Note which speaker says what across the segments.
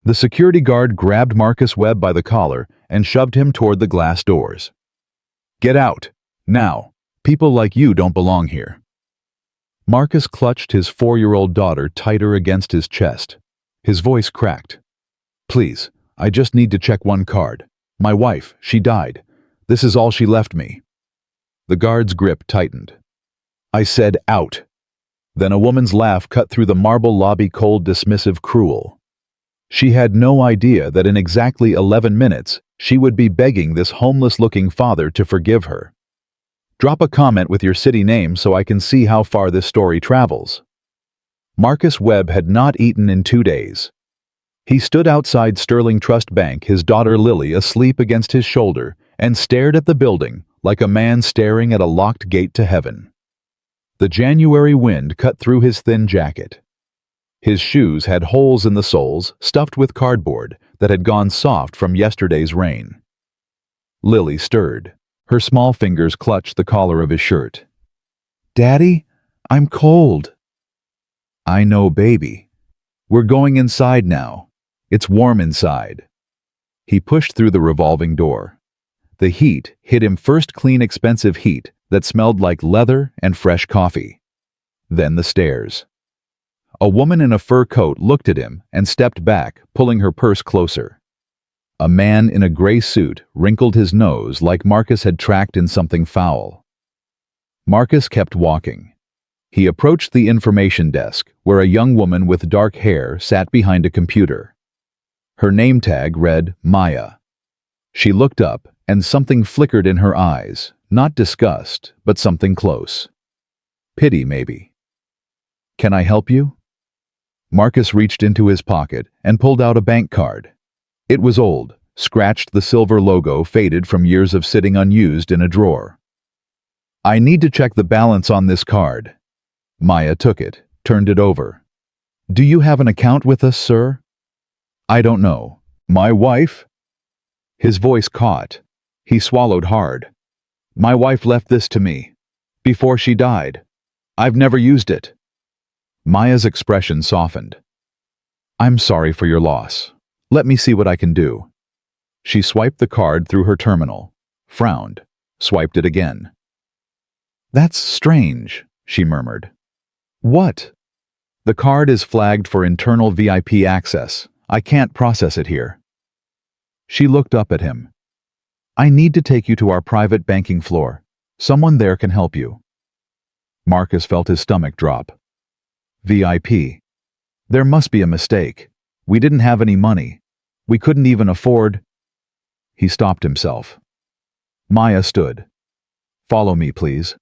Speaker 1: The security guard grabbed Marcus Webb by the collar and shoved him toward the glass doors. "Get out! Now! People like you don't belong here." Marcus clutched his 4-year-old daughter tighter against his chest. His voice cracked. "Please, I just need to check one card. My wife, she died. This is all she left me." The guard's grip tightened. "I said out." Then a woman's laugh cut through the marble lobby, cold, dismissive, cruel. She had no idea that in exactly 11 minutes, she would be begging this homeless-looking father to forgive her. "Drop a comment with your city name so I can see how far this story travels." Marcus Webb had not eaten in 2 days. He stood outside Sterling Trust Bank, his daughter Lily asleep against his shoulder, and stared at the building like a man staring at a locked gate to heaven. The January wind cut through his thin jacket. His shoes had holes in the soles stuffed with cardboard that had gone soft from yesterday's rain. Lily stirred. Her small fingers clutched the collar of his shirt. "Daddy, I'm cold." "I know, baby. We're going inside now. It's warm inside." He pushed through the revolving door. The heat hit him first, clean, expensive heat that smelled like leather and fresh coffee. Then the stairs. A woman in a fur coat looked at him and stepped back, pulling her purse closer. A man in a gray suit wrinkled his nose like Marcus had tracked in something foul. Marcus kept walking. He approached the information desk, where a young woman with dark hair sat behind a computer. Her name tag read Maya. She looked up, and something flickered in her eyes, not disgust, but something close. Pity, maybe. "Can I help you?" Marcus reached into his pocket and pulled out a bank card. It was old, scratched, the silver logo faded from years of sitting unused in a drawer. "I need to check the balance on this card." Maya took it, turned it over. "Do you have an account with us, sir?" "I don't know. My wife?" His voice caught. He swallowed hard. "My wife left this to me. Before she died. I've never used it." Maya's expression softened. "I'm sorry for your loss. Let me see what I can do." She swiped the card through her terminal, frowned, swiped it again. "That's strange," she murmured. "What?" "The card is flagged for internal VIP access. I can't process it here." She looked up at him. "I need to take you to our private banking floor. Someone there can help you." Marcus felt his stomach drop. VIP. There must be a mistake. We didn't have any money. We couldn't even afford. He stopped himself. Maya stood. "Follow me, please."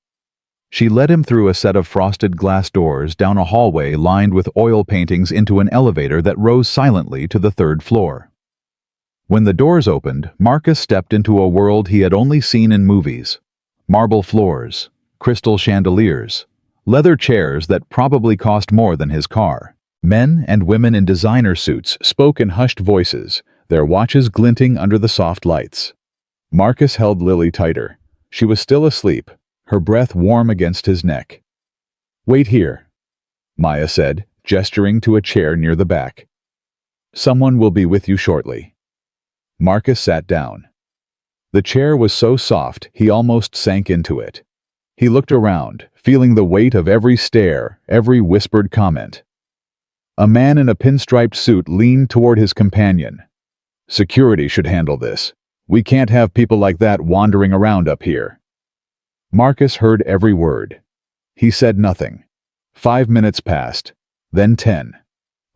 Speaker 1: She led him through a set of frosted glass doors down a hallway lined with oil paintings into an elevator that rose silently to the 3rd floor. When the doors opened, Marcus stepped into a world he had only seen in movies. Marble floors, crystal chandeliers, leather chairs that probably cost more than his car. Men and women in designer suits spoke in hushed voices, their watches glinting under the soft lights. Marcus held Lily tighter. She was still asleep, her breath warm against his neck. "Wait here," Maya said, gesturing to a chair near the back. "Someone will be with you shortly." Marcus sat down. The chair was so soft he almost sank into it. He looked around, feeling the weight of every stare, every whispered comment. A man in a pinstriped suit leaned toward his companion. "Security should handle this. We can't have people like that wandering around up here." Marcus heard every word. He said nothing. 5 minutes passed, then 10.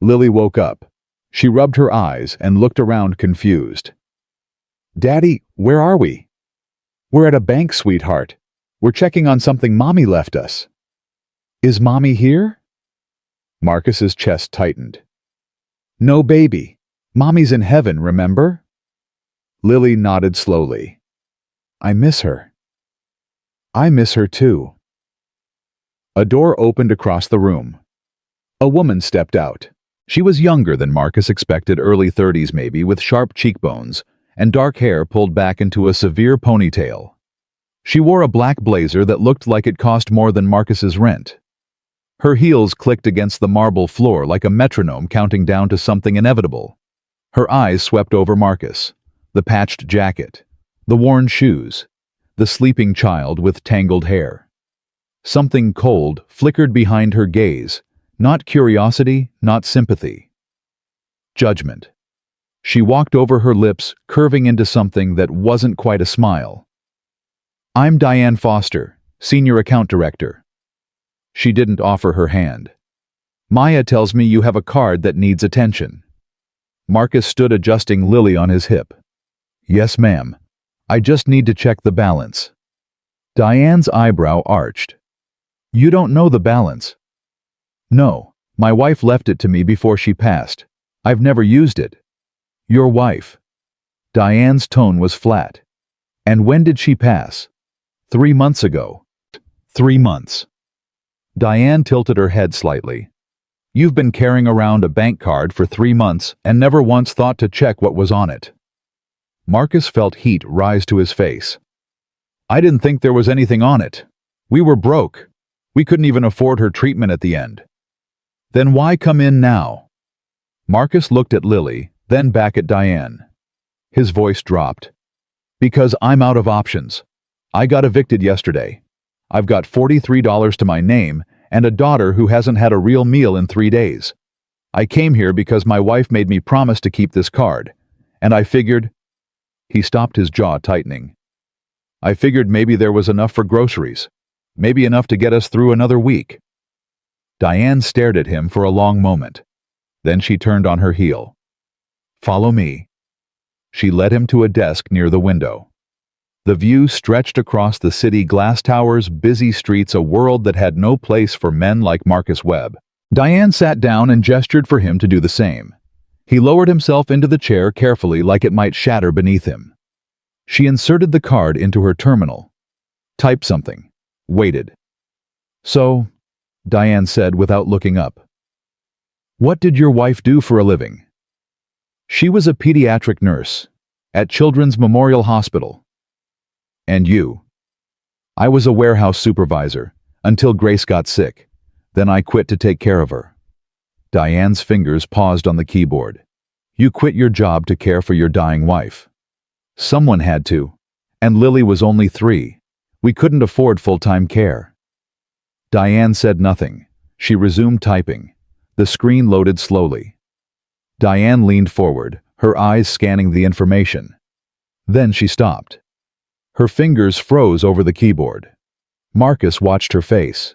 Speaker 1: Lily woke up. She rubbed her eyes and looked around confused. "Daddy, where are we?" "We're at a bank, sweetheart. We're checking on something Mommy left us." "Is Mommy here?" Marcus's chest tightened. "No, baby. Mommy's in heaven, remember?" Lily nodded slowly. "I miss her." "I miss her too." A door opened across the room. A woman stepped out. She was younger than Marcus expected, early 30s maybe, with sharp cheekbones and dark hair pulled back into a severe ponytail. She wore a black blazer that looked like it cost more than Marcus's rent. Her heels clicked against the marble floor like a metronome counting down to something inevitable. Her eyes swept over Marcus, the patched jacket, the worn shoes, the sleeping child with tangled hair. Something cold flickered behind her gaze, not curiosity, not sympathy. Judgment. She walked over, her lips curving into something that wasn't quite a smile. "I'm Diane Foster, Senior Account Director." She didn't offer her hand. "Maya tells me you have a card that needs attention." Marcus stood, adjusting Lily on his hip. "Yes, ma'am. I just need to check the balance." Diane's eyebrow arched. "You don't know the balance?" "No, my wife left it to me before she passed. I've never used it." "Your wife?" Diane's tone was flat. "And when did she pass?" 3 months ago." 3 months. Diane tilted her head slightly. "You've been carrying around a bank card for 3 months and never once thought to check what was on it." Marcus felt heat rise to his face. "I didn't think there was anything on it. We were broke. We couldn't even afford her treatment at the end." "Then why come in now?" Marcus looked at Lily, then back at Diane. His voice dropped. "Because I'm out of options. I got evicted yesterday. I've got $43 to my name and a daughter who hasn't had a real meal in 3 days. I came here because my wife made me promise to keep this card, and I figured—" He stopped, his jaw tightening. "I figured maybe there was enough for groceries. Maybe enough to get us through another week." Diane stared at him for a long moment. Then she turned on her heel. "Follow me." She led him to a desk near the window. The view stretched across the city, glass towers, busy streets, a world that had no place for men like Marcus Webb. Diane sat down and gestured for him to do the same. He lowered himself into the chair carefully, like it might shatter beneath him. She inserted the card into her terminal. Typed something. Waited. "So," Diane said without looking up, "what did your wife do for a living?" "She was a pediatric nurse at Children's Memorial Hospital." "And you?" "I was a warehouse supervisor until Grace got sick. Then I quit to take care of her." Diane's fingers paused on the keyboard. "You quit your job to care for your dying wife." "Someone had to. And Lily was only 3. We couldn't afford full-time care." Diane said nothing. She resumed typing. The screen loaded slowly. Diane leaned forward, her eyes scanning the information. Then she stopped. Her fingers froze over the keyboard. Marcus watched her face.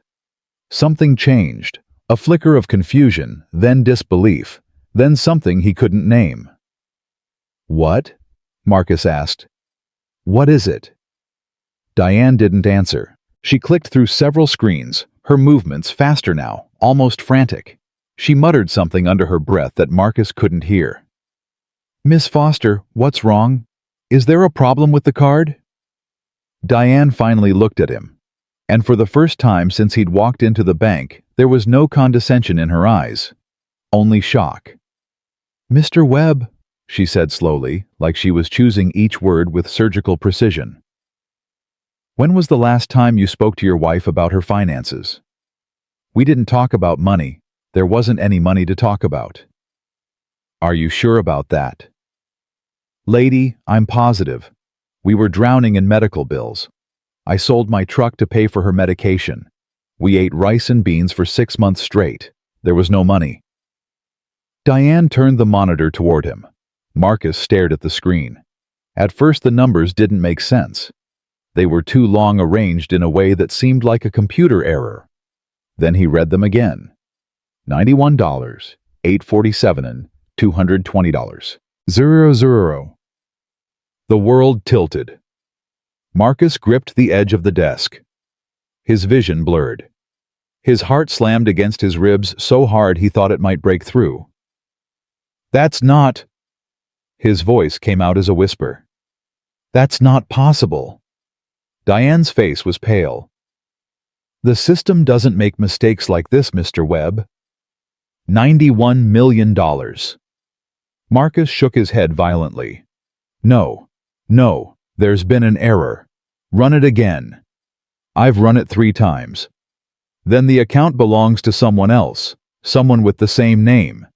Speaker 1: Something changed, a flicker of confusion, then disbelief, then something he couldn't name. "What?" Marcus asked. "What is it?" Diane didn't answer. She clicked through several screens, her movements faster now, almost frantic. She muttered something under her breath that Marcus couldn't hear. "Miss Foster, what's wrong? Is there a problem with the card?" Diane finally looked at him, and for the first time since he'd walked into the bank, there was no condescension in her eyes, only shock. "Mr. Webb," she said slowly, like she was choosing each word with surgical precision. "When was the last time you spoke to your wife about her finances?" "We didn't talk about money. There wasn't any money to talk about." "Are you sure about that?" "Lady, I'm positive. We were drowning in medical bills. I sold my truck to pay for her medication. We ate rice and beans for 6 months straight. There was no money." Diane turned the monitor toward him. Marcus stared at the screen. At first the numbers didn't make sense. They were too long, arranged in a way that seemed like a computer error. Then he read them again. $91, $847, and $220. 00. The world tilted. Marcus gripped the edge of the desk. His vision blurred. His heart slammed against his ribs so hard he thought it might break through. "That's not—" His voice came out as a whisper. "That's not possible." Diane's face was pale. "The system doesn't make mistakes like this, Mr. Webb." $91 million. Marcus shook his head violently. No, there's been an error. Run it again." "I've run it 3 times. Then the account belongs to someone else, someone with the same name.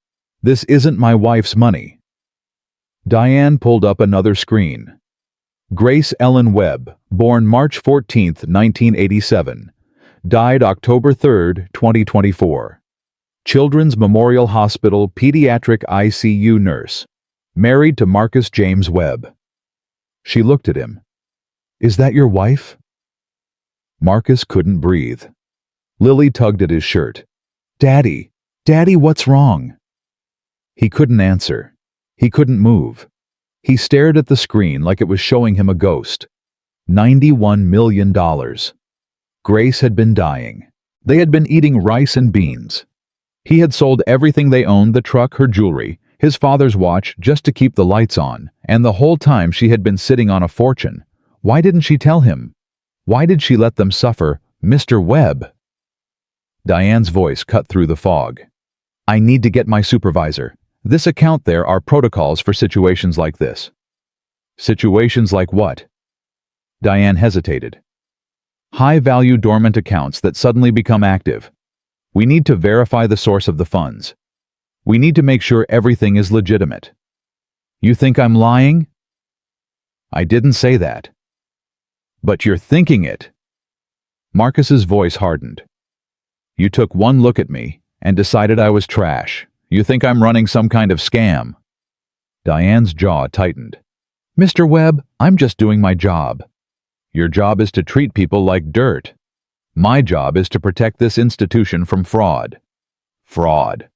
Speaker 1: This isn't my wife's money." Diane pulled up another screen. Grace Ellen Webb, born March 14, 1987. Died October 3, 2024. Children's Memorial Hospital Pediatric ICU nurse. Married to Marcus James Webb. She looked at him. "Is that your wife?" Marcus couldn't breathe. Lily tugged at his shirt. "Daddy, Daddy, what's wrong?" He couldn't answer. He couldn't move. He stared at the screen like it was showing him a ghost. $91 million. Grace had been dying. They had been eating rice and beans. He had sold everything they owned, the truck, her jewelry, his father's watch, just to keep the lights on, and the whole time she had been sitting on a fortune. Why didn't she tell him? Why did she let them suffer, Mr. Webb? Diane's voice cut through the fog. "I need to get my supervisor. This account, there are protocols for situations like this." "Situations like what?" Diane hesitated. "High-value dormant accounts that suddenly become active. We need to verify the source of the funds. We need to make sure everything is legitimate." "You think I'm lying?" "I didn't say that." "But you're thinking it." Marcus's voice hardened. "You took one look at me and decided I was trash. You think I'm running some kind of scam." Diane's jaw tightened. "Mr. Webb, I'm just doing my job." "Your job is to treat people like dirt. My job is to protect this institution from fraud." "Fraud."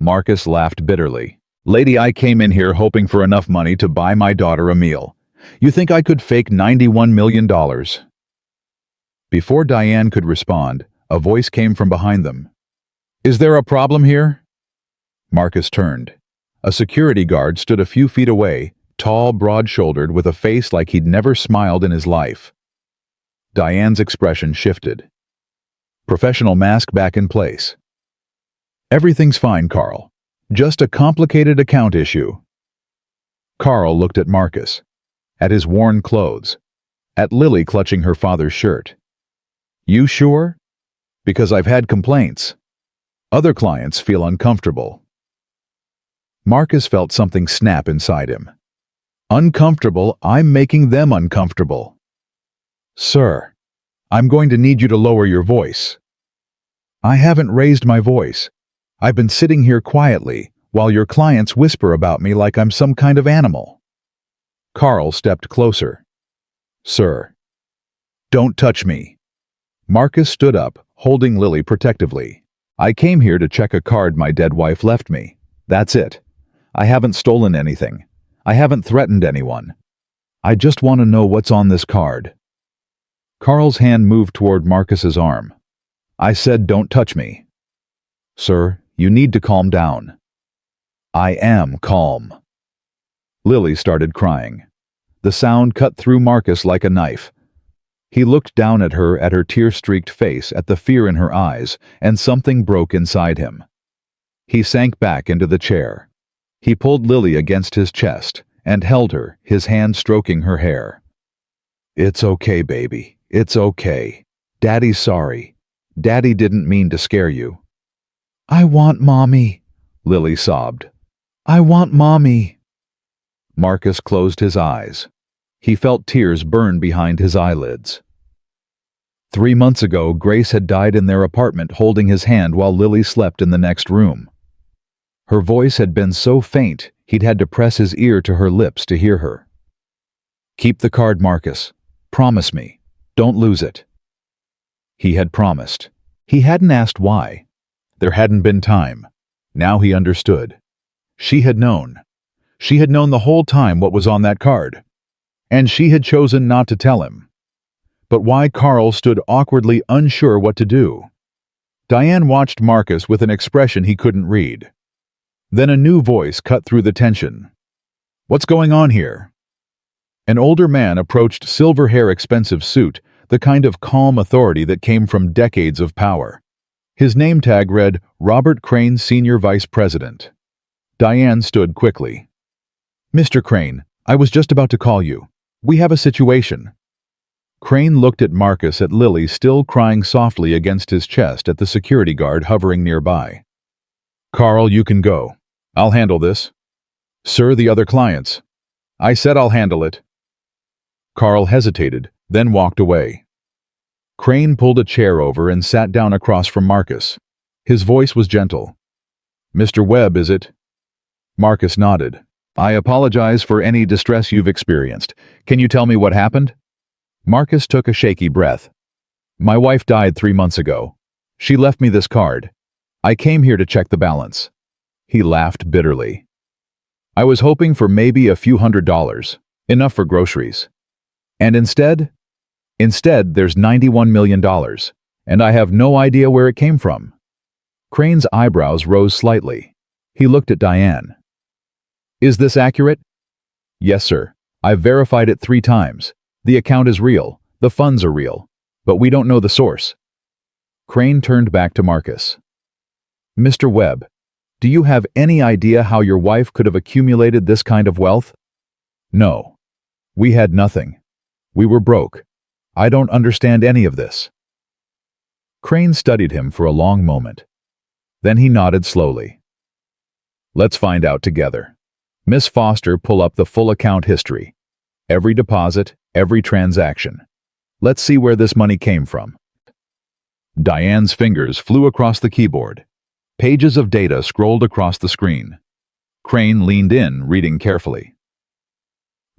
Speaker 1: Marcus laughed bitterly. "Lady, I came in here hoping for enough money to buy my daughter a meal. You think I could fake $91 million? Before Diane could respond, a voice came from behind them. "Is there a problem here?" Marcus turned. A security guard stood a few feet away, tall, broad-shouldered, with a face like he'd never smiled in his life. Diane's expression shifted. Professional mask back in place. "Everything's fine, Carl. Just a complicated account issue." Carl looked at Marcus, at his worn clothes, at Lily clutching her father's shirt. "You sure? Because I've had complaints. Other clients feel uncomfortable." Marcus felt something snap inside him. "Uncomfortable? I'm making them uncomfortable." "Sir, I'm going to need you to lower your voice." "I haven't raised my voice. I've been sitting here quietly while your clients whisper about me like I'm some kind of animal." Carl stepped closer. "Sir, don't touch me." Marcus stood up, holding Lily protectively. "I came here to check a card my dead wife left me. That's it. I haven't stolen anything. I haven't threatened anyone. I just want to know what's on this card." Carl's hand moved toward Marcus's arm. "I said don't touch me." "Sir, you need to calm down." "I am calm." Lily started crying. The sound cut through Marcus like a knife. He looked down at her tear-streaked face, at the fear in her eyes, and something broke inside him. He sank back into the chair. He pulled Lily against his chest and held her, his hand stroking her hair. "It's okay, baby. It's okay. Daddy's sorry. Daddy didn't mean to scare you." "I want Mommy," Lily sobbed. "I want Mommy." Marcus closed his eyes. He felt tears burn behind his eyelids. 3 months ago, Grace had died in their apartment holding his hand while Lily slept in the next room. Her voice had been so faint he'd had to press his ear to her lips to hear her. "Keep the card, Marcus. Promise me. Don't lose it." He had promised. He hadn't asked why. There hadn't been time. Now he understood. She had known. She had known the whole time what was on that card. And she had chosen not to tell him. But why? Carl stood awkwardly unsure what to do. Diane watched Marcus with an expression he couldn't read. Then a new voice cut through the tension. "What's going on here?" An older man approached, silver hair, expensive suit, the kind of calm authority that came from decades of power. His name tag read, Robert Crane, Senior Vice President. Diane stood quickly. "Mr. Crane, I was just about to call you. We have a situation." Crane looked at Marcus, at Lily still crying softly against his chest, at the security guard hovering nearby. "Carl, you can go. I'll handle this." "Sir, the other clients. I said I'll handle it. Carl hesitated, then walked away. Crane pulled a chair over and sat down across from Marcus. His voice was gentle. Mr. Webb, is it? Marcus nodded. I apologize for any distress you've experienced. Can you tell me what happened? Marcus took a shaky breath. My wife died 3 months ago. She left me this card. I came here to check the balance. He laughed bitterly. I was hoping for maybe a few $100s, enough for groceries. And instead there's $91 million, and I have no idea where it came from. Crane's eyebrows rose slightly. He looked at Diane. Is this accurate? Yes, sir. I've verified it 3 times. The account is real. The funds are real. But we don't know the source. Crane turned back to Marcus. Mr. Webb, do you have any idea how your wife could have accumulated this kind of wealth? No. We had nothing. We were broke. I don't understand any of this. Crane studied him for a long moment. Then he nodded slowly. Let's find out together. Miss Foster, pull up the full account history. Every deposit, every transaction. Let's see where this money came from. Diane's fingers flew across the keyboard. Pages of data scrolled across the screen. Crane leaned in, reading carefully.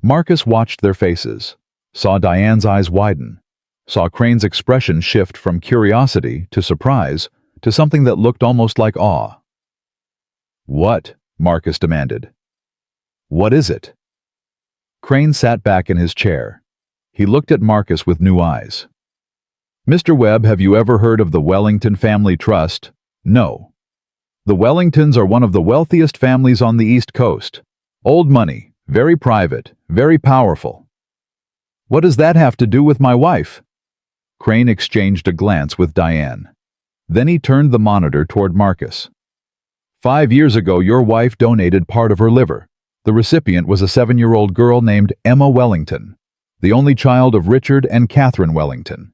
Speaker 1: Marcus watched their faces, saw Diane's eyes widen, saw Crane's expression shift from curiosity to surprise to something that looked almost like awe. What? Marcus demanded. What is it? Crane sat back in his chair. He looked at Marcus with new eyes. Mr. Webb, have you ever heard of the Wellington Family Trust? No. The Wellingtons are one of the wealthiest families on the East Coast. Old money, very private, very powerful. What does that have to do with my wife? Crane exchanged a glance with Diane. Then he turned the monitor toward Marcus. 5 years ago, your wife donated part of her liver. The recipient was a 7-year-old girl named Emma Wellington, the only child of Richard and Catherine Wellington.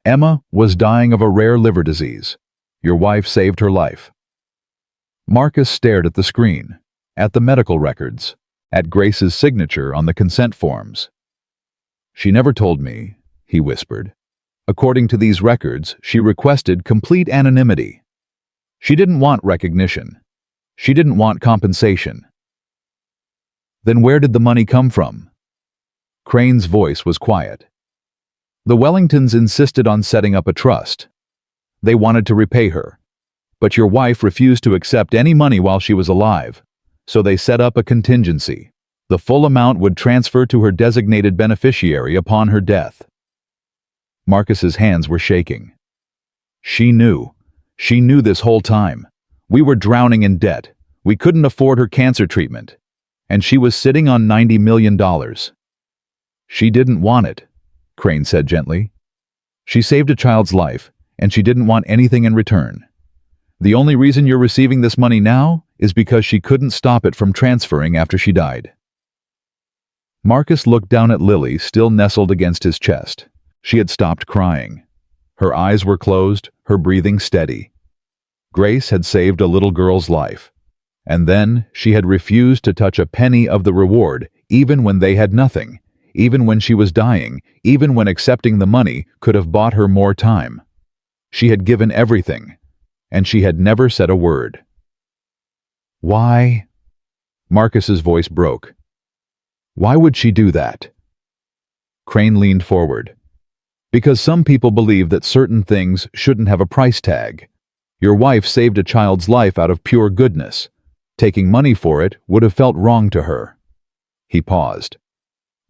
Speaker 1: Emma was dying of a rare liver disease. Your wife saved her life. Marcus stared at the screen, at the medical records, at Grace's signature on the consent forms. She never told me, he whispered. According to these records, she requested complete anonymity. She didn't want recognition. She didn't want compensation. Then where did the money come from? Crane's voice was quiet. The Wellingtons insisted on setting up a trust. They wanted to repay her. But your wife refused to accept any money while she was alive, so they set up a contingency. The full amount would transfer to her designated beneficiary upon her death. Marcus's hands were shaking. She knew. She knew this whole time. We were drowning in debt. We couldn't afford her cancer treatment. And she was sitting on $90 million. She didn't want it, Crane said gently. She saved a child's life, and she didn't want anything in return. The only reason you're receiving this money now is because she couldn't stop it from transferring after she died. Marcus looked down at Lily, still nestled against his chest. She had stopped crying. Her eyes were closed, her breathing steady. Grace had saved a little girl's life. And then she had refused to touch a penny of the reward, even when they had nothing, even when she was dying, even when accepting the money could have bought her more time. She had given everything, and she had never said a word. Why? Marcus's voice broke. Why would she do that? Crane leaned forward. Because some people believe that certain things shouldn't have a price tag. Your wife saved a child's life out of pure goodness. Taking money for it would have felt wrong to her. He paused.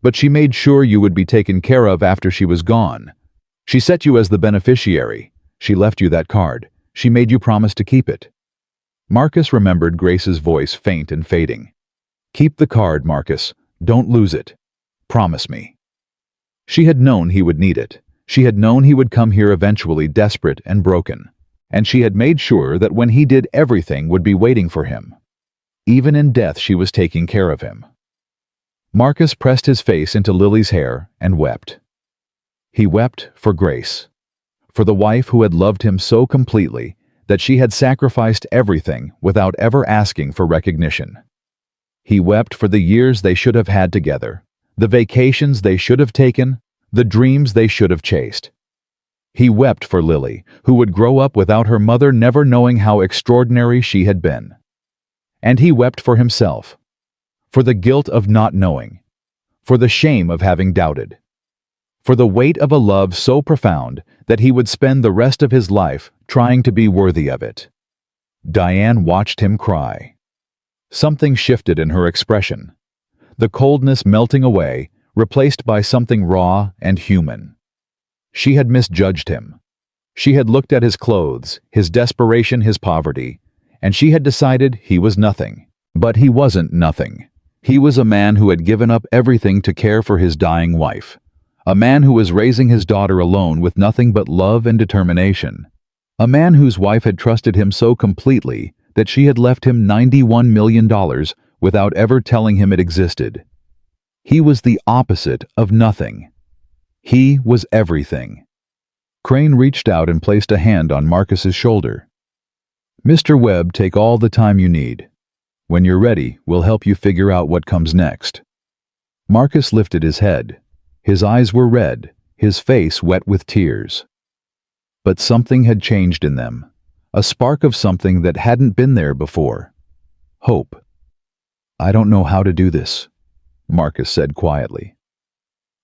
Speaker 1: But she made sure you would be taken care of after she was gone. She set you as the beneficiary. She left you that card. She made you promise to keep it. Marcus remembered Grace's voice, faint and fading. Keep the card, Marcus. Don't lose it. Promise me. She had known he would need it. She had known he would come here eventually desperate and broken. And she had made sure that when he did, everything would be waiting for him. Even in death, she was taking care of him. Marcus pressed his face into Lily's hair and wept. He wept for Grace, for the wife who had loved him so completely that she had sacrificed everything without ever asking for recognition. He wept for the years they should have had together, the vacations they should have taken, the dreams they should have chased. He wept for Lily, who would grow up without her mother never knowing how extraordinary she had been. And he wept for himself, for the guilt of not knowing, for the shame of having doubted, for the weight of a love so profound that he would spend the rest of his life trying to be worthy of it. Diane watched him cry. Something shifted in her expression, the coldness melting away, replaced by something raw and human. She had misjudged him. She had looked at his clothes, his desperation, his poverty, and she had decided he was nothing. But he wasn't nothing. He was a man who had given up everything to care for his dying wife. A man who was raising his daughter alone with nothing but love and determination. A man whose wife had trusted him so completely that she had left him $91 million without ever telling him it existed. He was the opposite of nothing. He was everything. Crane reached out and placed a hand on Marcus's shoulder. "Mr. Webb, take all the time you need. When you're ready, we'll help you figure out what comes next." Marcus lifted his head. His eyes were red, his face wet with tears. But something had changed in them, a spark of something that hadn't been there before. Hope. "I don't know how to do this," Marcus said quietly.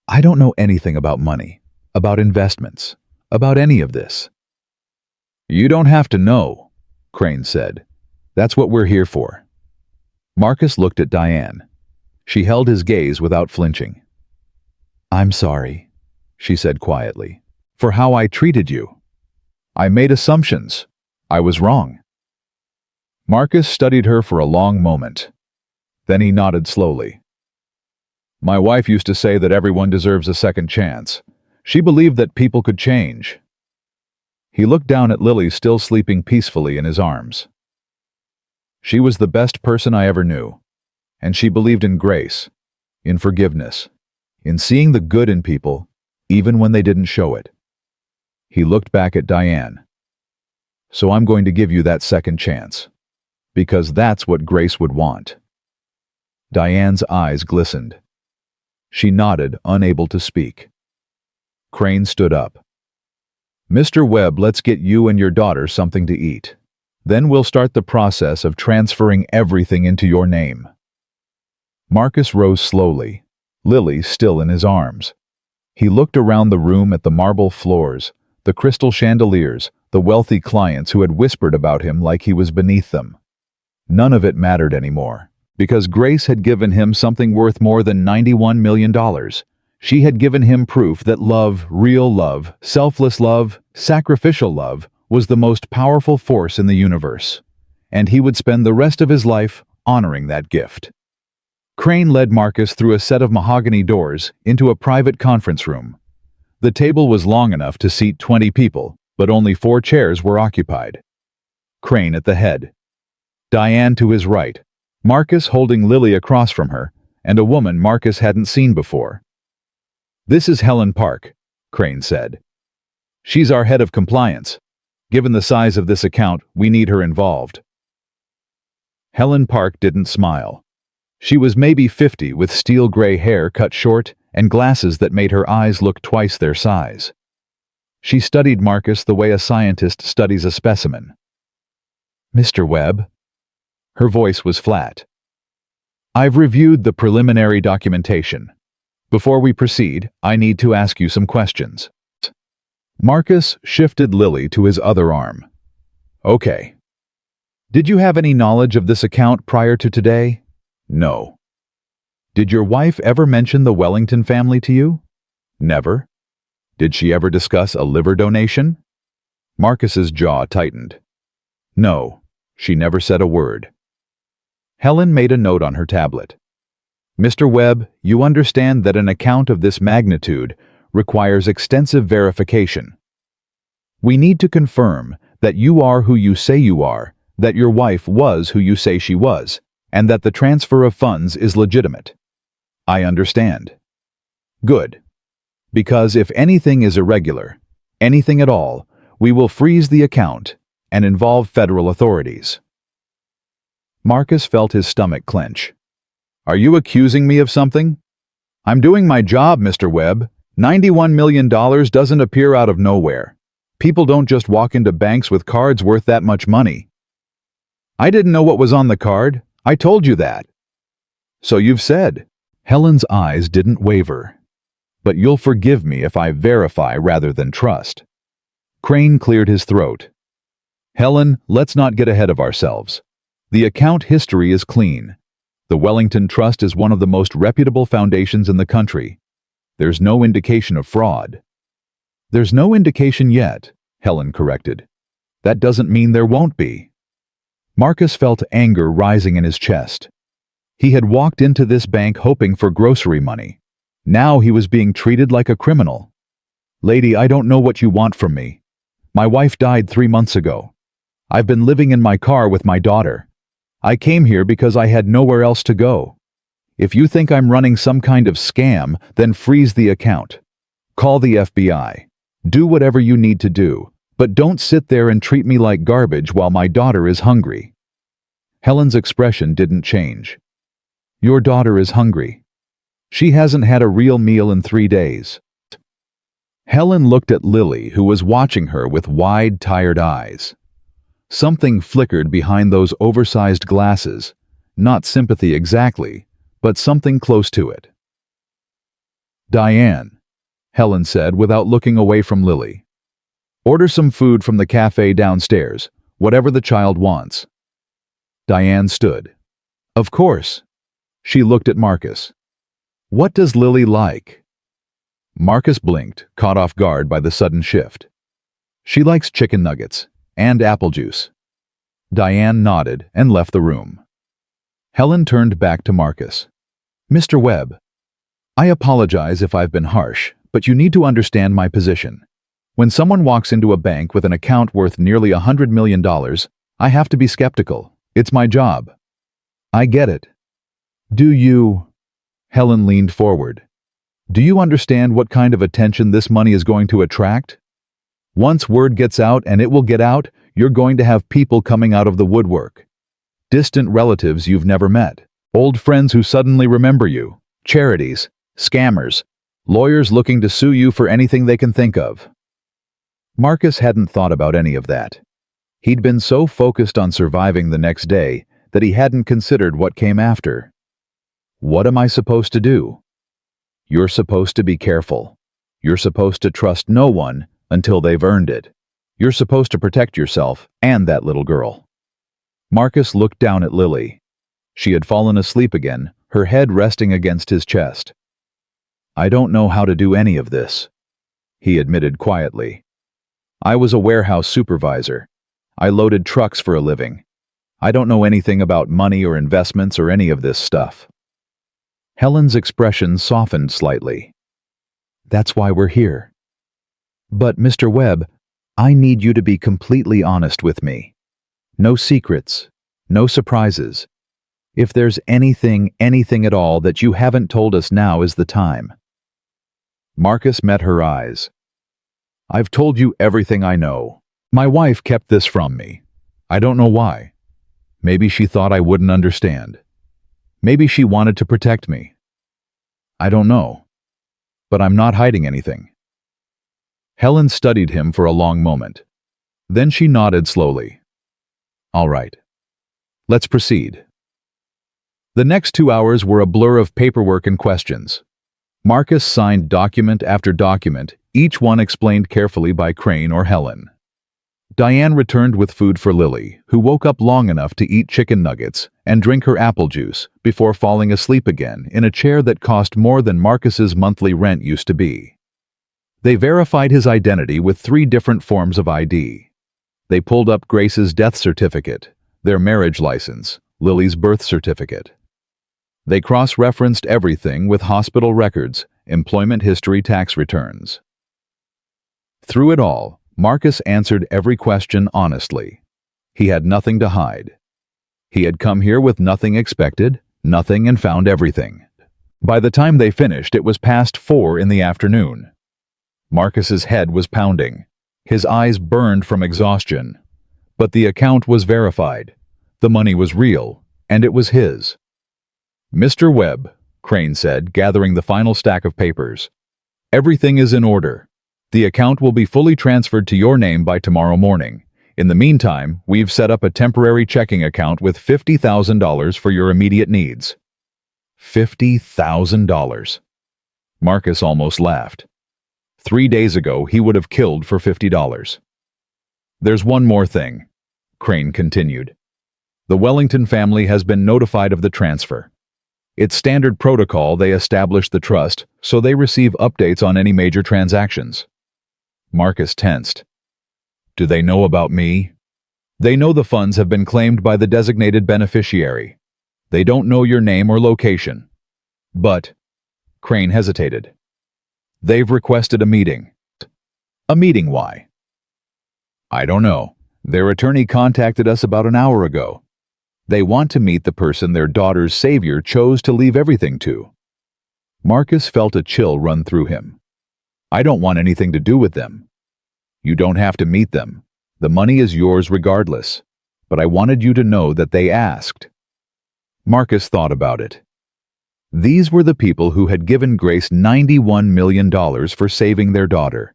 Speaker 1: "I don't know anything about money, about investments, about any of this." "You don't have to know," Crane said. "That's what we're here for." Marcus looked at Diane. She held his gaze without flinching. "I'm sorry," she said quietly, "for how I treated you. I made assumptions. I was wrong." Marcus studied her for a long moment. Then he nodded slowly. "My wife used to say that everyone deserves a second chance. She believed that people could change." He looked down at Lily still sleeping peacefully in his arms. "She was the best person I ever knew, and she believed in grace, in forgiveness, in seeing the good in people, even when they didn't show it." He looked back at Diane. "So I'm going to give you that second chance, because that's what Grace would want." Diane's eyes glistened. She nodded, unable to speak. Crane stood up. "Mr. Webb, let's get you and your daughter something to eat. Then we'll start the process of transferring everything into your name." Marcus rose slowly, Lily still in his arms. He looked around the room at the marble floors, the crystal chandeliers, the wealthy clients who had whispered about him like he was beneath them. None of it mattered anymore, because Grace had given him something worth more than $91 million. She had given him proof that love, real love, selfless love, sacrificial love, was the most powerful force in the universe, and he would spend the rest of his life honoring that gift. Crane led Marcus through a set of mahogany doors into a private conference room. The table was long enough to seat 20 people, but only 4 chairs were occupied. Crane at the head. Diane to his right, Marcus holding Lily across from her, and a woman Marcus hadn't seen before. "This is Helen Park," Crane said. "She's our head of compliance. Given the size of this account, we need her involved." Helen Park didn't smile. She was maybe 50 with steel gray hair cut short and glasses that made her eyes look twice their size. She studied Marcus the way a scientist studies a specimen. "Mr. Webb?" Her voice was flat. "I've reviewed the preliminary documentation. Before we proceed, I need to ask you some questions." Marcus shifted Lily to his other arm. "Okay. Did you have any knowledge of this account prior to today?" "No." "Did your wife ever mention the Wellington family to you?" "Never." "Did she ever discuss a liver donation?" Marcus's jaw tightened. "No, she never said a word." Helen made a note on her tablet. "Mr. Webb, you understand that an account of this magnitude requires extensive verification. We need to confirm that you are who you say you are, that your wife was who you say she was, and that the transfer of funds is legitimate." "I understand." "Good. Because if anything is irregular, anything at all, we will freeze the account and involve federal authorities." Marcus felt his stomach clench. Are you accusing me of something? I'm doing my job, Mr. Webb. $91 million doesn't appear out of nowhere. People don't just walk into banks with cards worth that much money. I didn't know what was on the card. I told you that. So you've said. Helen's eyes didn't waver. But you'll forgive me if I verify rather than trust. Crane cleared his throat. Helen, let's not get ahead of ourselves. The account history is clean. The Wellington Trust is one of the most reputable foundations in the country. There's no indication of fraud. There's no indication yet, Helen corrected. That doesn't mean there won't be. Marcus felt anger rising in his chest. He had walked into this bank hoping for grocery money. Now he was being treated like a criminal. Lady, I don't know what you want from me. My wife died 3 months ago. I've been living in my car with my daughter. I came here because I had nowhere else to go. If you think I'm running some kind of scam, then freeze the account. Call the FBI. Do whatever you need to do, but don't sit there and treat me like garbage while my daughter is hungry. Helen's expression didn't change. Your daughter is hungry. She hasn't had a real meal in 3 days. Helen looked at Lily, who was watching her with wide, tired eyes. Something flickered behind those oversized glasses, not sympathy exactly, but something close to it. Diane, Helen said without looking away from Lily. Order some food from the cafe downstairs, whatever the child wants. Diane stood. Of course. She looked at Marcus. What does Lily like? Marcus blinked, caught off guard by the sudden shift. She likes chicken nuggets and apple juice. Diane nodded and left the room. Helen turned back to Marcus. Mr. Webb, I apologize if I've been harsh, but you need to understand my position. When someone walks into a bank with an account worth nearly $100 million, I have to be skeptical. It's my job. I get it. Do you? Helen leaned forward. Do you understand what kind of attention this money is going to attract? Once word gets out, and it will get out, you're going to have people coming out of the woodwork. Distant relatives you've never met, old friends who suddenly remember you, charities, scammers, lawyers looking to sue you for anything they can think of. Marcus hadn't thought about any of that. He'd been so focused on surviving the next day that he hadn't considered what came after. What am I supposed to do? You're supposed to be careful. You're supposed to trust no one until they've earned it. You're supposed to protect yourself and that little girl. Marcus looked down at Lily. She had fallen asleep again, her head resting against his chest. I don't know how to do any of this, he admitted quietly. I was a warehouse supervisor. I loaded trucks for a living. I don't know anything about money or investments or any of this stuff. Helen's expression softened slightly. That's why we're here. But, Mr. Webb, I need you to be completely honest with me. No secrets, no surprises. If there's anything at all that you haven't told us, now is the time. Marcus met her eyes. I've told you everything I know. My wife kept this from me. I don't know why. Maybe she thought I wouldn't understand. Maybe she wanted to protect me. I don't know. But I'm not hiding anything. Helen studied him for a long moment. Then she nodded slowly. All right. Let's proceed. The next 2 hours were a blur of paperwork and questions. Marcus signed document after document, each one explained carefully by Crane or Helen. Diane returned with food for Lily, who woke up long enough to eat chicken nuggets and drink her apple juice before falling asleep again in a chair that cost more than Marcus's monthly rent used to be. They verified his identity with 3 different forms of ID. They pulled up Grace's death certificate, their marriage license, Lily's birth certificate. They cross-referenced everything with hospital records, employment history, tax returns. Through it all, Marcus answered every question honestly. He had nothing to hide. He had come here with nothing, expected nothing, and found everything. By the time they finished, it was past 4 in the afternoon. Marcus's head was pounding. His eyes burned from exhaustion. But the account was verified. The money was real, and it was his. Mr. Webb, Crane said, gathering the final stack of papers. Everything is in order. The account will be fully transferred to your name by tomorrow morning. In the meantime, we've set up a temporary checking account with $50,000 for your immediate needs. $50,000. Marcus almost laughed. 3 days ago, he would have killed for $50. There's one more thing, Crane continued. The Wellington family has been notified of the transfer. It's standard protocol. They established the trust, so they receive updates on any major transactions. Marcus tensed. Do they know about me? They know the funds have been claimed by the designated beneficiary. They don't know your name or location. But, Crane hesitated. They've requested a meeting. A meeting why? I don't know. Their attorney contacted us about an hour ago. They want to meet the person their daughter's savior chose to leave everything to. Marcus felt a chill run through him. I don't want anything to do with them. You don't have to meet them. The money is yours regardless. But I wanted you to know that they asked. Marcus thought about it. These were the people who had given Grace $91 million for saving their daughter.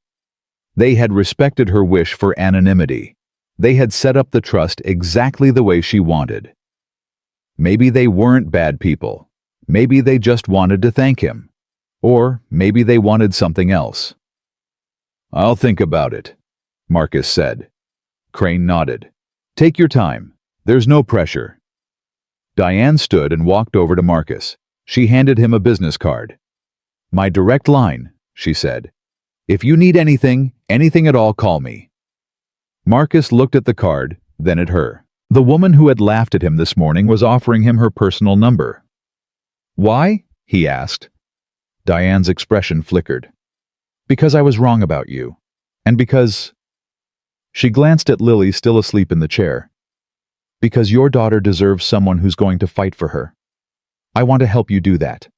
Speaker 1: They had respected her wish for anonymity. They had set up the trust exactly the way she wanted. Maybe they weren't bad people. Maybe they just wanted to thank him. Or maybe they wanted something else. I'll think about it, Marcus said. Crane nodded. Take your time. There's no pressure. Diane stood and walked over to Marcus. She handed him a business card. My direct line, she said. If you need anything at all, call me. Marcus looked at the card, then at her. The woman who had laughed at him this morning was offering him her personal number. Why? He asked. Diane's expression flickered. Because I was wrong about you. And because... She glanced at Lily, still asleep in the chair. Because your daughter deserves someone who's going to fight for her. I want to help you do that.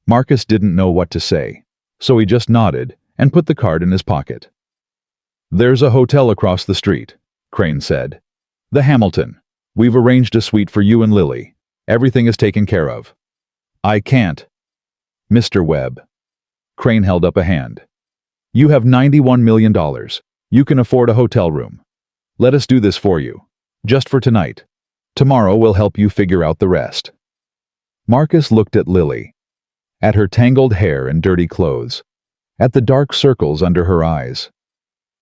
Speaker 1: Marcus didn't know what to say, so he just nodded and put the card in his pocket. There's a hotel across the street, Crane said. The Hamilton. We've arranged a suite for you and Lily. Everything is taken care of. I can't. Mr. Webb. Crane held up a hand. You have $91 million. You can afford a hotel room. Let us do this for you. Just for tonight. Tomorrow we'll help you figure out the rest. Marcus looked at Lily. At her tangled hair and dirty clothes. At the dark circles under her eyes.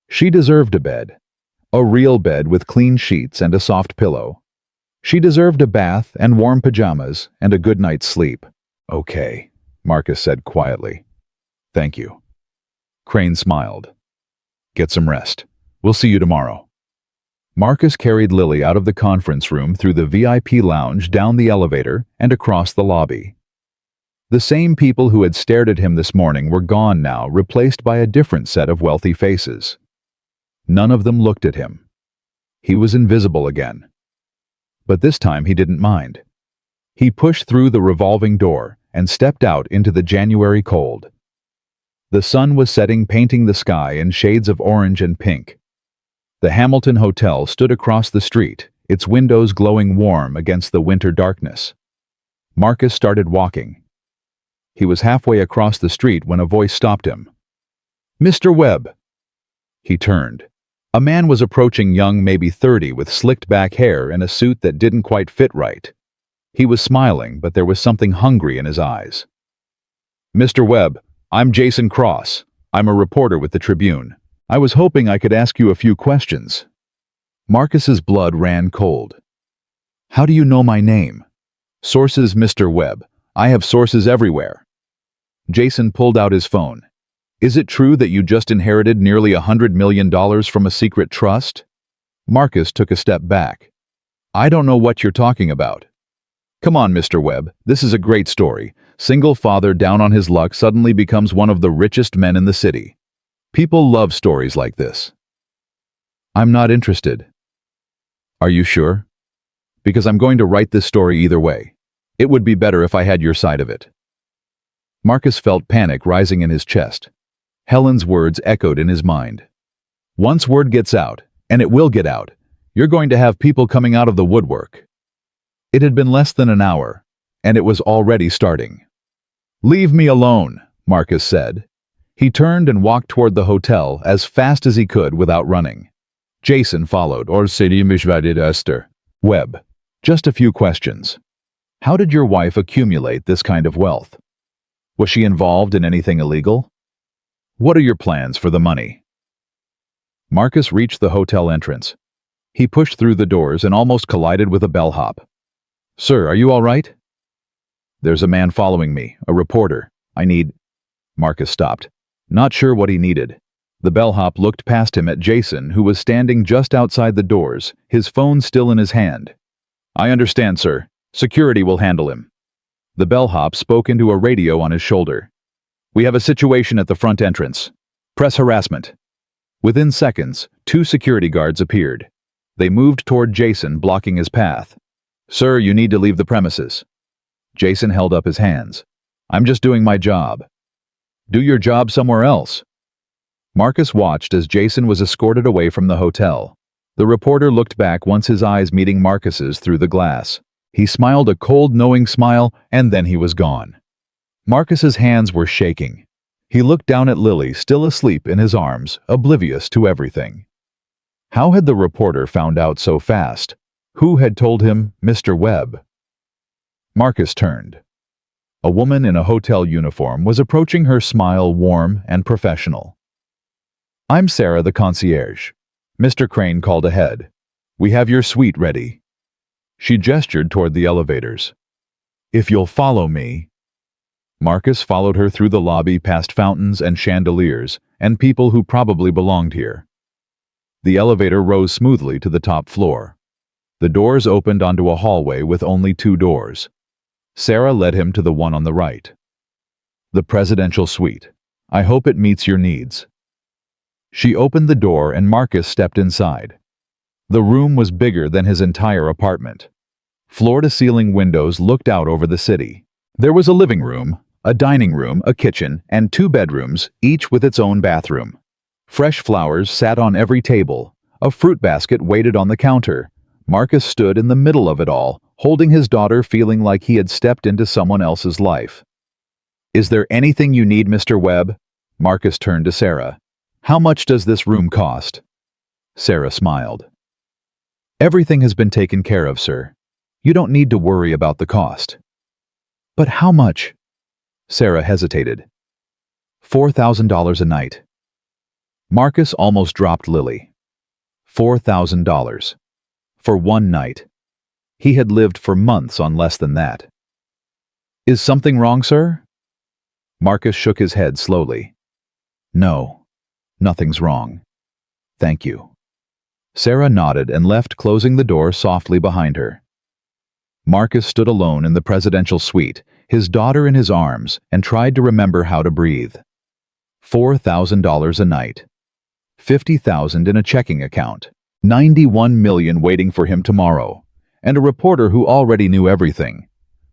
Speaker 1: She deserved a bed. A real bed with clean sheets and a soft pillow. She deserved a bath and warm pajamas and a good night's sleep. Okay, Marcus said quietly. Thank you. Crane smiled. Get some rest. We'll see you tomorrow. Marcus carried Lily out of the conference room through the VIP lounge, down the elevator, and across the lobby. The same people who had stared at him this morning were gone now, replaced by a different set of wealthy faces. None of them looked at him. He was invisible again. But this time he didn't mind. He pushed through the revolving door and stepped out into the January cold. The sun was setting, painting the sky in shades of orange and pink. The Hamilton Hotel stood across the street, its windows glowing warm against the winter darkness. Marcus started walking. He was halfway across the street when a voice stopped him. Mr. Webb! He turned. A man was approaching, young, maybe 30, with slicked back hair and a suit that didn't quite fit right. He was smiling, but there was something hungry in his eyes. Mr. Webb, I'm Jason Cross. I'm a reporter with the Tribune. I was hoping I could ask you a few questions. Marcus's blood ran cold. How do you know my name? Sources, Mr. Webb. I have sources everywhere. Jason pulled out his phone. Is it true that you just inherited nearly $100 million from a secret trust? Marcus took a step back. I don't know what you're talking about. Come on, Mr. Webb, this is a great story. Single father down on his luck suddenly becomes one of the richest men in the city. People love stories like this. I'm not interested. Are you sure? Because I'm going to write this story either way. It would be better if I had your side of it. Marcus felt panic rising in his chest. Helen's words echoed in his mind. Once word gets out, and it will get out, you're going to have people coming out of the woodwork. It had been less than an hour, and it was already starting. "Leave me alone," Marcus said. He turned and walked toward the hotel as fast as he could without running. Jason followed. Esther. Webb. Just a few questions. How did your wife accumulate this kind of wealth? Was she involved in anything illegal? What are your plans for the money? Marcus reached the hotel entrance. He pushed through the doors and almost collided with a bellhop. "Sir, are you all right?" "There's a man following me, a reporter. I need—" Marcus stopped, not sure what he needed. The bellhop looked past him at Jason, who was standing just outside the doors, his phone still in his hand. "I understand, sir. Security will handle him." The bellhop spoke into a radio on his shoulder. "We have a situation at the front entrance. Press harassment." Within seconds, 2 security guards appeared. They moved toward Jason, blocking his path. "Sir, you need to leave the premises." Jason held up his hands. "I'm just doing my job." "Do your job somewhere else." Marcus watched as Jason was escorted away from the hotel. The reporter looked back once, his eyes meeting Marcus's through the glass. He smiled a cold, knowing smile, and then he was gone. Marcus's hands were shaking. He looked down at Lily, still asleep in his arms, oblivious to everything. How had the reporter found out so fast? Who had told him Mr. Webb? Marcus turned. A woman in a hotel uniform was approaching her, smile warm and professional. "I'm Sarah, the concierge." Mr. Crane called ahead. "We have your suite ready." She gestured toward the elevators. "If you'll follow me." Marcus followed her through the lobby, past fountains and chandeliers, and people who probably belonged here. The elevator rose smoothly to the top floor. The doors opened onto a hallway with only 2 doors. Sarah led him to the one on the right. "The presidential suite. I hope it meets your needs." She opened the door and Marcus stepped inside. The room was bigger than his entire apartment. Floor-to-ceiling windows looked out over the city. There was a living room, a dining room, a kitchen, and 2 bedrooms, each with its own bathroom. Fresh flowers sat on every table. A fruit basket waited on the counter. Marcus stood in the middle of it all, holding his daughter, feeling like he had stepped into someone else's life. "Is there anything you need, Mr. Webb?" Marcus turned to Sarah. "How much does this room cost?" Sarah smiled. "Everything has been taken care of, sir. You don't need to worry about the cost." "But how much?" Sarah hesitated. $4,000 a night." Marcus almost dropped Lily. $4,000. For one night. He had lived for months on less than that. "Is something wrong, sir?" Marcus shook his head slowly. "No, nothing's wrong. Thank you." Sarah nodded and left, closing the door softly behind her. Marcus stood alone in the presidential suite, his daughter in his arms, and tried to remember how to breathe. $4,000 a night. $50,000 in a checking account. 91 million waiting for him tomorrow. And a reporter who already knew everything.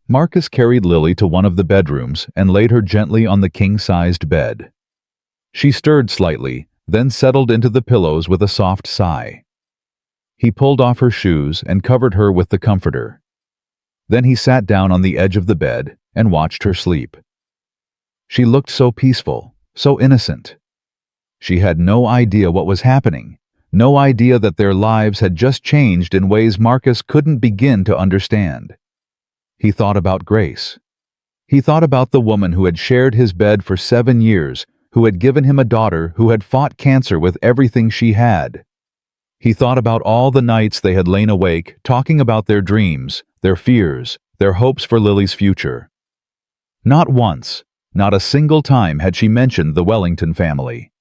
Speaker 1: Marcus carried Lily to one of the bedrooms and laid her gently on the king-sized bed. She stirred slightly, then settled into the pillows with a soft sigh. He pulled off her shoes and covered her with the comforter. Then he sat down on the edge of the bed and watched her sleep. She looked so peaceful, so innocent. She had no idea what was happening, no idea that their lives had just changed in ways Marcus couldn't begin to understand. He thought about Grace. He thought about the woman who had shared his bed for 7 years, who had given him a daughter who had fought cancer with everything she had. He thought about all the nights they had lain awake, talking about their dreams, their fears, their hopes for Lily's future. Not once, not a single time had she mentioned the Wellington family.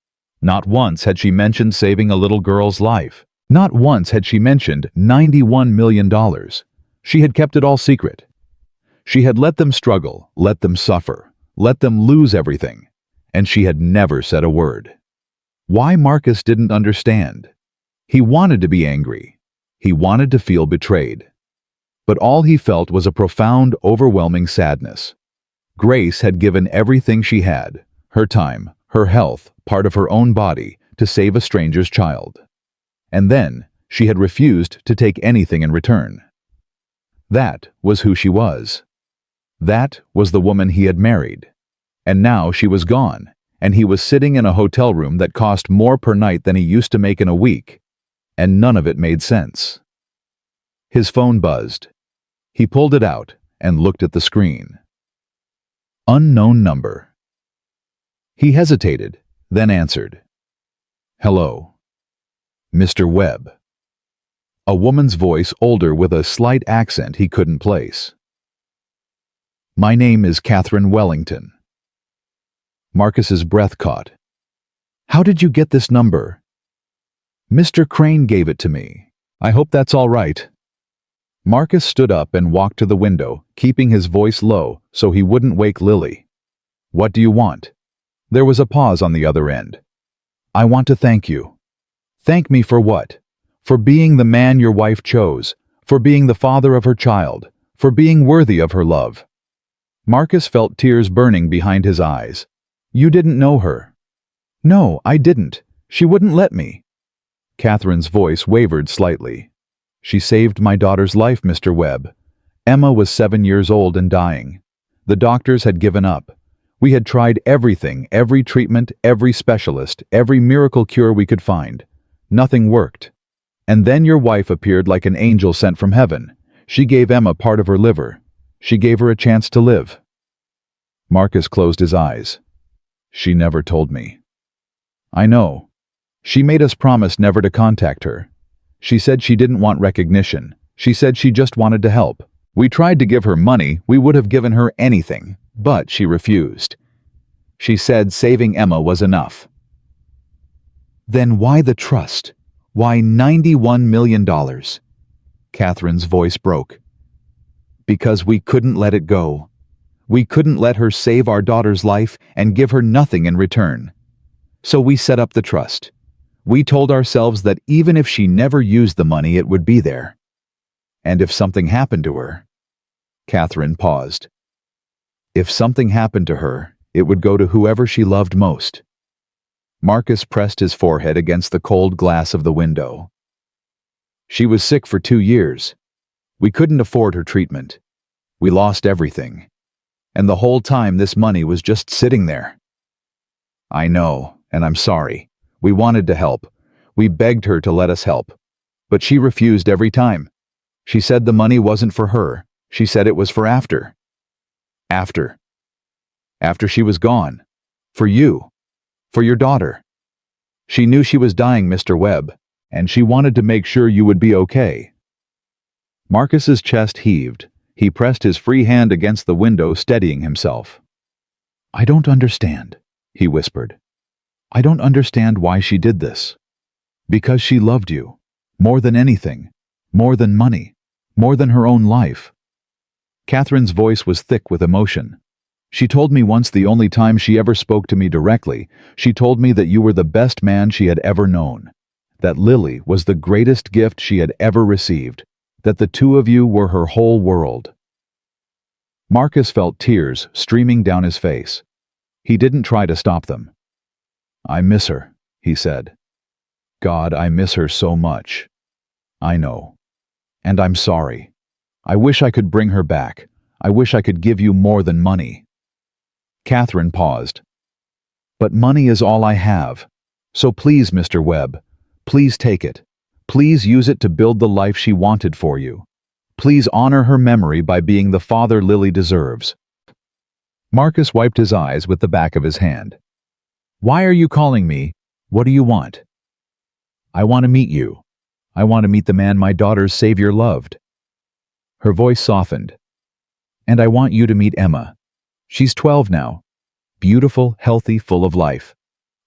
Speaker 1: Not once had she mentioned saving a little girl's life. Not once had she mentioned $91 million. She had kept it all secret. She had let them struggle, let them suffer, let them lose everything, and she had never said a word. Why Marcus didn't understand. He wanted to be angry. He wanted to feel betrayed. But all he felt was a profound, overwhelming sadness. Grace had given everything she had, her time, her health, part of her own body, to save a stranger's child. And then she had refused to take anything in return. That was who she was. That was the woman he had married. And now she was gone, and he was sitting in a hotel room that cost more per night than he used to make in a week, and none of it made sense. His phone buzzed. He pulled it out and looked at the screen. Unknown number. He hesitated, then answered. Hello. Mr. Webb. A woman's voice, older with a slight accent he couldn't place. My name is Catherine Wellington. Marcus's breath caught. How did you get this number? Mr. Crane gave it to me. I hope that's all right. Marcus stood up and walked to the window, keeping his voice low so he wouldn't wake Lily. What do you want? There was a pause on the other end. I want to thank you. Thank me for what? For being the man your wife chose, for being the father of her child, for being worthy of her love. Marcus felt tears burning behind his eyes. You didn't know her. No, I didn't. She wouldn't let me. Catherine's voice wavered slightly. She saved my daughter's life, Mr. Webb. Emma was 7 years old and dying. The doctors had given up. We had tried everything, every treatment, every specialist, every miracle cure we could find. Nothing worked. And then your wife appeared like an angel sent from heaven. She gave Emma part of her liver. She gave her a chance to live. Marcus closed his eyes. She never told me. I know. She made us promise never to contact her. She said she didn't want recognition. She said she just wanted to help. We tried to give her money. We would have given her anything, but she refused. She said saving Emma was enough. Then why the trust? Why $91 million? Catherine's voice broke. Because we couldn't let it go. We couldn't let her save our daughter's life and give her nothing in return. So we set up the trust. We told ourselves that even if she never used the money, it would be there. And if something happened to her... Catherine paused. If something happened to her, it would go to whoever she loved most. Marcus pressed his forehead against the cold glass of the window. She was sick for 2 years. We couldn't afford her treatment. We lost everything. And the whole time this money was just sitting there. I know, and I'm sorry. We wanted to help. We begged her to let us help. But she refused every time. She said the money wasn't for her. She said it was for after. After. After she was gone. For you. For your daughter. She knew she was dying, Mr. Webb, and she wanted to make sure you would be okay. Marcus's chest heaved. He pressed his free hand against the window, steadying himself. I don't understand, he whispered. I don't understand why she did this. Because she loved you. More than anything. More than money. More than her own life. Catherine's voice was thick with emotion. She told me once, the only time she ever spoke to me directly, she told me that you were the best man she had ever known. That Lily was the greatest gift she had ever received. That the two of you were her whole world. Marcus felt tears streaming down his face. He didn't try to stop them. I miss her, he said. God, I miss her so much. I know. And I'm sorry. I wish I could bring her back. I wish I could give you more than money. Catherine paused. But money is all I have. So please, Mr. Webb, please take it. Please use it to build the life she wanted for you. Please honor her memory by being the father Lily deserves. Marcus wiped his eyes with the back of his hand. Why are you calling me? What do you want? I want to meet you. I want to meet the man my daughter's savior loved. Her voice softened. And I want you to meet Emma. She's 12 now. Beautiful, healthy, full of life.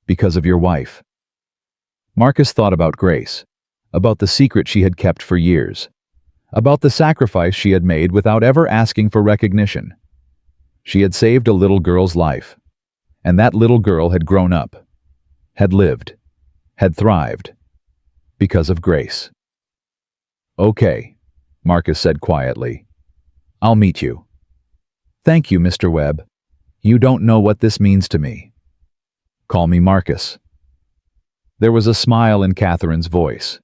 Speaker 1: Because of your wife. Marcus thought about Grace. About the secret she had kept for years. About the sacrifice she had made without ever asking for recognition. She had saved a little girl's life. And that little girl had grown up. Had lived. Had thrived. Because of Grace. Okay, Marcus said quietly. I'll meet you. Thank you, Mr. Webb. You don't know what this means to me. Call me Marcus. There was a smile in Catherine's voice.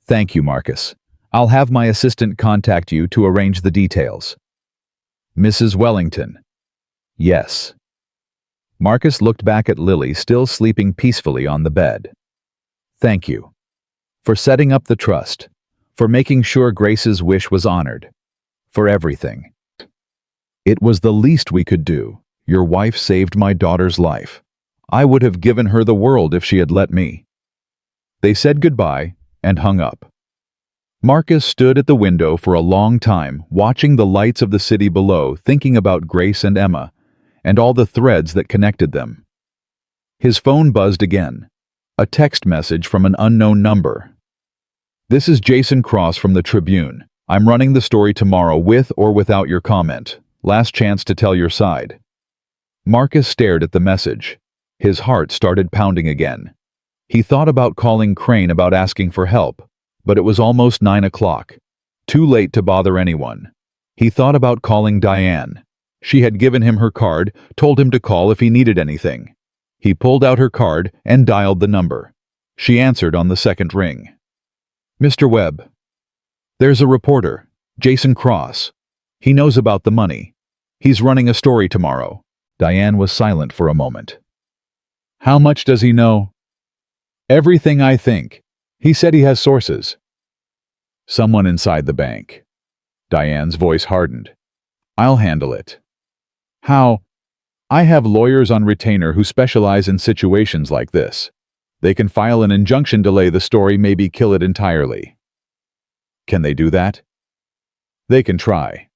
Speaker 1: Thank you, Marcus. I'll have my assistant contact you to arrange the details. Mrs. Wellington. Yes. Marcus looked back at Lily, still sleeping peacefully on the bed. Thank you. For setting up the trust. For making sure Grace's wish was honored. For everything. It was the least we could do. Your wife saved my daughter's life. I would have given her the world if she had let me. They said goodbye and hung up. Marcus stood at the window for a long time, watching the lights of the city below, thinking about Grace and Emma, and all the threads that connected them. His phone buzzed again. A text message from an unknown number. This is Jason Cross from the Tribune. I'm running the story tomorrow with or without your comment. Last chance to tell your side. Marcus stared at the message. His heart started pounding again. He thought about calling Crane about asking for help, but it was almost 9 o'clock. Too late to bother anyone. He thought about calling Diane. She had given him her card, told him to call if he needed anything. He pulled out her card and dialed the number. She answered on the second ring. Mr. Webb. There's a reporter, Jason Cross. He knows about the money. He's running a story tomorrow. Diane was silent for a moment. How much does he know? Everything, I think. He said he has sources. Someone inside the bank. Diane's voice hardened. I'll handle it. How? I have lawyers on retainer who specialize in situations like this. They can file an injunction, delay the story, maybe kill it entirely. Can they do that? They can try.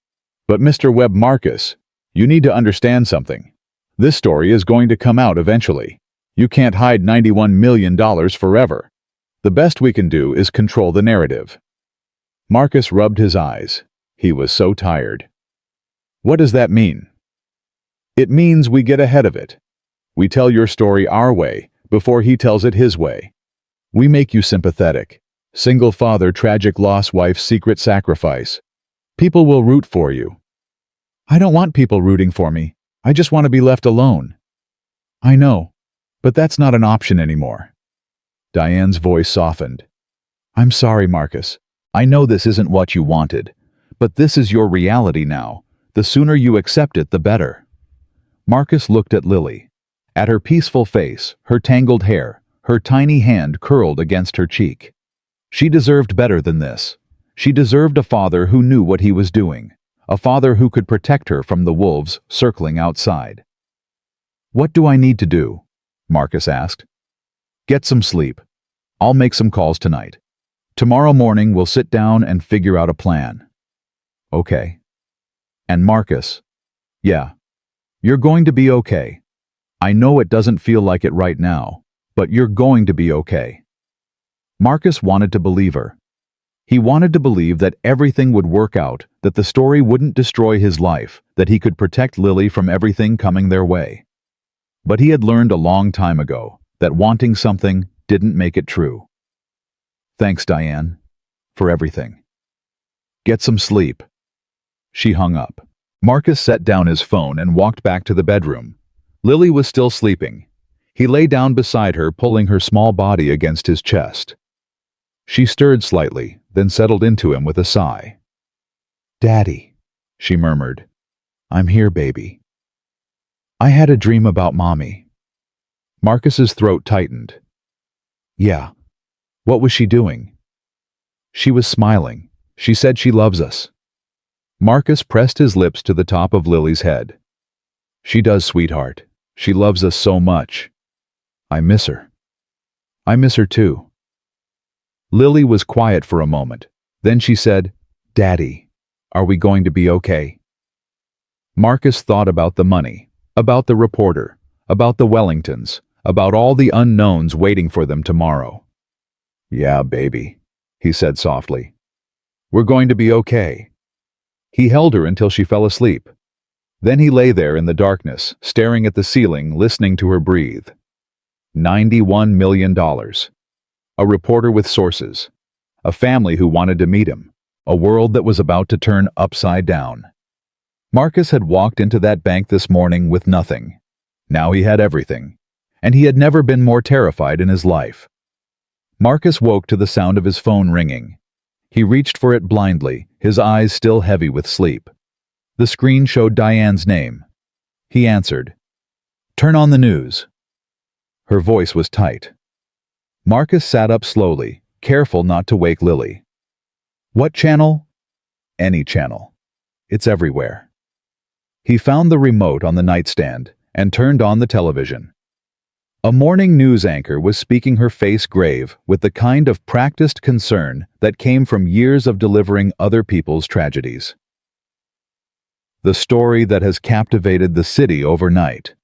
Speaker 1: But Mr. Webb, Marcus, you need to understand something. This story is going to come out eventually. You can't hide $91 million forever. The best we can do is control the narrative. Marcus rubbed his eyes. He was so tired. What does that mean? It means we get ahead of it. We tell your story our way before he tells it his way. We make you sympathetic. Single father, tragic loss, wife, secret sacrifice. People will root for you. I don't want people rooting for me. I just want to be left alone. I know, but that's not an option anymore. Diane's voice softened. I'm sorry, Marcus. I know this isn't what you wanted, but this is your reality now. The sooner you accept it, the better. Marcus looked at Lily. At her peaceful face, her tangled hair, her tiny hand curled against her cheek. She deserved better than this. She deserved a father who knew what he was doing, a father who could protect her from the wolves circling outside. What do I need to do? Marcus asked. Get some sleep. I'll make some calls tonight. Tomorrow morning we'll sit down and figure out a plan. Okay. And Marcus, yeah, you're going to be okay. I know it doesn't feel like it right now, but you're going to be okay. Marcus wanted to believe her. He wanted to believe that everything would work out, that the story wouldn't destroy his life, that he could protect Lily from everything coming their way. But he had learned a long time ago that wanting something didn't make it true. Thanks, Diane, for everything. Get some sleep. She hung up. Marcus set down his phone and walked back to the bedroom. Lily was still sleeping. He lay down beside her, pulling her small body against his chest. She stirred slightly, then settled into him with a sigh. Daddy, she murmured. I'm here, baby. I had a dream about Mommy. Marcus's throat tightened. Yeah. What was she doing? She was smiling. She said she loves us. Marcus pressed his lips to the top of Lily's head. She does, sweetheart. She loves us so much. I miss her. I miss her too. Lily was quiet for a moment. Then she said, Daddy, are we going to be okay? Marcus thought about the money, about the reporter, about the Wellingtons, about all the unknowns waiting for them tomorrow. Yeah, baby, he said softly. We're going to be okay. He held her until she fell asleep. Then he lay there in the darkness, staring at the ceiling, listening to her breathe. $91 million. A reporter with sources. A family who wanted to meet him. A world that was about to turn upside down. Marcus had walked into that bank this morning with nothing. Now he had everything. And he had never been more terrified in his life. Marcus woke to the sound of his phone ringing. He reached for it blindly, his eyes still heavy with sleep. The screen showed Diane's name. He answered. "Turn on the news." Her voice was tight. Marcus sat up slowly, careful not to wake Lily. "What channel?" "Any channel. It's everywhere." He found the remote on the nightstand and turned on the television. A morning news anchor was speaking, her face grave with the kind of practiced concern that came from years of delivering other people's tragedies. The story that has captivated the city overnight.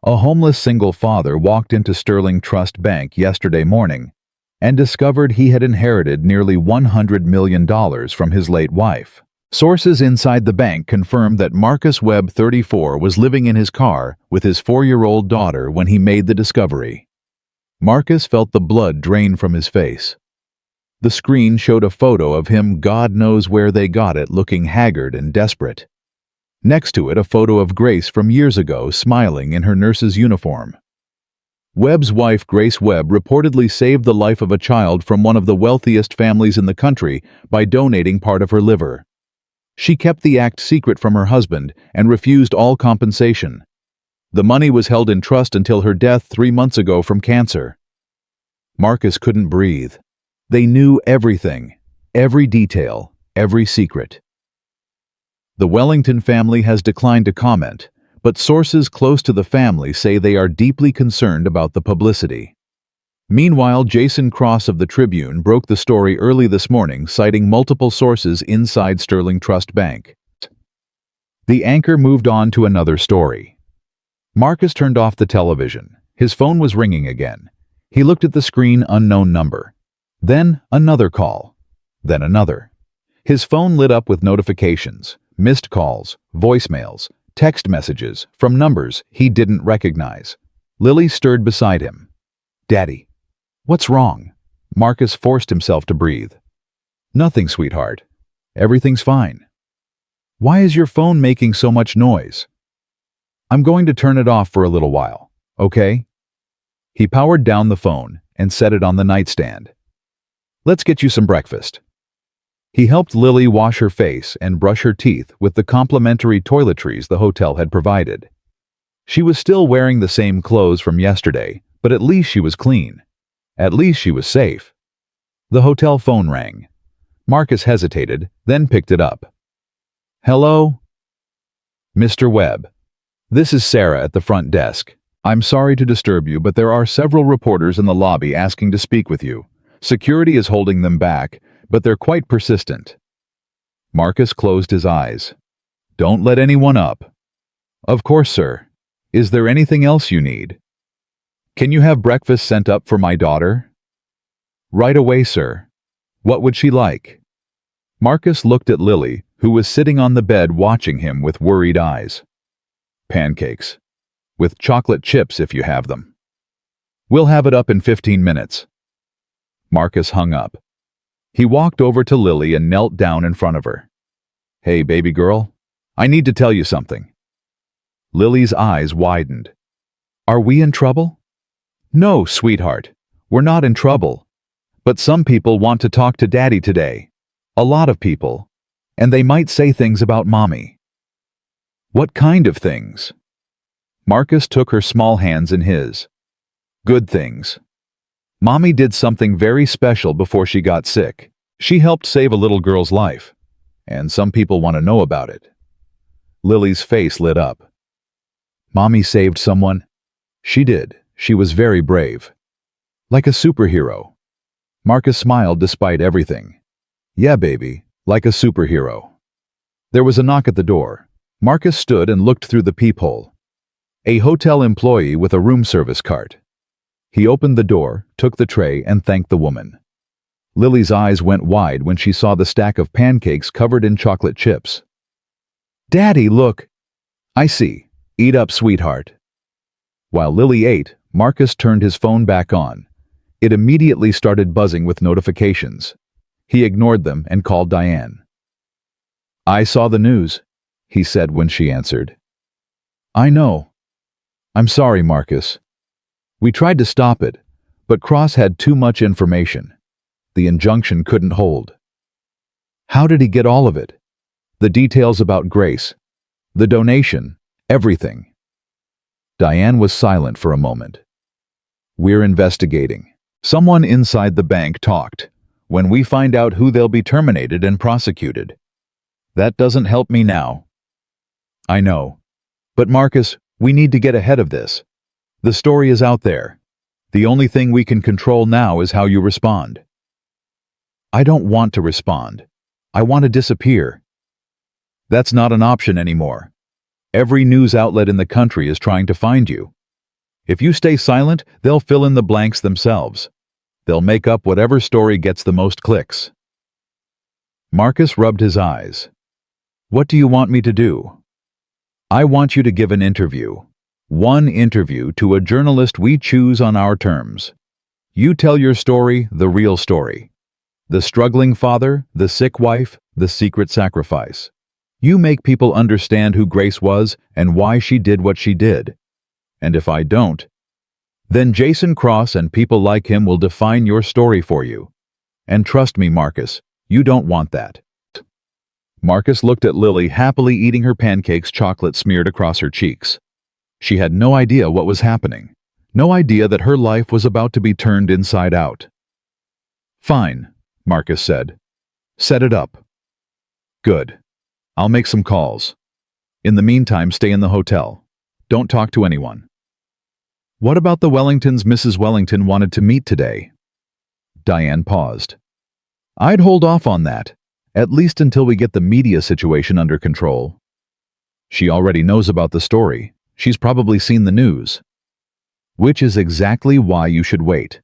Speaker 1: A homeless single father walked into Sterling Trust Bank yesterday morning and discovered he had inherited nearly $100 million from his late wife. Sources inside the bank confirmed that Marcus Webb, 34, was living in his car with his 4-year-old daughter when he made the discovery. Marcus felt the blood drain from his face. The screen showed a photo of him, God knows where they got it, looking haggard and desperate. Next to it, a photo of Grace from years ago, smiling in her nurse's uniform. Webb's wife, Grace Webb, reportedly saved the life of a child from one of the wealthiest families in the country by donating part of her liver. She kept the act secret from her husband and refused all compensation. The money was held in trust until her death 3 months ago from cancer. Marcus couldn't breathe. They knew everything, every detail, every secret. The Wellington family has declined to comment, but sources close to the family say they are deeply concerned about the publicity. Meanwhile, Jason Cross of the Tribune broke the story early this morning, citing multiple sources inside Sterling Trust Bank. The anchor moved on to another story. Marcus turned off the television. His phone was ringing again. He looked at the screen, unknown number. Then another call. Then another. His phone lit up with notifications, missed calls, voicemails, text messages from numbers he didn't recognize. Lily stirred beside him. "Daddy. What's wrong?" Marcus forced himself to breathe. "Nothing, sweetheart. Everything's fine." "Why is your phone making so much noise?" "I'm going to turn it off for a little while, okay?" He powered down the phone and set it on the nightstand. "Let's get you some breakfast." He helped Lily wash her face and brush her teeth with the complimentary toiletries the hotel had provided. She was still wearing the same clothes from yesterday, but at least she was clean. At least she was safe. The hotel phone rang. Marcus hesitated, then picked it up. "Hello?" "Mr. Webb. This is Sarah at the front desk. I'm sorry to disturb you, but there are several reporters in the lobby asking to speak with you. Security is holding them back, but they're quite persistent." Marcus closed his eyes. "Don't let anyone up." "Of course, sir. Is there anything else you need?" "Can you have breakfast sent up for my daughter?" "Right away, sir. What would she like?" Marcus looked at Lily, who was sitting on the bed watching him with worried eyes. "Pancakes. With chocolate chips if you have them." "We'll have it up in 15 minutes." Marcus hung up. He walked over to Lily and knelt down in front of her. "Hey, baby girl, I need to tell you something." Lily's eyes widened. "Are we in trouble?" "No, sweetheart. We're not in trouble. But some people want to talk to Daddy today. A lot of people. And they might say things about Mommy." "What kind of things?" Marcus took her small hands in his. "Good things. Mommy did something very special before she got sick. She helped save a little girl's life. And some people want to know about it." Lily's face lit up. "Mommy saved someone?" "She did. She was very brave. Like a superhero." Marcus smiled despite everything. "Yeah, baby, like a superhero." There was a knock at the door. Marcus stood and looked through the peephole. A hotel employee with a room service cart. He opened the door, took the tray, and thanked the woman. Lily's eyes went wide when she saw the stack of pancakes covered in chocolate chips. "Daddy, look." "I see. Eat up, sweetheart." While Lily ate, Marcus turned his phone back on. It immediately started buzzing with notifications. He ignored them and called Diane. "I saw the news," he said when she answered. "I know. I'm sorry, Marcus. We tried to stop it, but Cross had too much information. The injunction couldn't hold." "How did he get all of it?" "The details about Grace. The donation, everything. Diane was silent for a moment. We're investigating. Someone inside the bank talked. When we find out who, they'll be terminated and prosecuted. That doesn't help me now. I know. But Marcus, we need to get ahead of this. The story is out there. The only thing we can control now is how you respond. I don't want to respond. I want to disappear. That's not an option anymore. Every news outlet in the country is trying to find you. If you stay silent, they'll fill in the blanks themselves. They'll make up whatever story gets the most clicks. Marcus rubbed his eyes. What do you want me to do? I want you to give an interview. One interview to a journalist we choose on our terms. You tell your story, the real story. The struggling father, the sick wife, the secret sacrifice. You make people understand who Grace was and why she did what she did. And if I don't, then Jason Cross and people like him will define your story for you. And trust me, Marcus, you don't want that. Marcus looked at Lily happily eating her pancakes, chocolate smeared across her cheeks. She had no idea what was happening. No idea that her life was about to be turned inside out. Fine, Marcus said. Set it up. Good. I'll make some calls. In the meantime, stay in the hotel. Don't talk to anyone. What about the Wellingtons Mrs. Wellington wanted to meet today? Diane paused. I'd hold off on that, at least until we get the media situation under control. She already knows about the story. She's probably seen the news. Which is exactly why you should wait.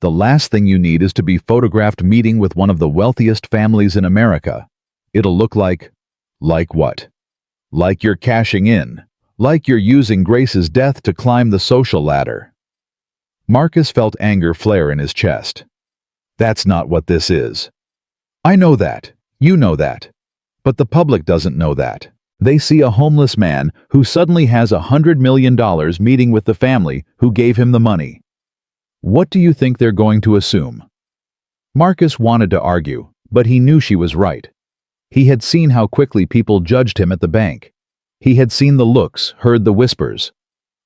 Speaker 1: The last thing you need is to be photographed meeting with one of the wealthiest families in America. It'll look like what? Like you're cashing in. Like you're using Grace's death to climb the social ladder. Marcus felt anger flare in his chest. That's not what this is. I know that. You know that. But the public doesn't know that. They see a homeless man who suddenly has $100 million meeting with the family who gave him the money. What do you think they're going to assume? Marcus wanted to argue, but he knew she was right. He had seen how quickly people judged him at the bank. He had seen the looks, heard the whispers.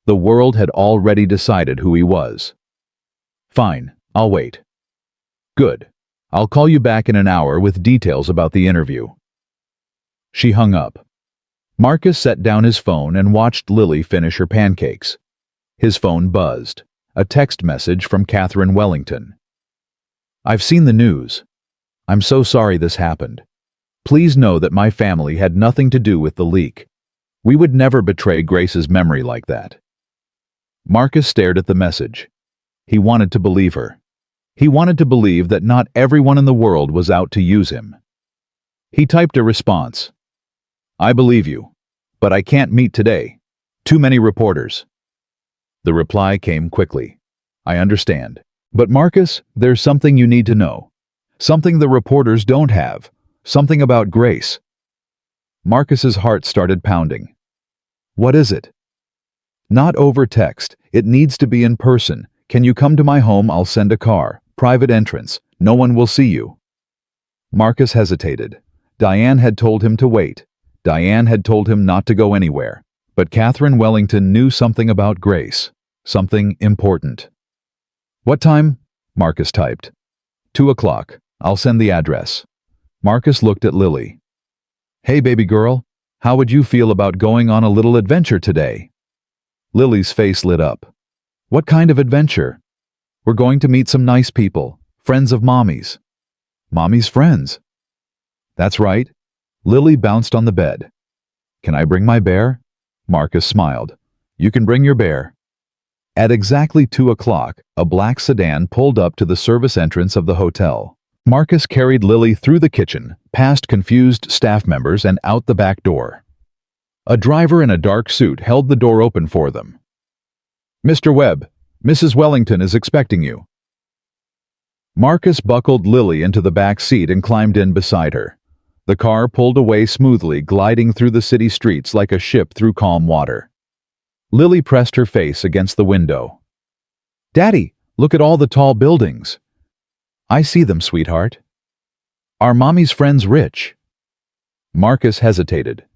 Speaker 1: The world had already decided who he was. Fine, I'll wait. Good. I'll call you back in an hour with details about the interview. She hung up. Marcus set down his phone and watched Lily finish her pancakes. His phone buzzed. A text message from Catherine Wellington. I've seen the news. I'm so sorry this happened. Please know that my family had nothing to do with the leak. We would never betray Grace's memory like that. Marcus stared at the message. He wanted to believe her. He wanted to believe that not everyone in the world was out to use him. He typed a response. I believe you, but I can't meet today. Too many reporters. The reply came quickly. I understand. But Marcus, there's something you need to know. Something the reporters don't have. Something about Grace. Marcus's heart started pounding. What is it? Not over text. It needs to be in person. Can you come to my home? I'll send a car. Private entrance. No one will see you. Marcus hesitated. Diane had told him to wait. Diane had told him not to go anywhere. But Catherine Wellington knew something about Grace. Something important. What time? Marcus typed. 2 o'clock. I'll send the address. Marcus looked at Lily. Hey, baby girl. How would you feel about going on a little adventure today? Lily's face lit up. What kind of adventure? We're going to meet some nice people. Friends of Mommy's. Mommy's friends? That's right. Lily bounced on the bed. Can I bring my bear? Marcus smiled. You can bring your bear. At exactly 2 o'clock, a black sedan pulled up to the service entrance of the hotel. Marcus carried Lily through the kitchen, past confused staff members and out the back door. A driver in a dark suit held the door open for them. Mr. Webb, Mrs. Wellington is expecting you. Marcus buckled Lily into the back seat and climbed in beside her. The car pulled away smoothly, gliding through the city streets like a ship through calm water. Lily pressed her face against the window. Daddy, look at all the tall buildings. I see them, sweetheart. Are Mommy's friends rich? Marcus hesitated.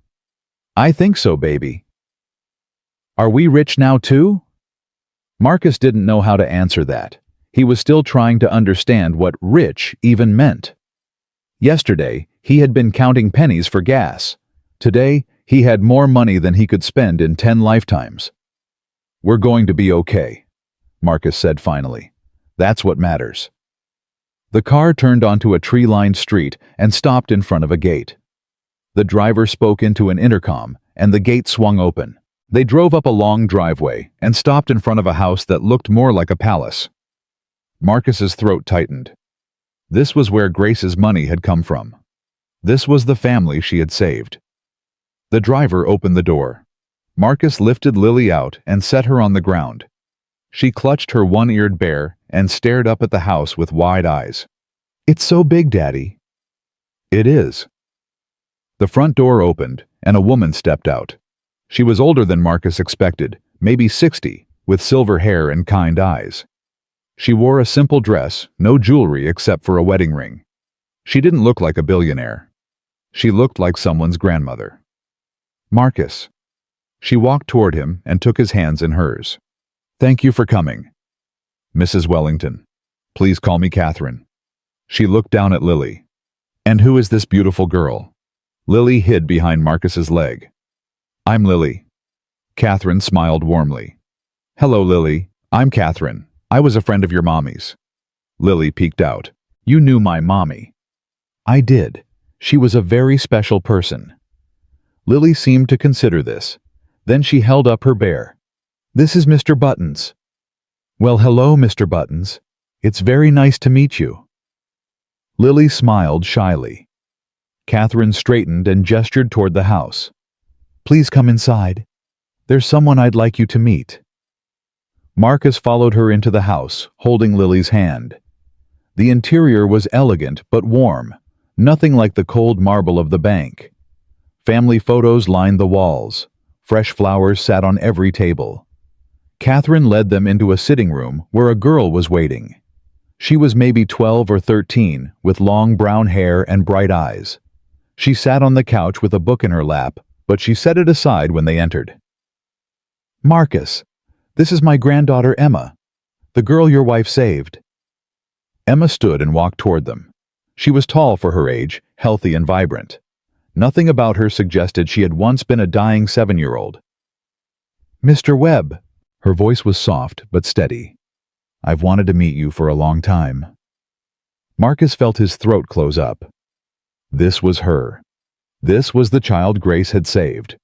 Speaker 1: I think so, baby. Are we rich now too? Marcus didn't know how to answer that. He was still trying to understand what rich even meant. Yesterday, he had been counting pennies for gas. Today, he had more money than he could spend in 10 lifetimes. We're going to be okay, Marcus said finally. That's what matters. The car turned onto a tree-lined street and stopped in front of a gate. The driver spoke into an intercom, and the gate swung open. They drove up a long driveway and stopped in front of a house that looked more like a palace. Marcus's throat tightened. This was where Grace's money had come from. This was the family she had saved. The driver opened the door. Marcus lifted Lily out and set her on the ground. She clutched her one-eared bear and stared up at the house with wide eyes. It's so big, Daddy. It is. The front door opened, and a woman stepped out. She was older than Marcus expected, maybe 60, with silver hair and kind eyes. She wore a simple dress, no jewelry except for a wedding ring. She didn't look like a billionaire. She looked like someone's grandmother. Marcus. She walked toward him and took his hands in hers. Thank you for coming. Mrs. Wellington. Please call me Catherine. She looked down at Lily. And who is this beautiful girl? Lily hid behind Marcus's leg. I'm Lily. Catherine smiled warmly. Hello, Lily. I'm Catherine. I was a friend of your mommy's. Lily peeked out. You knew my mommy. I did. She was a very special person. Lily seemed to consider this. Then she held up her bear. This is Mr. Buttons. Well, hello, Mr. Buttons. It's very nice to meet you. Lily smiled shyly. Catherine straightened and gestured toward the house. Please come inside. There's someone I'd like you to meet. Marcus followed her into the house, holding Lily's hand. The interior was elegant but warm, nothing like the cold marble of the bank. Family photos lined the walls. Fresh flowers sat on every table. Catherine led them into a sitting room where a girl was waiting. She was maybe 12 or 13, with long brown hair and bright eyes. She sat on the couch with a book in her lap, but she set it aside when they entered. Marcus, this is my granddaughter Emma, the girl your wife saved. Emma stood and walked toward them. She was tall for her age, healthy and vibrant. Nothing about her suggested she had once been a dying 7-year-old. Mr. Webb. Her voice was soft but steady. I've wanted to meet you for a long time. Marcus felt his throat close up. This was her. This was the child Grace had saved.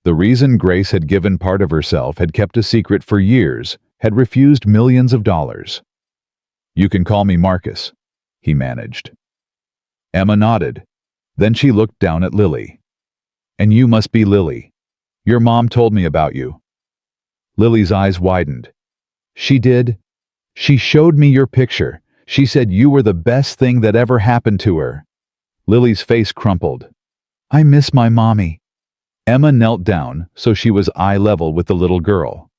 Speaker 1: The reason Grace had given part of herself, had kept a secret for years, had refused millions of dollars. You can call me Marcus, he managed. Emma nodded. Then she looked down at Lily. And you must be Lily. Your mom told me about you. Lily's eyes widened. She did? She showed me your picture. She said you were the best thing that ever happened to her. Lily's face crumpled. I miss my mommy. Emma knelt down so she was eye level with the little girl.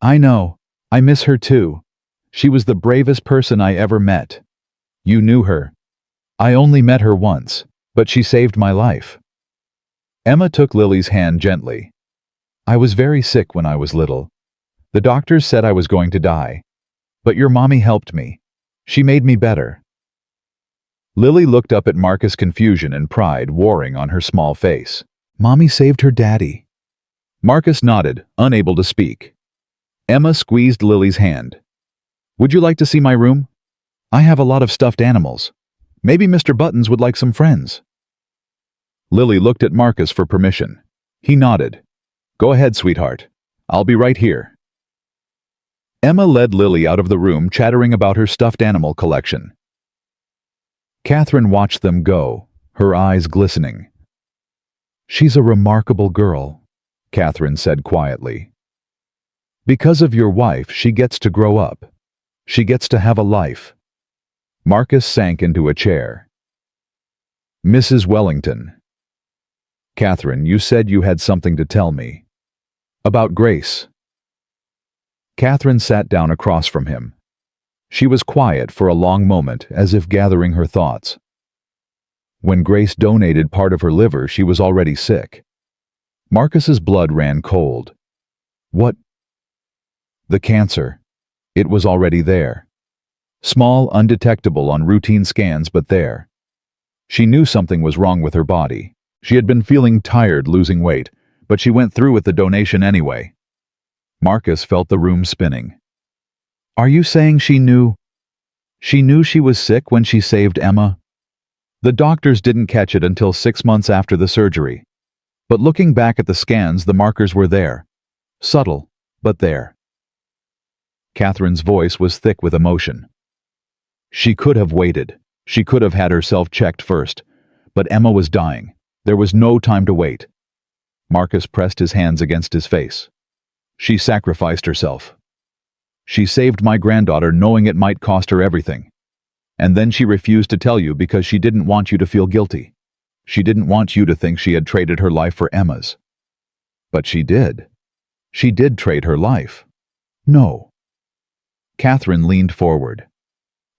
Speaker 1: I know. I miss her too. She was the bravest person I ever met. You knew her. I only met her once, but she saved my life. Emma took Lily's hand gently. I was very sick when I was little. The doctors said I was going to die. But your mommy helped me. She made me better. Lily looked up at Marcus' confusion and pride warring on her small face. Mommy saved her daddy. Marcus nodded, unable to speak. Emma squeezed Lily's hand. Would you like to see my room? I have a lot of stuffed animals. Maybe Mr. Buttons would like some friends. Lily looked at Marcus for permission. He nodded. Go ahead, sweetheart. I'll be right here. Emma led Lily out of the room, chattering about her stuffed animal collection. Catherine watched them go, her eyes glistening. She's a remarkable girl, Catherine said quietly. Because of your wife, she gets to grow up. She gets to have a life. Marcus sank into a chair. Mrs. Wellington. Catherine, you said you had something to tell me. About Grace. Catherine sat down across from him. She was quiet for a long moment, as if gathering her thoughts. When Grace donated part of her liver, she was already sick. Marcus's blood ran cold. What? The cancer. It was already there. Small, undetectable on routine scans, but there. She knew something was wrong with her body. She had been feeling tired, losing weight, but she went through with the donation anyway. Marcus felt the room spinning. Are you saying she knew? She knew she was sick when she saved Emma? The doctors didn't catch it until 6 months after the surgery. But looking back at the scans, the markers were there. Subtle, but there. Catherine's voice was thick with emotion. She could have waited. She could have had herself checked first. But Emma was dying. There was no time to wait. Marcus pressed his hands against his face. She sacrificed herself. She saved my granddaughter knowing it might cost her everything. And then she refused to tell you because she didn't want you to feel guilty. She didn't want you to think she had traded her life for Emma's. But she did. She did trade her life. No. Catherine leaned forward.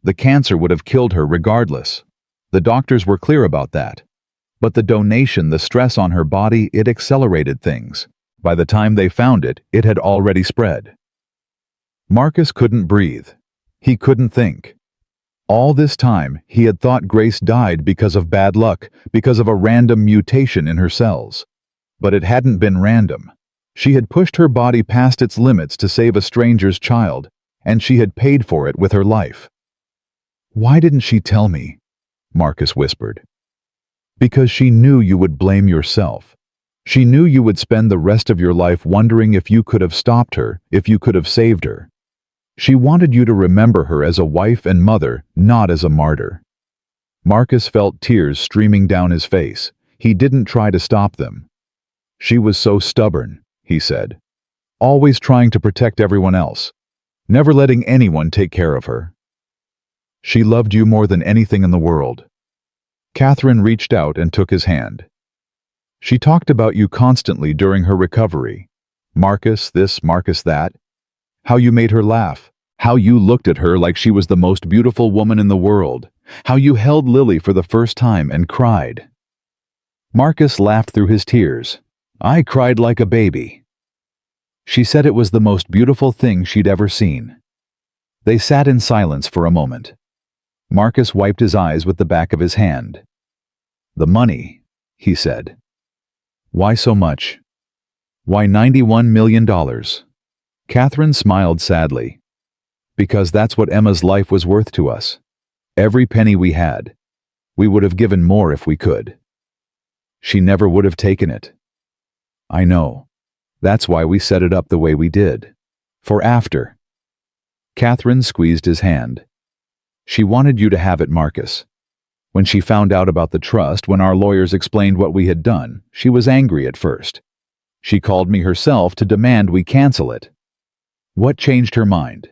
Speaker 1: The cancer would have killed her regardless. The doctors were clear about that. But the donation, the stress on her body, it accelerated things. By the time they found it, it had already spread. Marcus couldn't breathe. He couldn't think. All this time, he had thought Grace died because of bad luck, because of a random mutation in her cells. But it hadn't been random. She had pushed her body past its limits to save a stranger's child, and she had paid for it with her life. Why didn't she tell me? Marcus whispered. Because she knew you would blame yourself. She knew you would spend the rest of your life wondering if you could have stopped her, if you could have saved her. She wanted you to remember her as a wife and mother, not as a martyr. Marcus felt tears streaming down his face. He didn't try to stop them. She was so stubborn, he said. Always trying to protect everyone else. Never letting anyone take care of her. She loved you more than anything in the world. Catherine reached out and took his hand. She talked about you constantly during her recovery. Marcus this, Marcus that. How you made her laugh. How you looked at her like she was the most beautiful woman in the world. How you held Lily for the first time and cried. Marcus laughed through his tears. I cried like a baby. She said it was the most beautiful thing she'd ever seen. They sat in silence for a moment. Marcus wiped his eyes with the back of his hand. The money, he said. Why so much? Why $91 million? Catherine smiled sadly. Because that's what Emma's life was worth to us. Every penny we had. We would have given more if we could. She never would have taken it. I know. That's why we set it up the way we did. For after. Catherine squeezed his hand. She wanted you to have it, Marcus. When she found out about the trust, when our lawyers explained what we had done, she was angry at first. She called me herself to demand we cancel it. What changed her mind?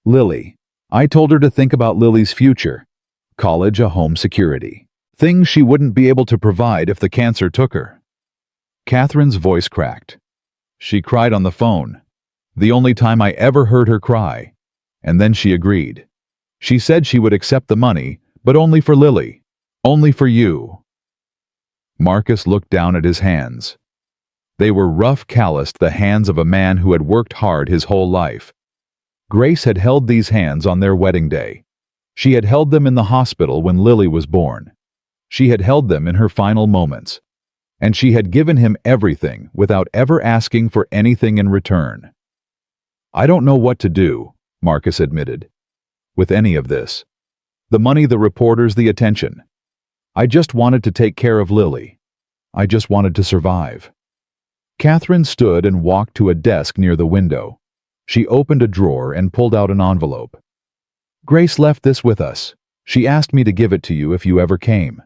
Speaker 1: Lily. I told her to think about Lily's future. College, a home, security. Things she wouldn't be able to provide if the cancer took her. Catherine's voice cracked. She cried on the phone. The only time I ever heard her cry. And then she agreed. She said she would accept the money, but only for Lily. Only for you. Marcus looked down at his hands. They were rough, calloused, the hands of a man who had worked hard his whole life. Grace had held these hands on their wedding day. She had held them in the hospital when Lily was born. She had held them in her final moments. And she had given him everything without ever asking for anything in return. I don't know what to do, Marcus admitted, with any of this. The money, the reporters, the attention. I just wanted to take care of Lily. I just wanted to survive. Catherine stood and walked to a desk near the window. She opened a drawer and pulled out an envelope. Grace left this with us. She asked me to give it to you if you ever came.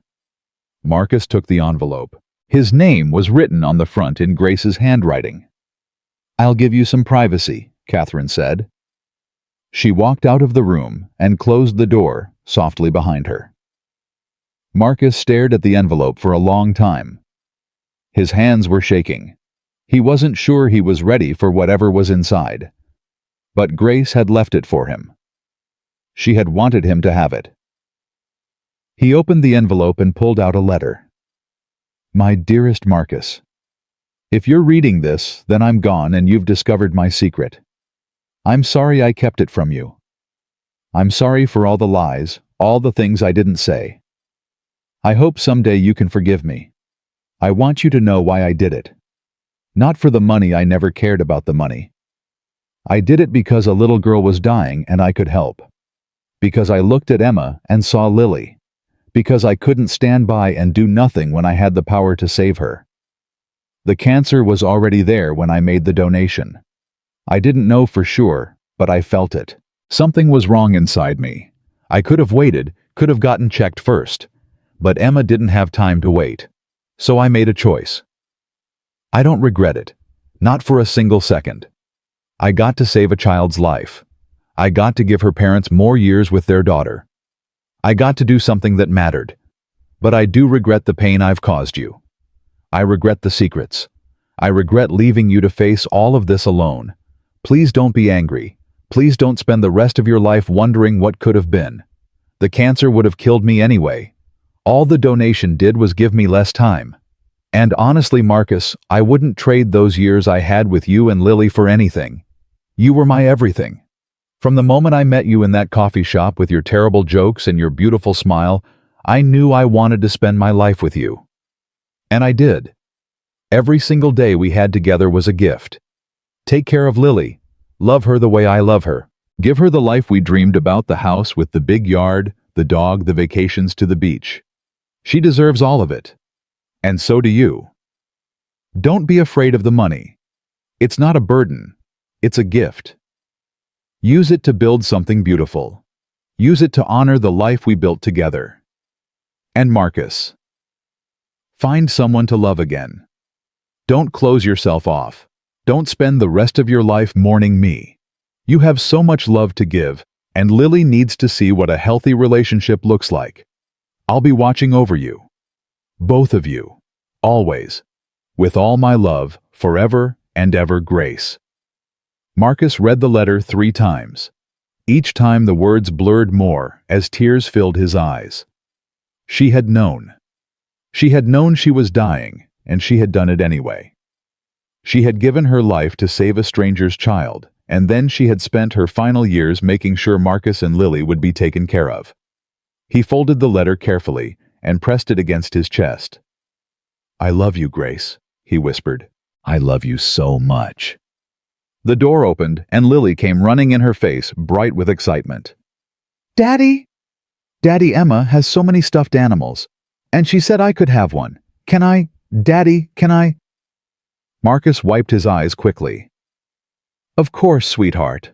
Speaker 1: Marcus took the envelope. His name was written on the front in Grace's handwriting. I'll give you some privacy, Catherine said. She walked out of the room and closed the door softly behind her. Marcus stared at the envelope for a long time. His hands were shaking. He wasn't sure he was ready for whatever was inside. But Grace had left it for him. She had wanted him to have it. He opened the envelope and pulled out a letter. My dearest Marcus, If you're reading this, then I'm gone and you've discovered my secret. I'm sorry I kept it from you. I'm sorry for all the lies, all the things I didn't say. I hope someday you can forgive me. I want you to know why I did it. Not for the money, I never cared about the money. I did it because a little girl was dying and I could help. Because I looked at Emma and saw Lily. Because I couldn't stand by and do nothing when I had the power to save her. The cancer was already there when I made the donation. I didn't know for sure, but I felt it. Something was wrong inside me. I could have waited, could have gotten checked first. But Emma didn't have time to wait. So I made a choice. I don't regret it. Not for a single second. I got to save a child's life. I got to give her parents more years with their daughter. I got to do something that mattered. But I do regret the pain I've caused you. I regret the secrets. I regret leaving you to face all of this alone. Please don't be angry. Please don't spend the rest of your life wondering what could have been. The cancer would have killed me anyway. All the donation did was give me less time. And honestly, Marcus, I wouldn't trade those years I had with you and Lily for anything. You were my everything. From the moment I met you in that coffee shop with your terrible jokes and your beautiful smile, I knew I wanted to spend my life with you. And I did. Every single day we had together was a gift. Take care of Lily. Love her the way I love her. Give her the life we dreamed about, the house with the big yard, the dog, the vacations to the beach. She deserves all of it. And so do you. Don't be afraid of the money. It's not a burden. It's a gift. Use it to build something beautiful. Use it to honor the life we built together. And Marcus, find someone to love again. Don't close yourself off. Don't spend the rest of your life mourning me. You have so much love to give, and Lily needs to see what a healthy relationship looks like. I'll be watching over you. Both of you. Always. With all my love, forever and ever, Grace. Marcus read the letter 3 times. Each time the words blurred more as tears filled his eyes. She had known. She had known she was dying, and she had done it anyway. She had given her life to save a stranger's child, and then she had spent her final years making sure Marcus and Lily would be taken care of. He folded the letter carefully and pressed it against his chest. I love you, Grace, he whispered. I love you so much. The door opened, and Lily came running in, her face bright with excitement. Daddy! Daddy, Emma has so many stuffed animals, and she said I could have one. Can I? Daddy, can I? Marcus wiped his eyes quickly. Of course, sweetheart.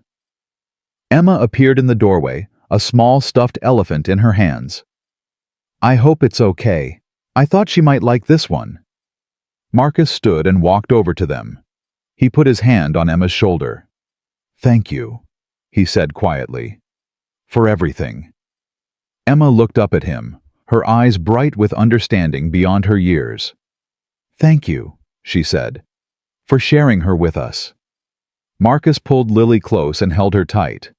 Speaker 1: Emma appeared in the doorway, a small stuffed elephant in her hands. I hope it's okay. I thought she might like this one. Marcus stood and walked over to them. He put his hand on Emma's shoulder. Thank you, he said quietly. For everything. Emma looked up at him, her eyes bright with understanding beyond her years. Thank you, she said, for sharing her with us. Marcus pulled Lily close and held her tight.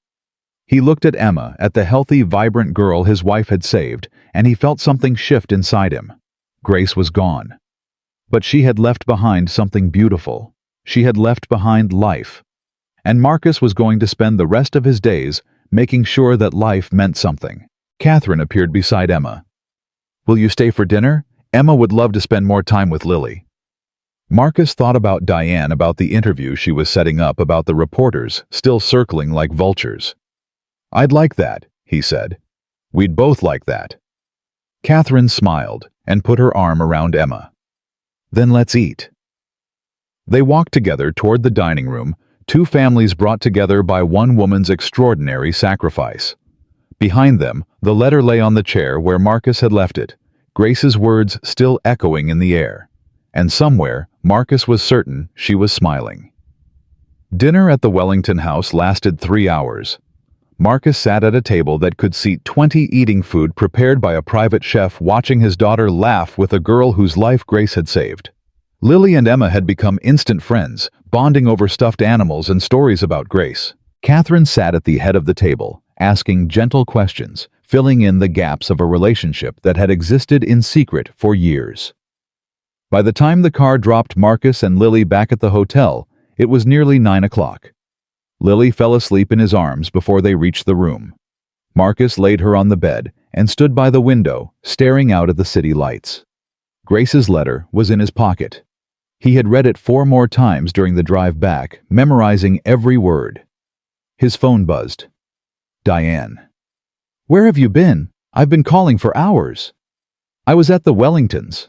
Speaker 1: He looked at Emma, at the healthy, vibrant girl his wife had saved, and he felt something shift inside him. Grace was gone. But she had left behind something beautiful. She had left behind life. And Marcus was going to spend the rest of his days making sure that life meant something. Catherine appeared beside Emma. Will you stay for dinner? Emma would love to spend more time with Lily. Marcus thought about Diane, about the interview she was setting up, about the reporters still circling like vultures. I'd like that, he said. We'd both like that. Catherine smiled and put her arm around Emma. Then let's eat. They walked together toward the dining room, 2 families brought together by one woman's extraordinary sacrifice. Behind them, the letter lay on the chair where Marcus had left it, Grace's words still echoing in the air. And somewhere, Marcus was certain she was smiling. Dinner at the Wellington house lasted 3 hours. Marcus sat at a table that could seat 20, eating food prepared by a private chef, watching his daughter laugh with a girl whose life Grace had saved. Lily and Emma had become instant friends, bonding over stuffed animals and stories about Grace. Catherine sat at the head of the table, asking gentle questions, filling in the gaps of a relationship that had existed in secret for years. By the time the car dropped Marcus and Lily back at the hotel, it was nearly 9 o'clock. Lily fell asleep in his arms before they reached the room. Marcus laid her on the bed and stood by the window, staring out at the city lights. Grace's letter was in his pocket. He had read it 4 more times during the drive back, memorizing every word. His phone buzzed. Diane. "Where have you been? I've been calling for hours." "I was at the Wellingtons."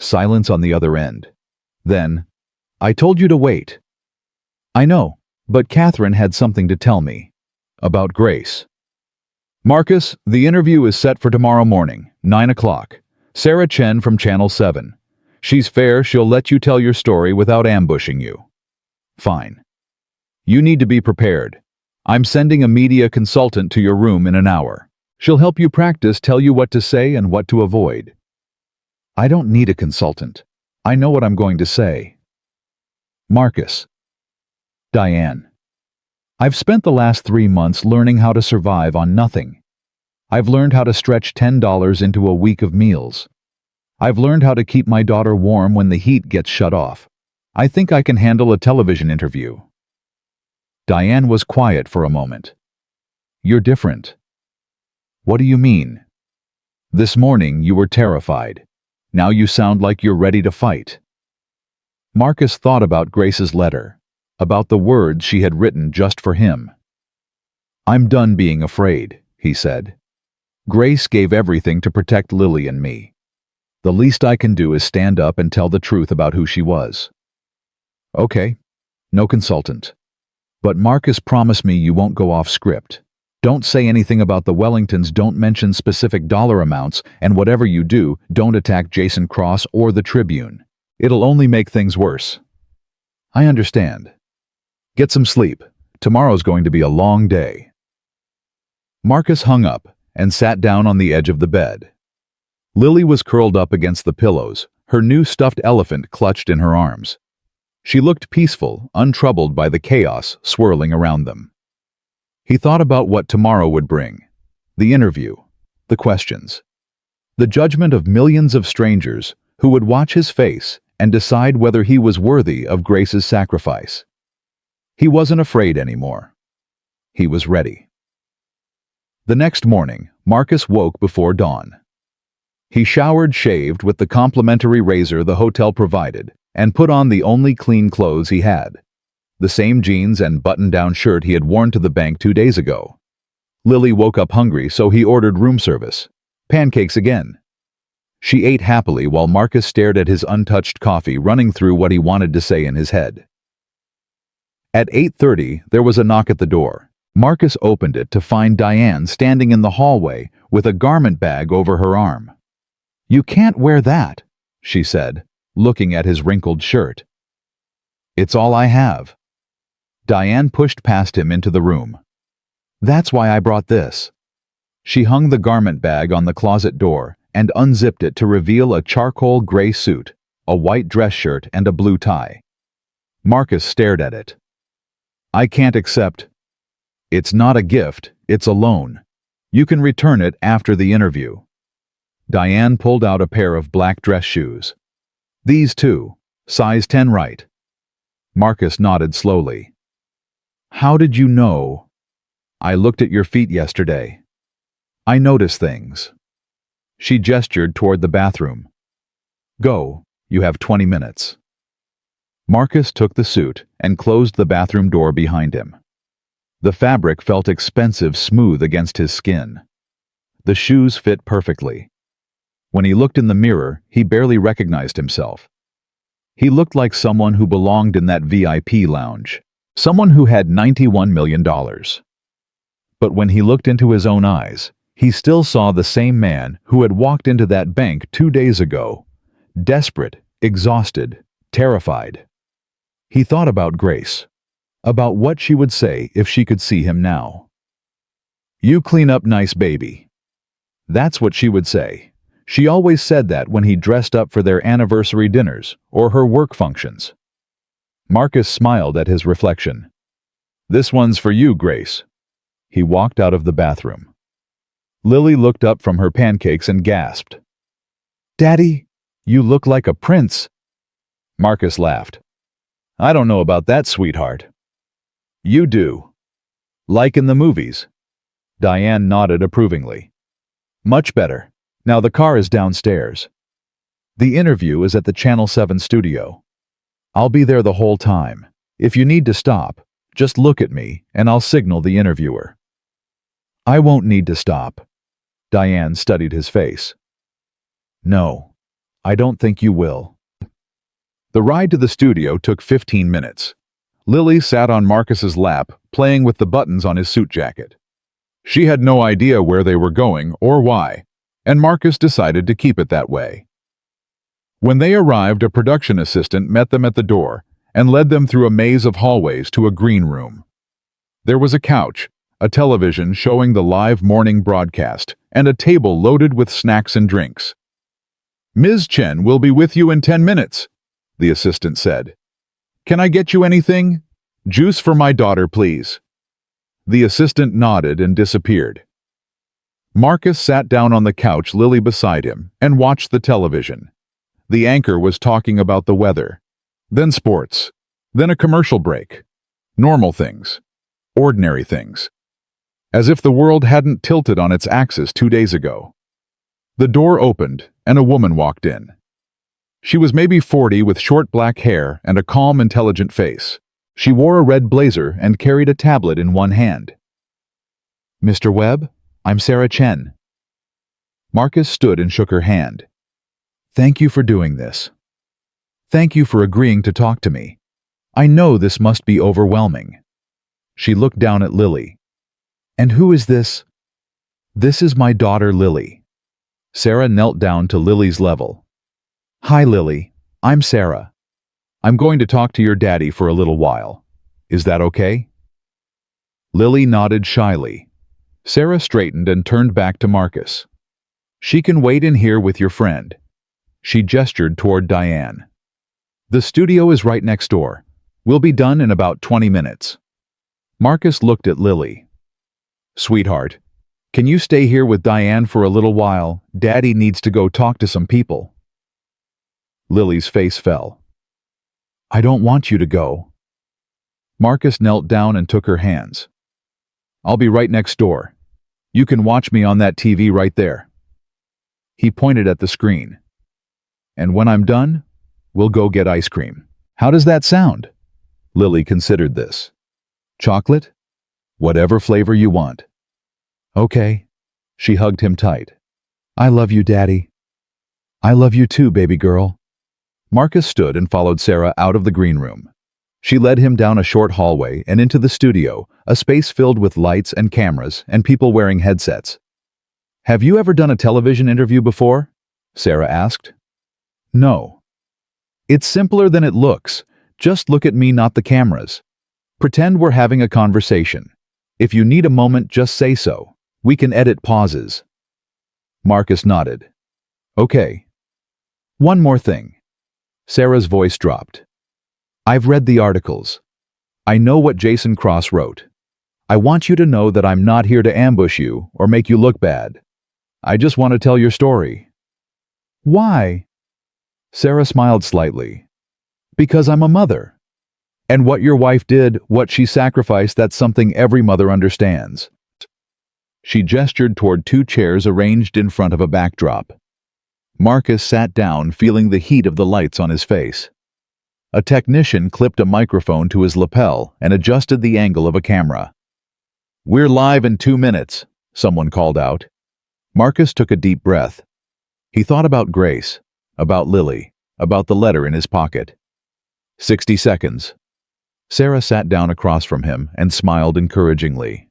Speaker 1: Silence on the other end. Then, "I told you to wait." "I know, but Catherine had something to tell me. About Grace." "Marcus, the interview is set for tomorrow morning, 9 o'clock. Sarah Chen from Channel 7. She's fair, she'll let you tell your story without ambushing you." "Fine. You need to be prepared. I'm sending a media consultant to your room in an hour. She'll help you practice, tell you what to say and what to avoid." "I don't need a consultant. I know what I'm going to say." Marcus. Diane. "I've spent the last 3 months learning how to survive on nothing. I've learned how to stretch $10 into a week of meals. I've learned how to keep my daughter warm when the heat gets shut off. I think I can handle a television interview." Diane was quiet for a moment. "You're different." "What do you mean?" "This morning you were terrified. Now you sound like you're ready to fight." Marcus thought about Grace's letter, about the words she had written just for him. "I'm done being afraid," he said. "Grace gave everything to protect Lily and me. The least I can do is stand up and tell the truth about who she was." "Okay, no consultant. But Marcus, promise me you won't go off script. Don't say anything about the Wellingtons, don't mention specific dollar amounts, and whatever you do, don't attack Jason Cross or the Tribune. It'll only make things worse." "I understand. Get some sleep. Tomorrow's going to be a long day." Marcus hung up and sat down on the edge of the bed. Lily was curled up against the pillows, her new stuffed elephant clutched in her arms. She looked peaceful, untroubled by the chaos swirling around them. He thought about what tomorrow would bring. The interview, the questions, the judgment of millions of strangers who would watch his face and decide whether he was worthy of Grace's sacrifice. He wasn't afraid anymore. He was ready. The next morning, Marcus woke before dawn. He showered, shaved with the complimentary razor the hotel provided, and put on the only clean clothes he had. The same jeans and button-down shirt he had worn to the bank 2 days ago. Lily woke up hungry, so he ordered room service. Pancakes again. She ate happily while Marcus stared at his untouched coffee, running through what he wanted to say in his head. At 8:30, there was a knock at the door. Marcus opened it to find Diane standing in the hallway with a garment bag over her arm. "You can't wear that," she said, looking at his wrinkled shirt. "It's all I have." Diane pushed past him into the room. "That's why I brought this." She hung the garment bag on the closet door and unzipped it to reveal a charcoal gray suit, a white dress shirt, and a blue tie. Marcus stared at it. "I can't accept." "It's not a gift, it's a loan. You can return it after the interview." Diane pulled out a pair of black dress shoes. "These too, size 10 right." Marcus nodded slowly. "How did you know?" "I looked at your feet yesterday. I notice things." She gestured toward the bathroom. "Go, you have 20 minutes." Marcus took the suit and closed the bathroom door behind him. The fabric felt expensive, smooth against his skin. The shoes fit perfectly. When he looked in the mirror, he barely recognized himself. He looked like someone who belonged in that VIP lounge, someone who had $91 million. But when he looked into his own eyes, he still saw the same man who had walked into that bank 2 days ago, desperate, exhausted, terrified. He thought about Grace, about what she would say if she could see him now. "You clean up nice, baby." That's what she would say. She always said that when he dressed up for their anniversary dinners or her work functions. Marcus smiled at his reflection. "This one's for you, Grace." He walked out of the bathroom. Lily looked up from her pancakes and gasped. "Daddy?" You look like a prince. Marcus laughed. I don't know about that, sweetheart. You do. Like in the movies. Diane nodded approvingly. Much better. Now the car is downstairs. The interview is at the Channel 7 studio. I'll be there the whole time. If you need to stop, just look at me and I'll signal the interviewer. I won't need to stop. Diane studied his face. No, I don't think you will. The ride to the studio took 15 minutes. Lily sat on Marcus's lap, playing with the buttons on his suit jacket. She had no idea where they were going or why, and Marcus decided to keep it that way. When they arrived, a production assistant met them at the door and led them through a maze of hallways to a green room. There was a couch, a television showing the live morning broadcast, and a table loaded with snacks and drinks. Ms. Chen will be with you in 10 minutes, the assistant said. Can I get you anything? Juice for my daughter, please. The assistant nodded and disappeared. Marcus sat down on the couch, Lily beside him, and watched the television. The anchor was talking about the weather, then sports, then a commercial break. Normal things. Ordinary things. As if the world hadn't tilted on its axis 2 days ago. The door opened, and a woman walked in. She was maybe 40 with short black hair and a calm, intelligent face. She wore a red blazer and carried a tablet in one hand. Mr. Webb, I'm Sarah Chen. Marcus stood and shook her hand. Thank you for doing this. Thank you for agreeing to talk to me. I know this must be overwhelming. She looked down at Lily. And who is this? This is my daughter, Lily. Sarah knelt down to Lily's level. Hi, Lily. I'm Sarah. I'm going to talk to your daddy for a little while. Is that okay? Lily nodded shyly. Sarah straightened and turned back to Marcus. She can wait in here with your friend. She gestured toward Diane. The studio is right next door. We'll be done in about 20 minutes. Marcus looked at Lily. Sweetheart, can you stay here with Diane for a little while? Daddy needs to go talk to some people. Lily's face fell. I don't want you to go. Marcus knelt down and took her hands. I'll be right next door. You can watch me on that TV right there. He pointed at the screen. And when I'm done, we'll go get ice cream. How does that sound? Lily considered this. Chocolate? Whatever flavor you want. Okay. She hugged him tight. I love you, Daddy. I love you too, baby girl. Marcus stood and followed Sarah out of the green room. She led him down a short hallway and into the studio, a space filled with lights and cameras and people wearing headsets. Have you ever done a television interview before? Sarah asked. No. It's simpler than it looks. Just look at me, not the cameras. Pretend we're having a conversation. If you need a moment, just say so. We can edit pauses. Marcus nodded. Okay. One more thing. Sarah's voice dropped. I've read the articles. I know what Jason Cross wrote. I want you to know that I'm not here to ambush you or make you look bad. I just want to tell your story. Why? Sarah smiled slightly. Because I'm a mother. And what your wife did, what she sacrificed, that's something every mother understands. She gestured toward 2 chairs arranged in front of a backdrop. Marcus sat down, feeling the heat of the lights on his face. A technician clipped a microphone to his lapel and adjusted the angle of a camera. We're live in 2 minutes, someone called out. Marcus took a deep breath. He thought about Grace, about Lily, about the letter in his pocket. 60 seconds. Sarah sat down across from him and smiled encouragingly.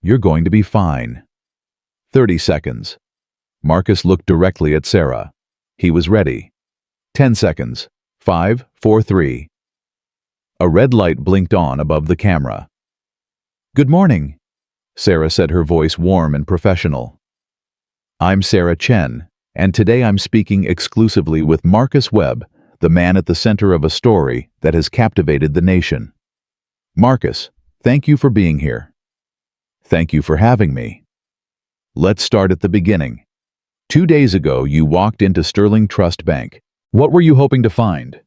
Speaker 1: You're going to be fine. 30 seconds. Marcus looked directly at Sarah. He was ready. 10 seconds. 5, 4, 3. A red light blinked on above the camera. Good morning, Sarah said, her voice warm and professional. I'm Sarah Chen, and today I'm speaking exclusively with Marcus Webb, the man at the center of a story that has captivated the nation. Marcus, thank you for being here. Thank you for having me. Let's start at the beginning. 2 days ago, you walked into Sterling Trust Bank. What were you hoping to find?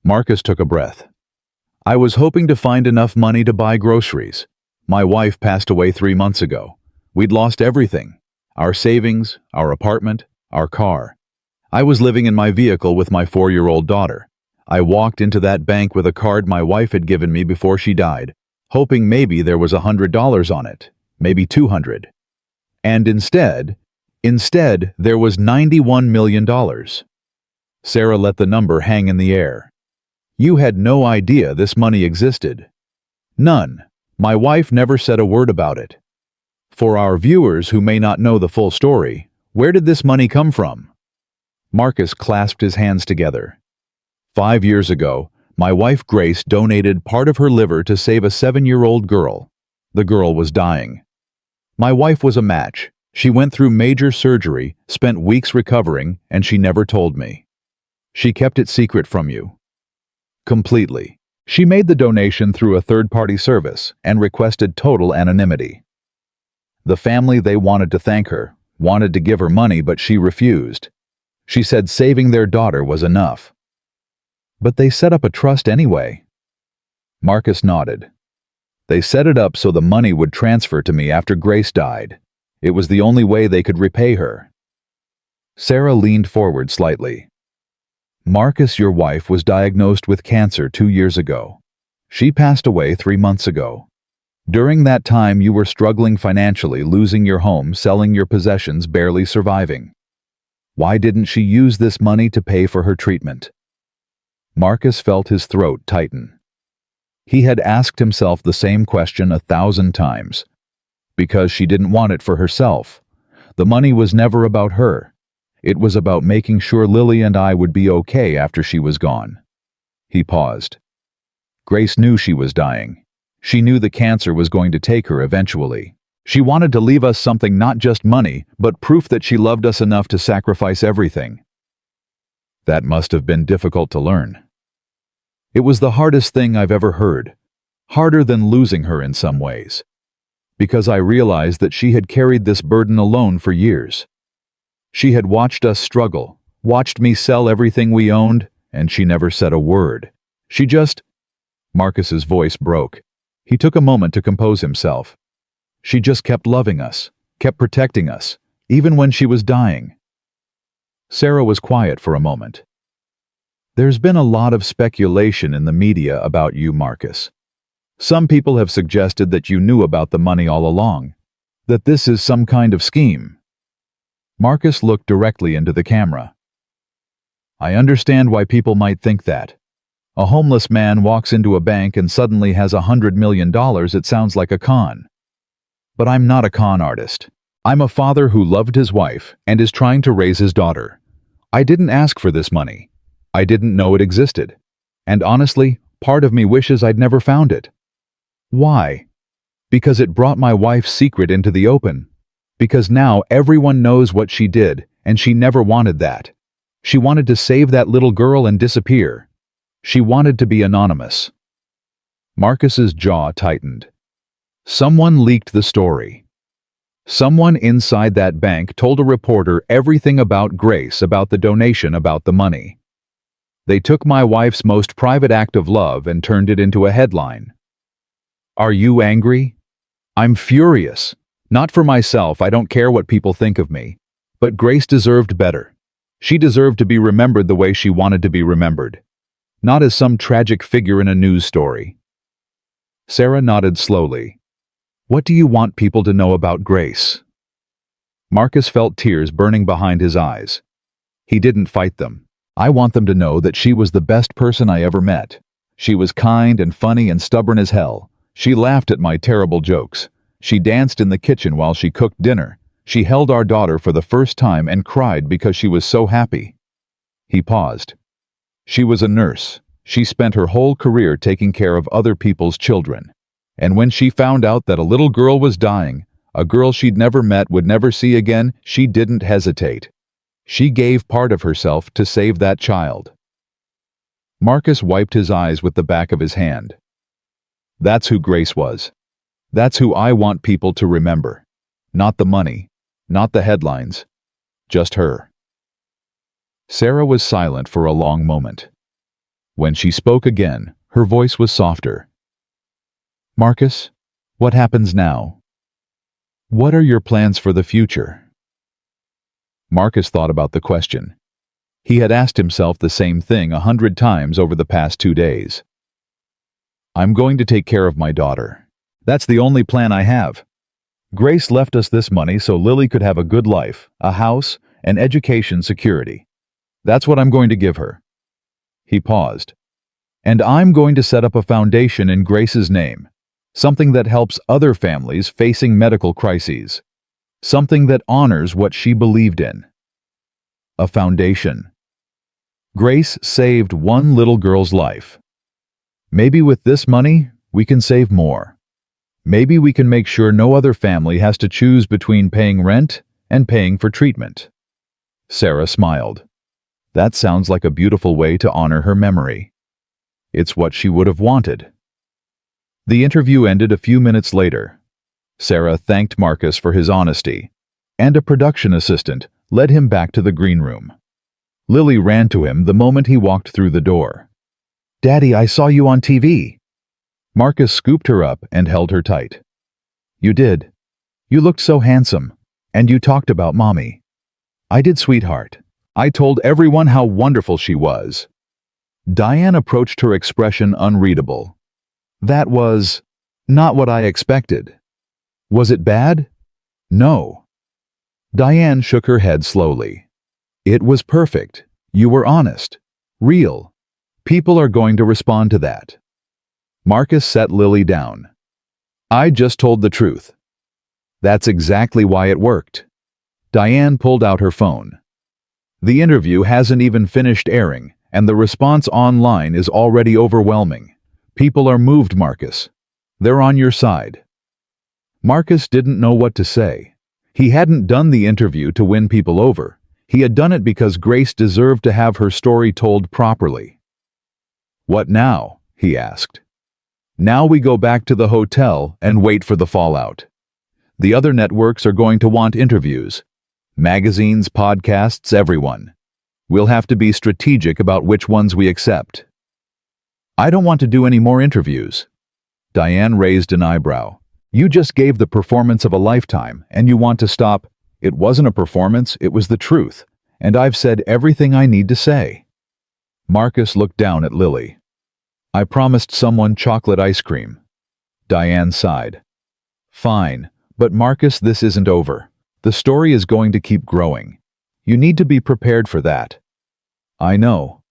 Speaker 1: Marcus took a breath. I was hoping to find enough money to buy groceries. My wife passed away 3 months ago. We'd lost everything. Our savings, our apartment, our car. I was living in my vehicle with my 4-year-old daughter. I walked into that bank with a card my wife had given me before she died, hoping maybe there was $100 on it, maybe 200. And instead, there was $91 million. Sarah let the number hang in the air. You had no idea this money existed. None. My wife never said a word about it. For our viewers who may not know the full story, where did this money come from? Marcus clasped his hands together. 5 years ago, my wife Grace donated part of her liver to save a 7-year-old girl. The girl was dying. My wife was a match. She went through major surgery, spent weeks recovering, and she never told me. She kept it secret from you. Completely. She made the donation through a third-party service and requested total anonymity. The family, they wanted to thank her, wanted to give her money, but she refused. She said saving their daughter was enough. But they set up a trust anyway. Marcus nodded. They set it up so the money would transfer to me after Grace died. It was the only way they could repay her. Sarah leaned forward slightly. Marcus, your wife, was diagnosed with cancer 2 years ago. She passed away 3 months ago. During that time, you were struggling financially, losing your home, selling your possessions, barely surviving. Why didn't she use this money to pay for her treatment? Marcus felt his throat tighten. He had asked himself the same question 1,000 times. Because she didn't want it for herself. The money was never about her. It was about making sure Lily and I would be okay after she was gone. He paused. Grace knew she was dying. She knew the cancer was going to take her eventually. She wanted to leave us something, not just money, but proof that she loved us enough to sacrifice everything. That must have been difficult to learn. It was the hardest thing I've ever heard. Harder than losing her in some ways. Because I realized that she had carried this burden alone for years. She had watched us struggle, watched me sell everything we owned, and she never said a word. She just... Marcus's voice broke. He took a moment to compose himself. She just kept loving us, kept protecting us, even when she was dying. Sarah was quiet for a moment. There's been a lot of speculation in the media about you, Marcus. Some people have suggested that you knew about the money all along, that this is some kind of scheme. Marcus looked directly into the camera. I understand why people might think that. A homeless man walks into a bank and suddenly has $100 million. It sounds like a con. But I'm not a con artist. I'm a father who loved his wife and is trying to raise his daughter. I didn't ask for this money. I didn't know it existed. And honestly, part of me wishes I'd never found it. Why? Because it brought my wife's secret into the open. Because now everyone knows what she did, and she never wanted that. She wanted to save that little girl and disappear. She wanted to be anonymous. Marcus's jaw tightened. Someone leaked the story. Someone inside that bank told a reporter everything about Grace, about the donation, about the money. They took my wife's most private act of love and turned it into a headline. Are you angry? I'm furious. Not for myself, I don't care what people think of me. But Grace deserved better. She deserved to be remembered the way she wanted to be remembered. Not as some tragic figure in a news story. Sarah nodded slowly. What do you want people to know about Grace? Marcus felt tears burning behind his eyes. He didn't fight them. I want them to know that she was the best person I ever met. She was kind and funny and stubborn as hell. She laughed at my terrible jokes. She danced in the kitchen while she cooked dinner. She held our daughter for the first time and cried because she was so happy. He paused. She was a nurse. She spent her whole career taking care of other people's children. And when she found out that a little girl was dying, a girl she'd never met, would never see again, she didn't hesitate. She gave part of herself to save that child. Marcus wiped his eyes with the back of his hand. That's who Grace was. That's who I want people to remember. Not the money, not the headlines. Just her. Sarah was silent for a long moment. When she spoke again, her voice was softer. Marcus, what happens now? What are your plans for the future? Marcus thought about the question. He had asked himself the same thing 100 times over the past 2 days. I'm going to take care of my daughter. That's the only plan I have. Grace left us this money so Lily could have a good life, a house, and education security. That's what I'm going to give her. He paused. And I'm going to set up a foundation in Grace's name, something that helps other families facing medical crises, something that honors what she believed in. A foundation. Grace saved one little girl's life. Maybe with this money, we can save more. Maybe we can make sure no other family has to choose between paying rent and paying for treatment. Sarah smiled. That sounds like a beautiful way to honor her memory. It's what she would have wanted. The interview ended a few minutes later. Sarah thanked Marcus for his honesty, and a production assistant led him back to the green room. Lily ran to him the moment he walked through the door. Daddy, I saw you on TV. Marcus scooped her up and held her tight. You did. You looked so handsome, and you talked about Mommy. I did, sweetheart. I told everyone how wonderful she was. Diane approached her expression unreadable. That was not what I expected. Was it bad? No. Diane shook her head slowly. It was perfect. You were honest. Real. People are going to respond to that. Marcus set Lily down. I just told the truth. That's exactly why it worked. Diane pulled out her phone. The interview hasn't even finished airing, and the response online is already overwhelming. People are moved, Marcus. They're on your side. Marcus didn't know what to say. He hadn't done the interview to win people over. He had done it because Grace deserved to have her story told properly. What now? He asked. Now we go back to the hotel and wait for the fallout. The other networks are going to want interviews. Magazines, podcasts, everyone. We'll have to be strategic about which ones we accept. I don't want to do any more interviews. Diane raised an eyebrow. You just gave the performance of a lifetime, and you want to stop? It wasn't a performance, it was the truth, and I've said everything I need to say. Marcus looked down at Lily. I promised someone chocolate ice cream. Diane sighed. Fine, but Marcus, this isn't over. The story is going to keep growing. You need to be prepared for that. I know.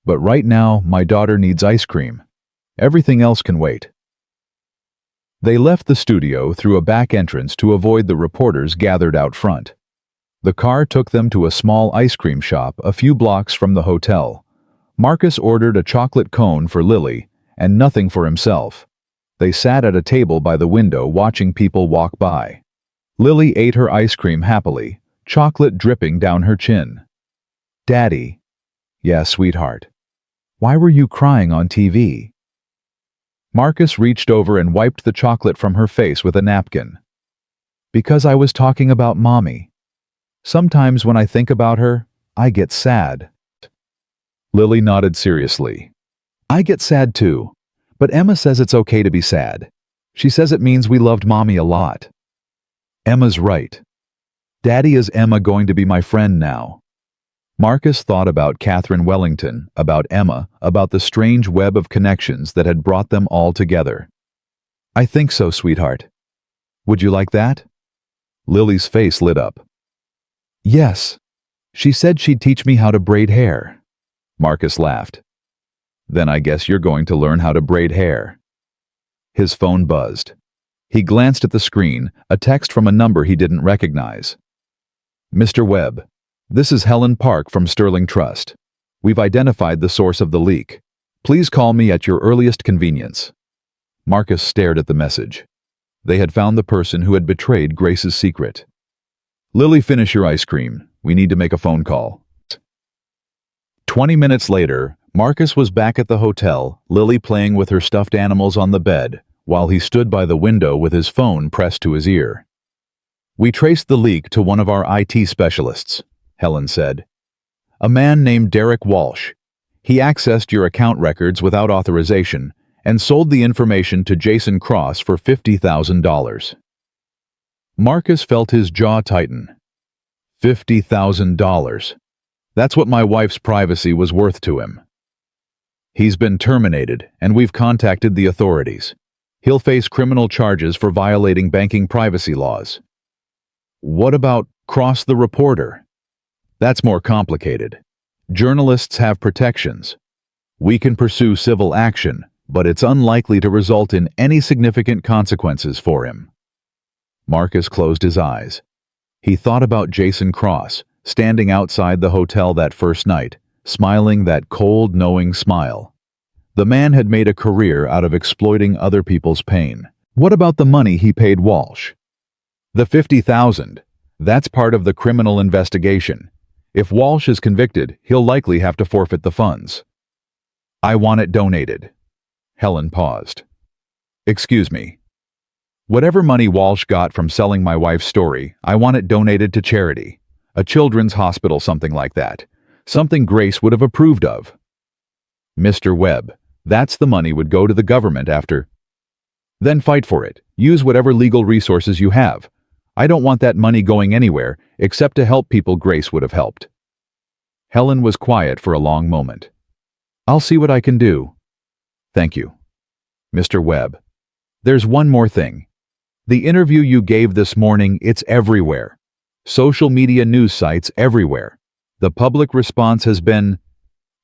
Speaker 1: But right now, my daughter needs ice cream. Everything else can wait. They left the studio through a back entrance to avoid the reporters gathered out front. The car took them to a small ice cream shop a few blocks from the hotel. Marcus ordered a chocolate cone for Lily and nothing for himself. They sat at a table by the window watching people walk by. Lily ate her ice cream happily, chocolate dripping down her chin. Daddy. Yeah, sweetheart. Why were you crying on TV? Marcus reached over and wiped the chocolate from her face with a napkin. Because I was talking about Mommy. Sometimes when I think about her, I get sad. Lily nodded seriously. I get sad too, but Emma says it's okay to be sad. She says it means we loved Mommy a lot. Emma's right. Daddy, is Emma going to be my friend now? Marcus thought about Catherine Wellington, about Emma, about the strange web of connections that had brought them all together. I think so, sweetheart. Would you like that? Lily's face lit up. Yes. She said she'd teach me how to braid hair. Marcus laughed. Then I guess you're going to learn how to braid hair. His phone buzzed. He glanced at the screen, a text from a number he didn't recognize. Mr. Webb, this is Helen Park from Sterling Trust. We've identified the source of the leak. Please call me at your earliest convenience. Marcus stared at the message. They had found the person who had betrayed Grace's secret. Lily, finish your ice cream. We need to make a phone call. 20 minutes later, Marcus was back at the hotel, Lily playing with her stuffed animals on the bed, while he stood by the window with his phone pressed to his ear. We traced the leak to one of our IT specialists. Helen said. "A man named Derek Walsh. He accessed your account records without authorization and sold the information to Jason Cross for $50,000. Marcus felt his jaw tighten. $50,000. That's what my wife's privacy was worth to him. He's been terminated, and we've contacted the authorities. He'll face criminal charges for violating banking privacy laws." "What about Cross the reporter?" "That's more complicated. Journalists have protections. We can pursue civil action, but it's unlikely to result in any significant consequences for him." Marcus closed his eyes. He thought about Jason Cross, standing outside the hotel that first night, smiling that cold, knowing smile. The man had made a career out of exploiting other people's pain. What about the money he paid Walsh? The $50,000. That's part of the criminal investigation. If Walsh is convicted, he'll likely have to forfeit the funds. "I want it donated." Helen paused. "Excuse me. Whatever money Walsh got from selling my wife's story, I want it donated to charity. A children's hospital, something like that. Something Grace would have approved of." "Mr. Webb, that's the money would go to the government after." "Then fight for it. Use whatever legal resources you have. I don't want that money going anywhere except to help people Grace would have helped." Helen was quiet for a long moment. "I'll see what I can do." "Thank you." "Mr. Webb, there's one more thing. The interview you gave this morning, it's everywhere. Social media news sites everywhere. The public response has been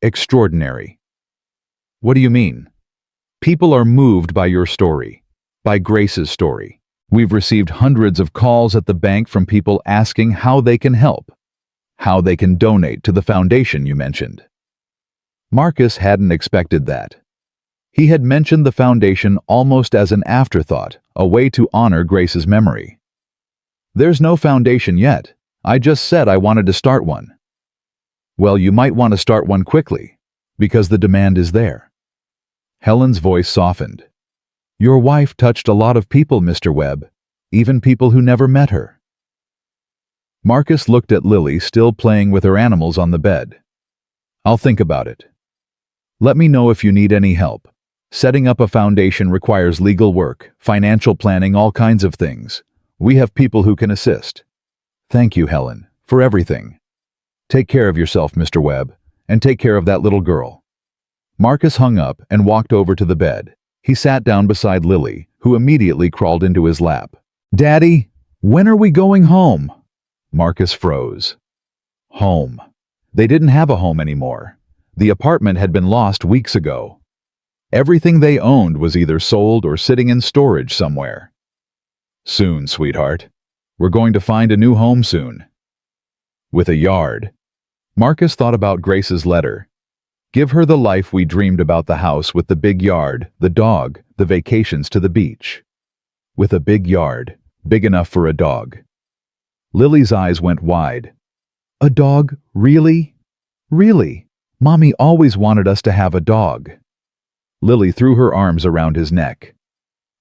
Speaker 1: extraordinary." "What do you mean?" "People are moved by your story, by Grace's story. We've received hundreds of calls at the bank from people asking how they can help, how they can donate to the foundation you mentioned." Marcus hadn't expected that. He had mentioned the foundation almost as an afterthought, a way to honor Grace's memory. "There's no foundation yet. I just said I wanted to start one." "Well, you might want to start one quickly, because the demand is there." Helen's voice softened. "Your wife touched a lot of people, Mr. Webb, even people who never met her." Marcus looked at Lily still playing with her animals on the bed. "I'll think about it. Let me know if you need any help. Setting up a foundation requires legal work, financial planning, all kinds of things. We have people who can assist." "Thank you, Helen, for everything. Take care of yourself, Mr. Webb, and take care of that little girl." Marcus hung up and walked over to the bed. He sat down beside Lily, who immediately crawled into his lap. "Daddy, when are we going home?" Marcus froze. Home. They didn't have a home anymore. The apartment had been lost weeks ago. Everything they owned was either sold or sitting in storage somewhere. "Soon, sweetheart. We're going to find a new home soon. With a yard." Marcus thought about Grace's letter. Give her the life we dreamed about, the house with the big yard, the dog, the vacations to the beach. With a big yard, big enough for a dog. Lily's eyes went wide. "A dog? Really? Really? Mommy always wanted us to have a dog." Lily threw her arms around his neck.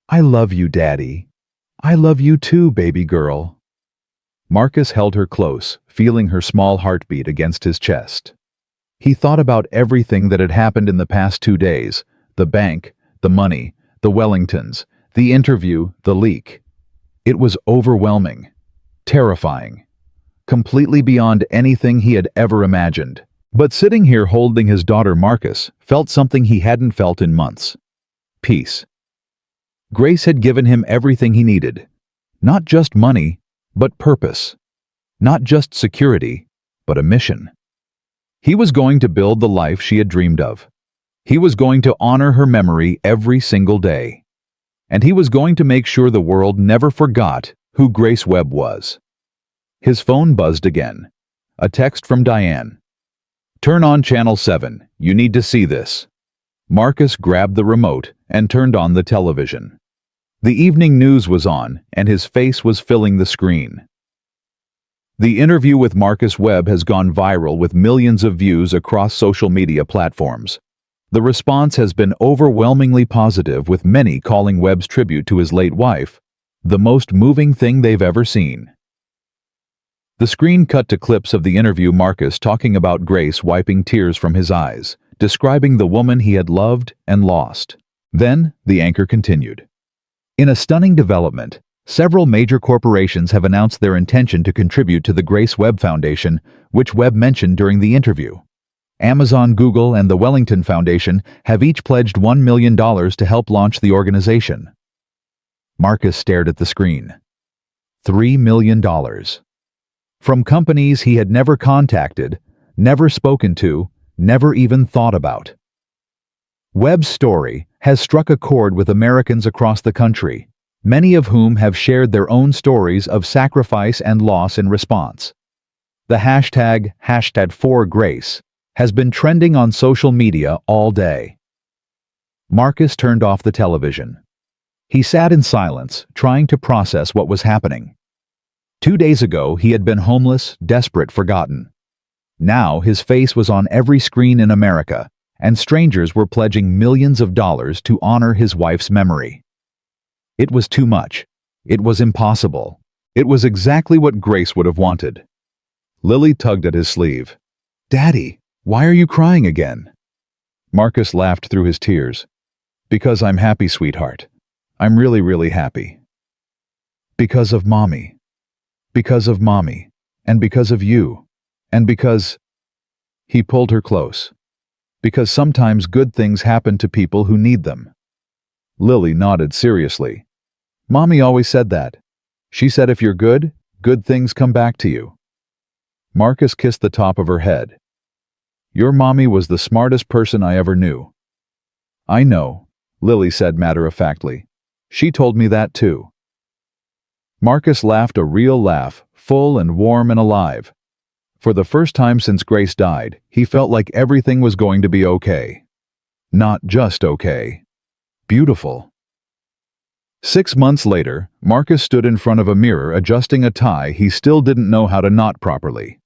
Speaker 1: "I love you, Daddy. I love you too, baby girl." Marcus held her close, feeling her small heartbeat against his chest. He thought about everything that had happened in the past 2 days, the bank, the money, the Wellingtons, the interview, the leak. It was overwhelming, terrifying, completely beyond anything he had ever imagined. But sitting here holding his daughter, Marcus felt something he hadn't felt in months. Peace. Grace had given him everything he needed. Not just money, but purpose. Not just security, but a mission. He was going to build the life she had dreamed of. He was going to honor her memory every single day. And he was going to make sure the world never forgot who Grace Webb was. His phone buzzed again. A text from Diane. "Turn on Channel 7. You need to see this." Marcus grabbed the remote and turned on the television. The evening news was on, and his face was filling the screen. The interview with Marcus Webb has gone viral with millions of views across social media platforms. The response has been overwhelmingly positive, with many calling Webb's tribute to his late wife the most moving thing they've ever seen. The screen cut to clips of the interview, Marcus talking about Grace wiping tears from his eyes, describing the woman he had loved and lost. Then, the anchor continued. In a stunning development, several major corporations have announced their intention to contribute to the Grace Webb Foundation, which Webb mentioned during the interview. Amazon, Google, and the Wellington Foundation have each pledged $1 million to help launch the organization. Marcus stared at the screen. $3 million. From companies he had never contacted, never spoken to, never even thought about. Webb's story has struck a chord with Americans across the country, many of whom have shared their own stories of sacrifice and loss in response. The hashtag #4Grace has been trending on social media all day. Marcus turned off the television. He sat in silence, trying to process what was happening. 2 days ago, he had been homeless, desperate, forgotten. Now, his face was on every screen in America, and strangers were pledging millions of dollars to honor his wife's memory. It was too much. It was impossible. It was exactly what Grace would have wanted. Lily tugged at his sleeve. "Daddy, why are you crying again?" Marcus laughed through his tears. "Because I'm happy, sweetheart. I'm really, really happy. Because of Mommy. Because of Mommy. And because of you. And because—" He pulled her close. "Because sometimes good things happen to people who need them." Lily nodded seriously. "Mommy always said that. She said if you're good, good things come back to you." Marcus kissed the top of her head. "Your mommy was the smartest person I ever knew." "I know," Lily said matter-of-factly. "She told me that too." Marcus laughed a real laugh, full and warm and alive. For the first time since Grace died, he felt like everything was going to be okay. Not just okay. Beautiful. 6 months later, Marcus stood in front of a mirror adjusting a tie he still didn't know how to knot properly.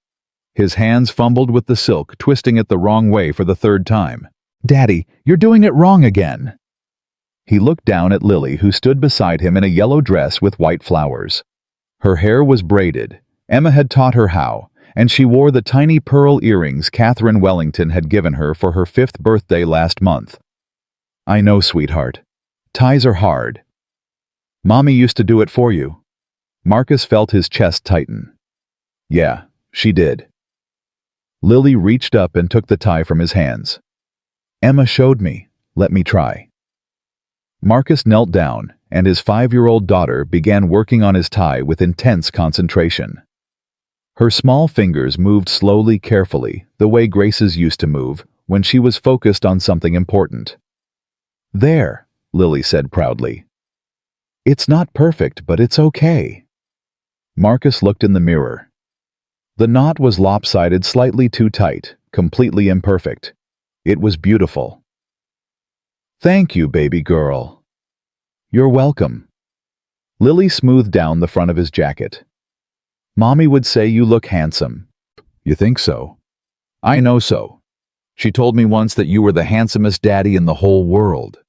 Speaker 1: His hands fumbled with the silk, twisting it the wrong way for the 3rd time. "Daddy, you're doing it wrong again." He looked down at Lily, who stood beside him in a yellow dress with white flowers. Her hair was braided. Emma had taught her how, and she wore the tiny pearl earrings Catherine Wellington had given her for her 5th birthday last month. "I know, sweetheart. Ties are hard. Mommy used to do it for you." Marcus felt his chest tighten. "Yeah, she did." Lily reached up and took the tie from his hands. "Emma showed me. Let me try." Marcus knelt down, and his 5-year-old daughter began working on his tie with intense concentration. Her small fingers moved slowly, carefully, the way Grace's used to move when she was focused on something important. "There," Lily said proudly. "It's not perfect, but it's okay." Marcus looked in the mirror. The knot was lopsided, slightly too tight, completely imperfect. It was beautiful. "Thank you, baby girl." "You're welcome." Lily smoothed down the front of his jacket. "Mommy would say you look handsome." "You think so?" "I know so. She told me once that you were the handsomest daddy in the whole world."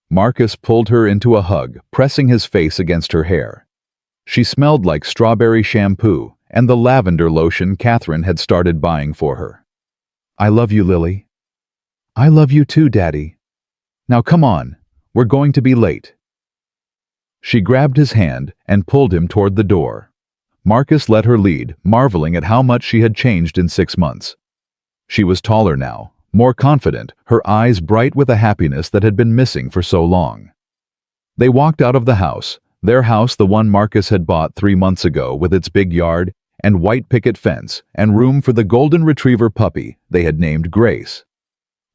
Speaker 1: Marcus pulled her into a hug, pressing his face against her hair. She smelled like strawberry shampoo and the lavender lotion Catherine had started buying for her. "I love you, Lily." "I love you too, Daddy. Now come on, we're going to be late." She grabbed his hand and pulled him toward the door. Marcus let her lead, marveling at how much she had changed in 6 months. She was taller now, more confident, her eyes bright with a happiness that had been missing for so long. They walked out of the house, their house, the one Marcus had bought 3 months ago, with its big yard and white picket fence and room for the golden retriever puppy they had named Grace.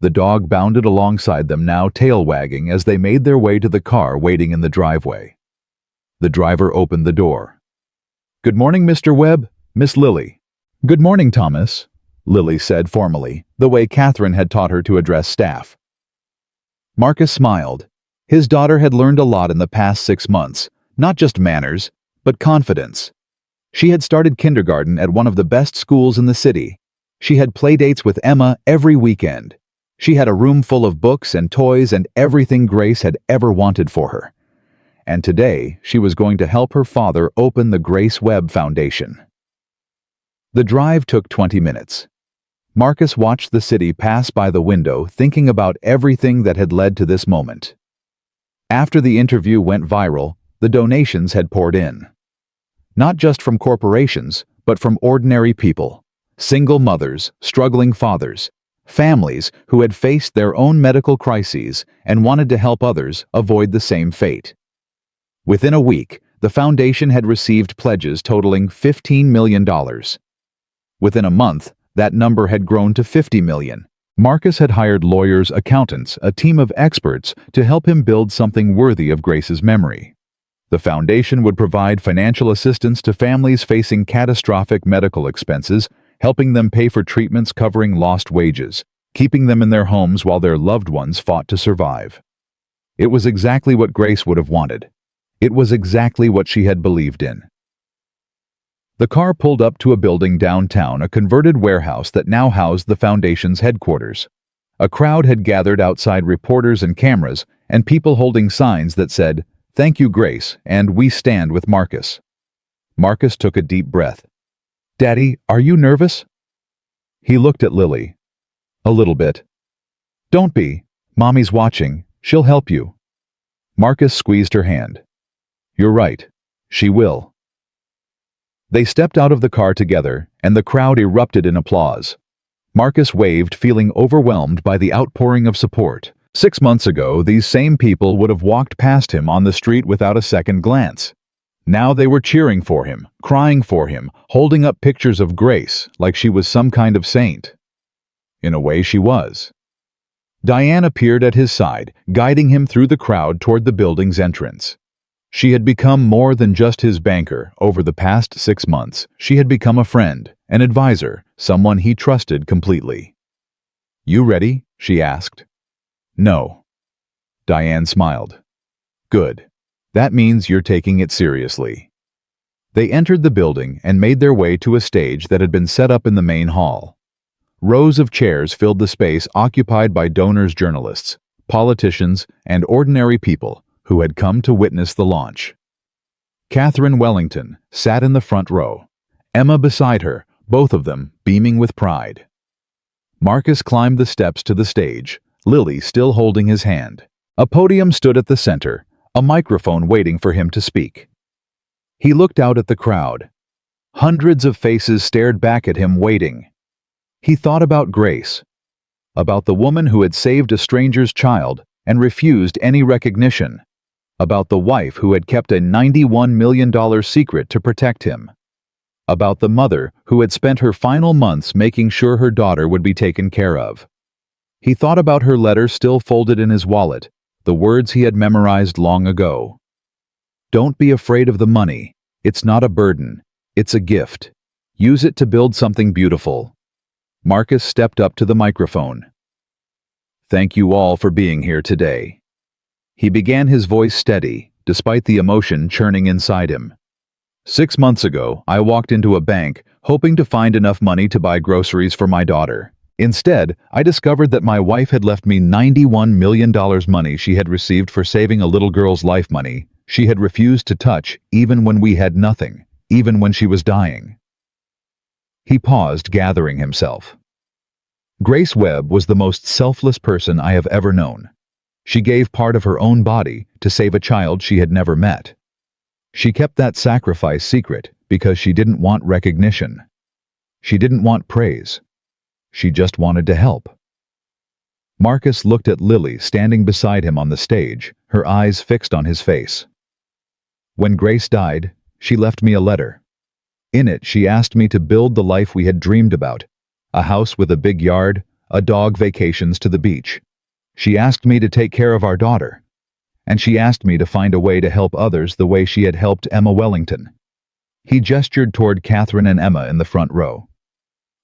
Speaker 1: The dog bounded alongside them, now tail wagging, as they made their way to the car waiting in the driveway. The driver opened the door. "Good morning, Mr. Webb, Miss Lily." "Good morning, Thomas," Lily said formally, the way Catherine had taught her to address staff. Marcus smiled. His daughter had learned a lot in the past 6 months, not just manners, but confidence. She had started kindergarten at one of the best schools in the city. She had playdates with Emma every weekend. She had a room full of books and toys and everything Grace had ever wanted for her. And today, she was going to help her father open the Grace Webb Foundation. The drive took 20 minutes. Marcus watched the city pass by the window, thinking about everything that had led to this moment. After the interview went viral, the donations had poured in. Not just from corporations, but from ordinary people. Single mothers, struggling fathers, families who had faced their own medical crises and wanted to help others avoid the same fate. Within a week, the foundation had received pledges totaling $15 million. Within a month, that number had grown to $50 million. Marcus had hired lawyers, accountants, a team of experts to help him build something worthy of Grace's memory. The foundation would provide financial assistance to families facing catastrophic medical expenses, helping them pay for treatments covering lost wages, keeping them in their homes while their loved ones fought to survive. It was exactly what Grace would have wanted. It was exactly what she had believed in. The car pulled up to a building downtown, a converted warehouse that now housed the foundation's headquarters. A crowd had gathered outside, reporters and cameras, and people holding signs that said, "Thank you, Grace," and "We stand with Marcus." Marcus took a deep breath. "Daddy, are you nervous?" He looked at Lily. "A little bit." "Don't be. Mommy's watching. She'll help you." Marcus squeezed her hand. "You're right. She will." They stepped out of the car together, and the crowd erupted in applause. Marcus waved, feeling overwhelmed by the outpouring of support. 6 months ago, these same people would have walked past him on the street without a second glance. Now they were cheering for him, crying for him, holding up pictures of Grace like she was some kind of saint. In a way, she was. Diane appeared at his side, guiding him through the crowd toward the building's entrance. She had become more than just his banker. Over the past 6 months, she had become a friend, an advisor, someone he trusted completely. "You ready?" she asked. "No." Diane smiled. "Good. That means you're taking it seriously." They entered the building and made their way to a stage that had been set up in the main hall. Rows of chairs filled the space, occupied by donors, journalists, politicians, and ordinary people who had come to witness the launch. Catherine Wellington sat in the front row, Emma beside her, both of them beaming with pride. Marcus climbed the steps to the stage, Lily still holding his hand. A podium stood at the center, a microphone waiting for him to speak. He looked out at the crowd. Hundreds of faces stared back at him, waiting. He thought about Grace, about the woman who had saved a stranger's child and refused any recognition, about the wife who had kept a $91 million secret to protect him, about the mother who had spent her final months making sure her daughter would be taken care of. He thought about her letter still folded in his wallet, the words he had memorized long ago. "Don't be afraid of the money. It's not a burden. It's a gift. Use it to build something beautiful." Marcus stepped up to the microphone. "Thank you all for being here today." He began, his voice steady, despite the emotion churning inside him. 6 months ago, I walked into a bank, hoping to find enough money to buy groceries for my daughter. Instead, I discovered that my wife had left me $91 million money she had received for saving a little girl's life, money she had refused to touch even when we had nothing, even when she was dying. He paused, gathering himself. Grace Webb was the most selfless person I have ever known. She gave part of her own body to save a child she had never met. She kept that sacrifice secret because she didn't want recognition. She didn't want praise. She just wanted to help. Marcus looked at Lily standing beside him on the stage, her eyes fixed on his face. When Grace died, she left me a letter. In it, she asked me to build the life we had dreamed about, a house with a big yard, a dog, vacations to the beach. She asked me to take care of our daughter, and she asked me to find a way to help others the way she had helped Emma Wellington. He gestured toward Catherine and Emma in the front row.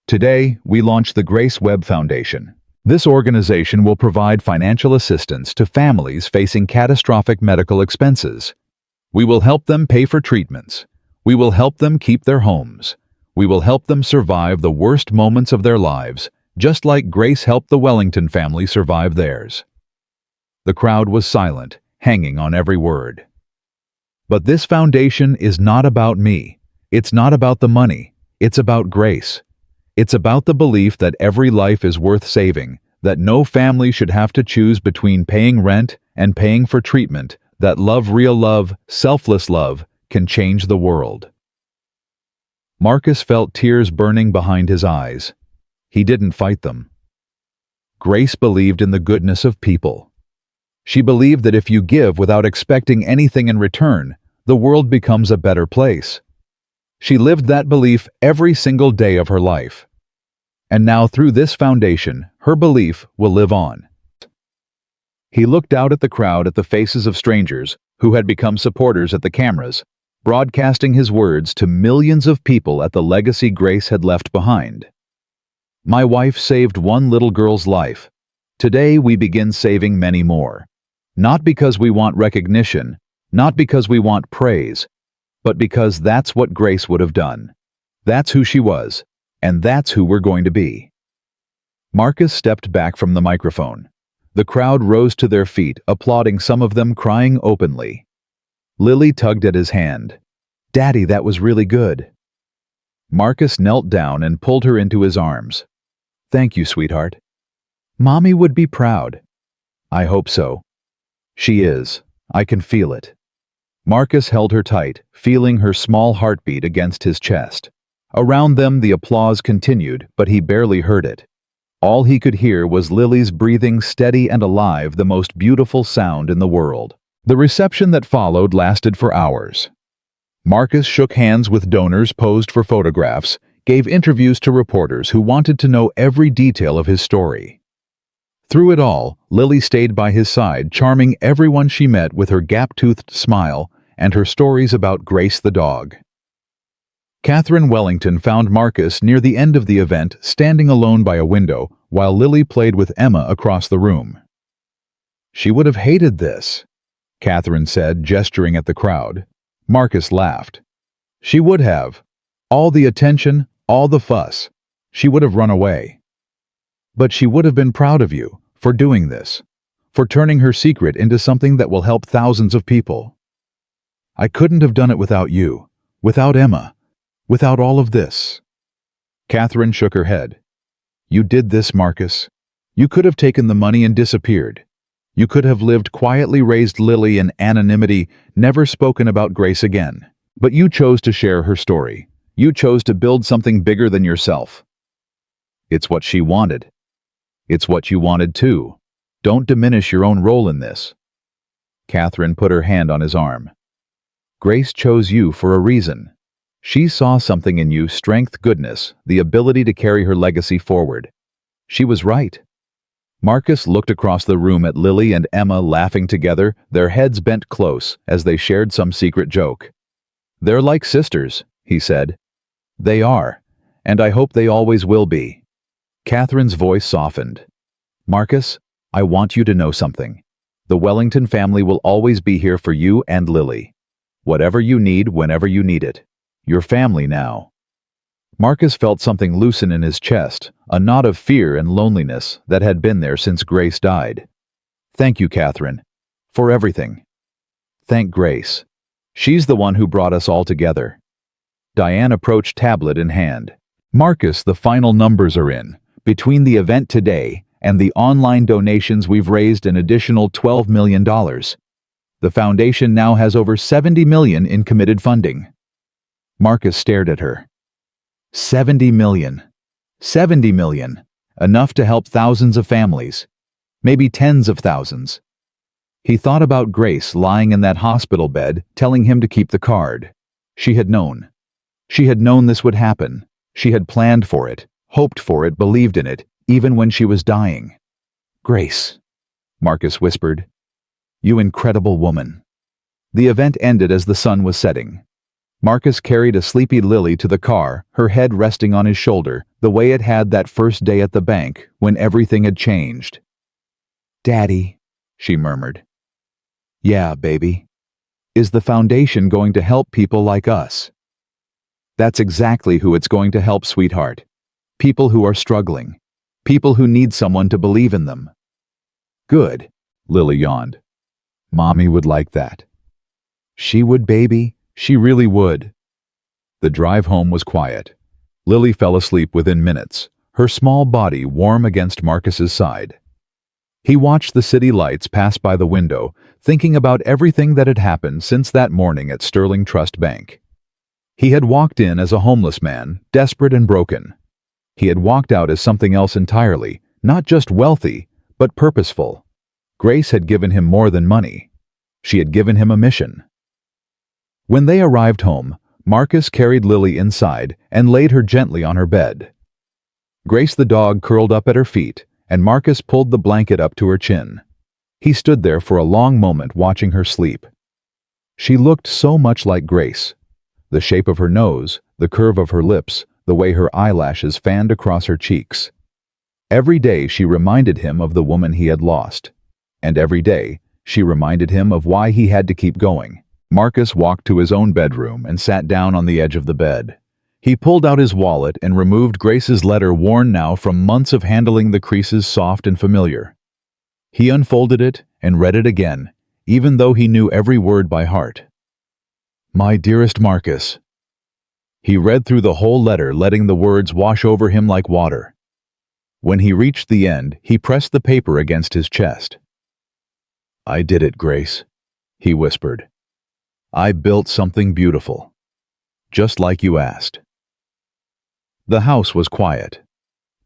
Speaker 1: Today, we launched the Grace Webb Foundation. This organization will provide financial assistance to families facing catastrophic medical expenses. We will help them pay for treatments. We will help them keep their homes. We will help them survive the worst moments of their lives, just like Grace helped the Wellington family survive theirs. The crowd was silent, hanging on every word. But this foundation is not about me. It's not about the money. It's about grace. It's about the belief that every life is worth saving, that no family should have to choose between paying rent and paying for treatment, that real love, selfless love, can change the world. Marcus felt tears burning behind his eyes. He didn't fight them. Grace believed in the goodness of people. She believed that if you give without expecting anything in return, the world becomes a better place. She lived that belief every single day of her life. And now through this foundation, her belief will live on. He looked out at the crowd, at the faces of strangers who had become supporters at the cameras, broadcasting his words to millions of people at the legacy Grace had left behind. My wife saved one little girl's life. Today we begin saving many more. Not because we want recognition, not because we want praise, but because that's what Grace would have done. That's who she was, and that's who we're going to be. Marcus stepped back from the microphone. The crowd rose to their feet, applauding, some of them crying openly. Lily tugged at his hand. "Daddy, that was really good." Marcus knelt down and pulled her into his arms. "Thank you, sweetheart. Mommy would be proud." "I hope so." "She is. I can feel it." Marcus held her tight, feeling her small heartbeat against his chest. Around them the applause continued, but he barely heard it. All he could hear was Lily's breathing, steady and alive, the most beautiful sound in the world. The reception that followed lasted for hours. Marcus shook hands with donors, posed for photographs, gave interviews to reporters who wanted to know every detail of his story. Through it all, Lily stayed by his side, charming everyone she met with her gap-toothed smile and her stories about Grace the dog. Catherine Wellington found Marcus near the end of the event, standing alone by a window, while Lily played with Emma across the room. "She would have hated this," Catherine said, gesturing at the crowd. Marcus laughed. "She would have. All the attention, all the fuss. She would have run away. But she would have been proud of you for doing this, for turning her secret into something that will help thousands of people. I couldn't have done it without you, without Emma, without all of this." Catherine shook her head. "You did this, Marcus. You could have taken the money and disappeared. You could have lived quietly, raised Lily in anonymity, never spoken about Grace again. But you chose to share her story. You chose to build something bigger than yourself. It's what she wanted. It's what you wanted too. Don't diminish your own role in this." Catherine put her hand on his arm. "Grace chose you for a reason. She saw something in you, strength, goodness, the ability to carry her legacy forward. She was right." Marcus looked across the room at Lily and Emma laughing together, their heads bent close as they shared some secret joke. "They're like sisters," he said. "They are, and I hope they always will be." Catherine's voice softened. "Marcus, I want you to know something. The Wellington family will always be here for you and Lily. Whatever you need, whenever you need it. You're family now." Marcus felt something loosen in his chest, a knot of fear and loneliness that had been there since Grace died. "Thank you, Catherine, for everything. Thank Grace. She's the one who brought us all together." Diane approached, tablet in hand. "Marcus, the final numbers are in. Between the event today and the online donations, we've raised an additional $12 million. The foundation now has over $70 million in committed funding." Marcus stared at her. $70 million. $70 million. Enough to help thousands of families. Maybe tens of thousands. He thought about Grace lying in that hospital bed, telling him to keep the card. She had known. She had known this would happen. She had planned for it, hoped for it, believed in it, even when she was dying. "Grace," Marcus whispered. "You incredible woman." The event ended as the sun was setting. Marcus carried a sleepy Lily to the car, her head resting on his shoulder, the way it had that first day at the bank when everything had changed. "Daddy," she murmured. "Yeah, baby. Is the foundation going to help people like us?" "That's exactly who it's going to help, sweetheart. People who are struggling. People who need someone to believe in them." "Good," Lily yawned. "Mommy would like that." "She would, baby. She really would." The drive home was quiet. Lily fell asleep within minutes, her small body warm against Marcus's side. He watched the city lights pass by the window, thinking about everything that had happened since that morning at Sterling Trust Bank. He had walked in as a homeless man, desperate and broken. He had walked out as something else entirely, not just wealthy, but purposeful. Grace had given him more than money. She had given him a mission. When they arrived home, Marcus carried Lily inside and laid her gently on her bed. Grace the dog curled up at her feet, and Marcus pulled the blanket up to her chin. He stood there for a long moment watching her sleep. She looked so much like Grace. The shape of her nose, the curve of her lips, the way her eyelashes fanned across her cheeks. Every day she reminded him of the woman he had lost. And every day she reminded him of why he had to keep going. Marcus walked to his own bedroom and sat down on the edge of the bed. He pulled out his wallet and removed Grace's letter, worn now from months of handling the creases soft and familiar. He unfolded it and read it again, even though he knew every word by heart. "My dearest Marcus." He read through the whole letter, letting the words wash over him like water. When he reached the end, he pressed the paper against his chest. "I did it, Grace," he whispered. "I built something beautiful, just like you asked." The house was quiet.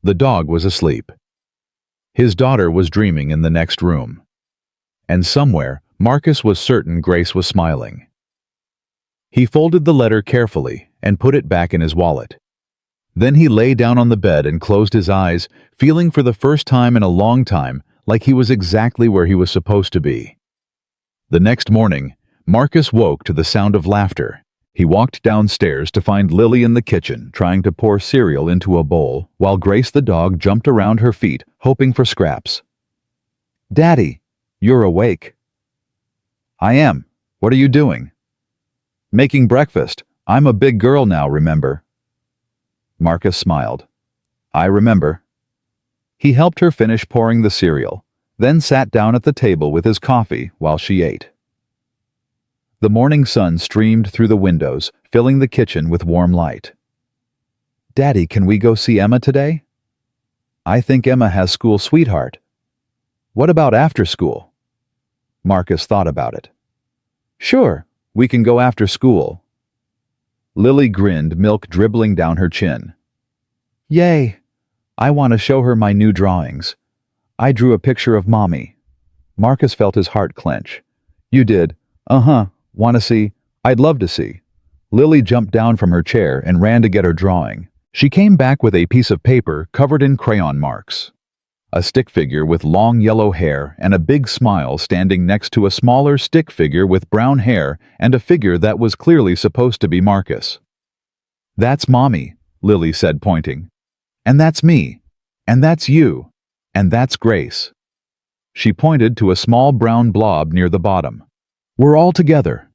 Speaker 1: The dog was asleep. His daughter was dreaming in the next room. And somewhere, Marcus was certain Grace was smiling. He folded the letter carefully and put it back in his wallet. Then he lay down on the bed and closed his eyes, feeling for the first time in a long time like he was exactly where he was supposed to be. The next morning, Marcus woke to the sound of laughter. He walked downstairs to find Lily in the kitchen, trying to pour cereal into a bowl, while Grace the dog jumped around her feet, hoping for scraps. "Daddy, you're awake." "I am. What are you doing?" "Making breakfast. I'm a big girl now, remember?" Marcus smiled. "I remember." He helped her finish pouring the cereal, then sat down at the table with his coffee while she ate. The morning sun streamed through the windows, filling the kitchen with warm light. "Daddy, can we go see Emma today?" "I think Emma has school, sweetheart." "What about after school?" Marcus thought about it. "Sure, we can go after school." Lily grinned, milk dribbling down her chin. "Yay! I want to show her my new drawings. I drew a picture of Mommy." Marcus felt his heart clench. "You did? Uh-huh. Want to see? I'd love to see." Lily jumped down from her chair and ran to get her drawing. She came back with a piece of paper covered in crayon marks. A stick figure with long yellow hair and a big smile standing next to a smaller stick figure with brown hair and a figure that was clearly supposed to be Marcus. "That's Mommy," Lily said, pointing. "And that's me. And that's you. And that's Grace." She pointed to a small brown blob near the bottom. "We're all together."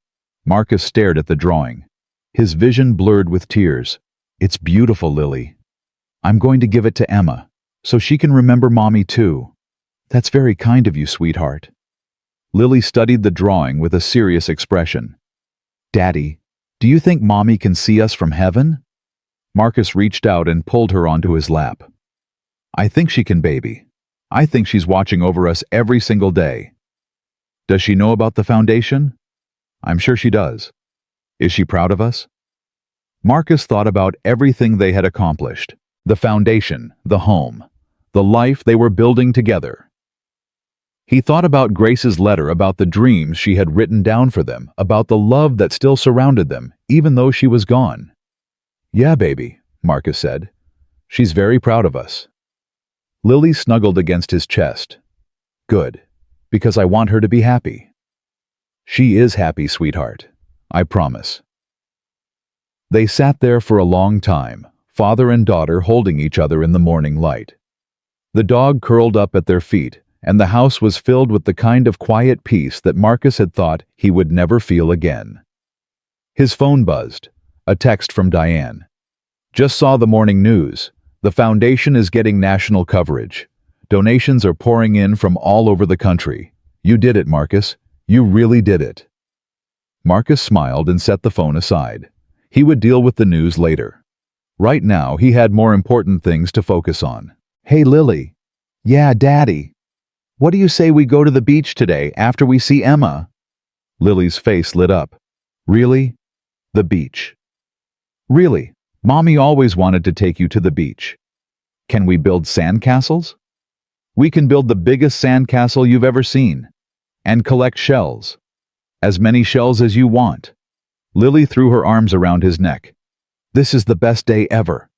Speaker 1: Marcus stared at the drawing. His vision blurred with tears. "It's beautiful, Lily. I'm going to give it to Emma, so she can remember Mommy too." "That's very kind of you, sweetheart." Lily studied the drawing with a serious expression. "Daddy, do you think Mommy can see us from heaven?" Marcus reached out and pulled her onto his lap. "I think she can, baby. I think she's watching over us every single day." "Does she know about the foundation?" "I'm sure she does." "Is she proud of us?" Marcus thought about everything they had accomplished. The foundation, the home, the life they were building together. He thought about Grace's letter, about the dreams she had written down for them, about the love that still surrounded them, even though she was gone. "Yeah, baby," Marcus said. "She's very proud of us." Lily snuggled against his chest. "Good, because I want her to be happy." "She is happy, sweetheart. I promise." They sat there for a long time, father and daughter holding each other in the morning light. The dog curled up at their feet, and the house was filled with the kind of quiet peace that Marcus had thought he would never feel again. His phone buzzed. A text from Diane. "Just saw the morning news. The foundation is getting national coverage. Donations are pouring in from all over the country. You did it, Marcus. You really did it." Marcus smiled and set the phone aside. He would deal with the news later. Right now, he had more important things to focus on. "Hey, Lily." "Yeah, Daddy." "What do you say we go to the beach today after we see Emma?" Lily's face lit up. "Really? The beach?" "Really? Mommy always wanted to take you to the beach. Can we build sandcastles? We can build the biggest sandcastle you've ever seen. And collect shells. As many shells as you want." Lily threw her arms around his neck. "This is the best day ever."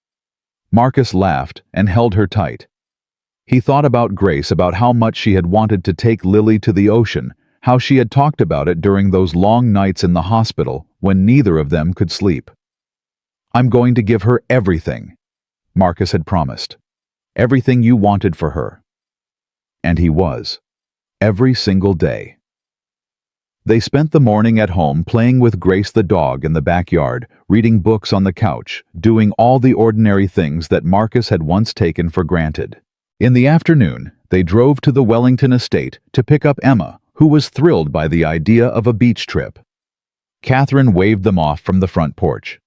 Speaker 1: Marcus laughed and held her tight. He thought about Grace, about how much she had wanted to take Lily to the ocean, how she had talked about it during those long nights in the hospital when neither of them could sleep. "I'm going to give her everything," Marcus had promised. "Everything you wanted for her." And he was. Every single day. They spent the morning at home playing with Grace the dog in the backyard, reading books on the couch, doing all the ordinary things that Marcus had once taken for granted. In the afternoon, they drove to the Wellington estate to pick up Emma, who was thrilled by the idea of a beach trip. Catherine waved them off from the front porch.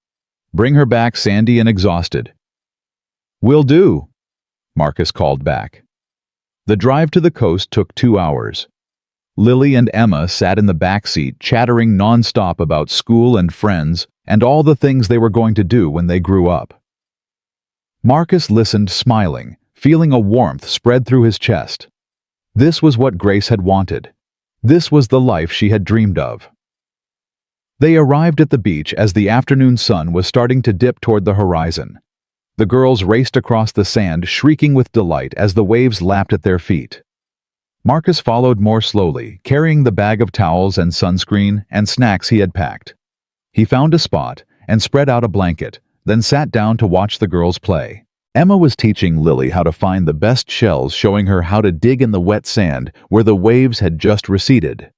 Speaker 1: "Bring her back sandy and exhausted." "Will do," Marcus called back. The drive to the coast took 2 hours. Lily and Emma sat in the back seat chattering non-stop about school and friends and all the things they were going to do when they grew up. Marcus listened, smiling, feeling a warmth spread through his chest. This was what Grace had wanted. This was the life she had dreamed of. They arrived at the beach as the afternoon sun was starting to dip toward the horizon. The girls raced across the sand, shrieking with delight as the waves lapped at their feet. Marcus followed more slowly, carrying the bag of towels and sunscreen and snacks he had packed. He found a spot and spread out a blanket, then sat down to watch the girls play. Emma was teaching Lily how to find the best shells, showing her how to dig in the wet sand where the waves had just receded.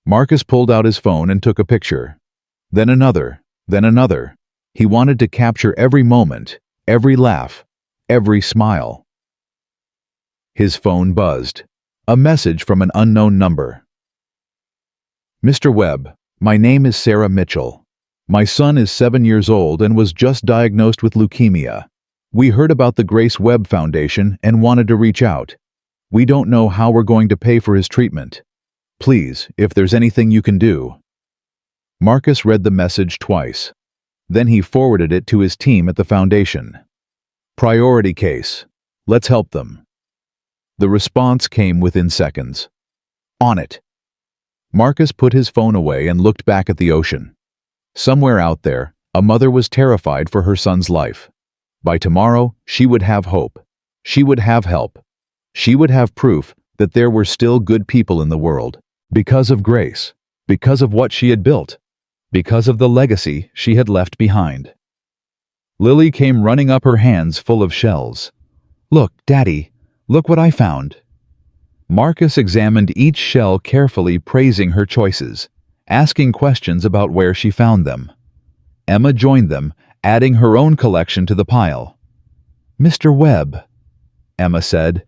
Speaker 1: Marcus pulled out his phone and took a picture. Then another, then another. He wanted to capture every moment, every laugh, every smile. His phone buzzed. A message from an unknown number. "Mr. Webb, my name is Sarah Mitchell. My son is 7 years old and was just diagnosed with leukemia. We heard about the Grace Webb Foundation and wanted to reach out. We don't know how we're going to pay for his treatment. Please, if there's anything you can do." Marcus read the message twice. Then he forwarded it to his team at the foundation. "Priority case. Let's help them." The response came within seconds. "On it." Marcus put his phone away and looked back at the ocean. Somewhere out there, a mother was terrified for her son's life. By tomorrow, she would have hope. She would have help. She would have proof that there were still good people in the world. Because of Grace. Because of what she had built. Because of the legacy she had left behind. Lily came running up, her hands full of shells. "Look, Daddy. Look what I found." Marcus examined each shell carefully, praising her choices, asking questions about where she found them. Emma joined them, adding her own collection to the pile. "Mr. Webb," Emma said,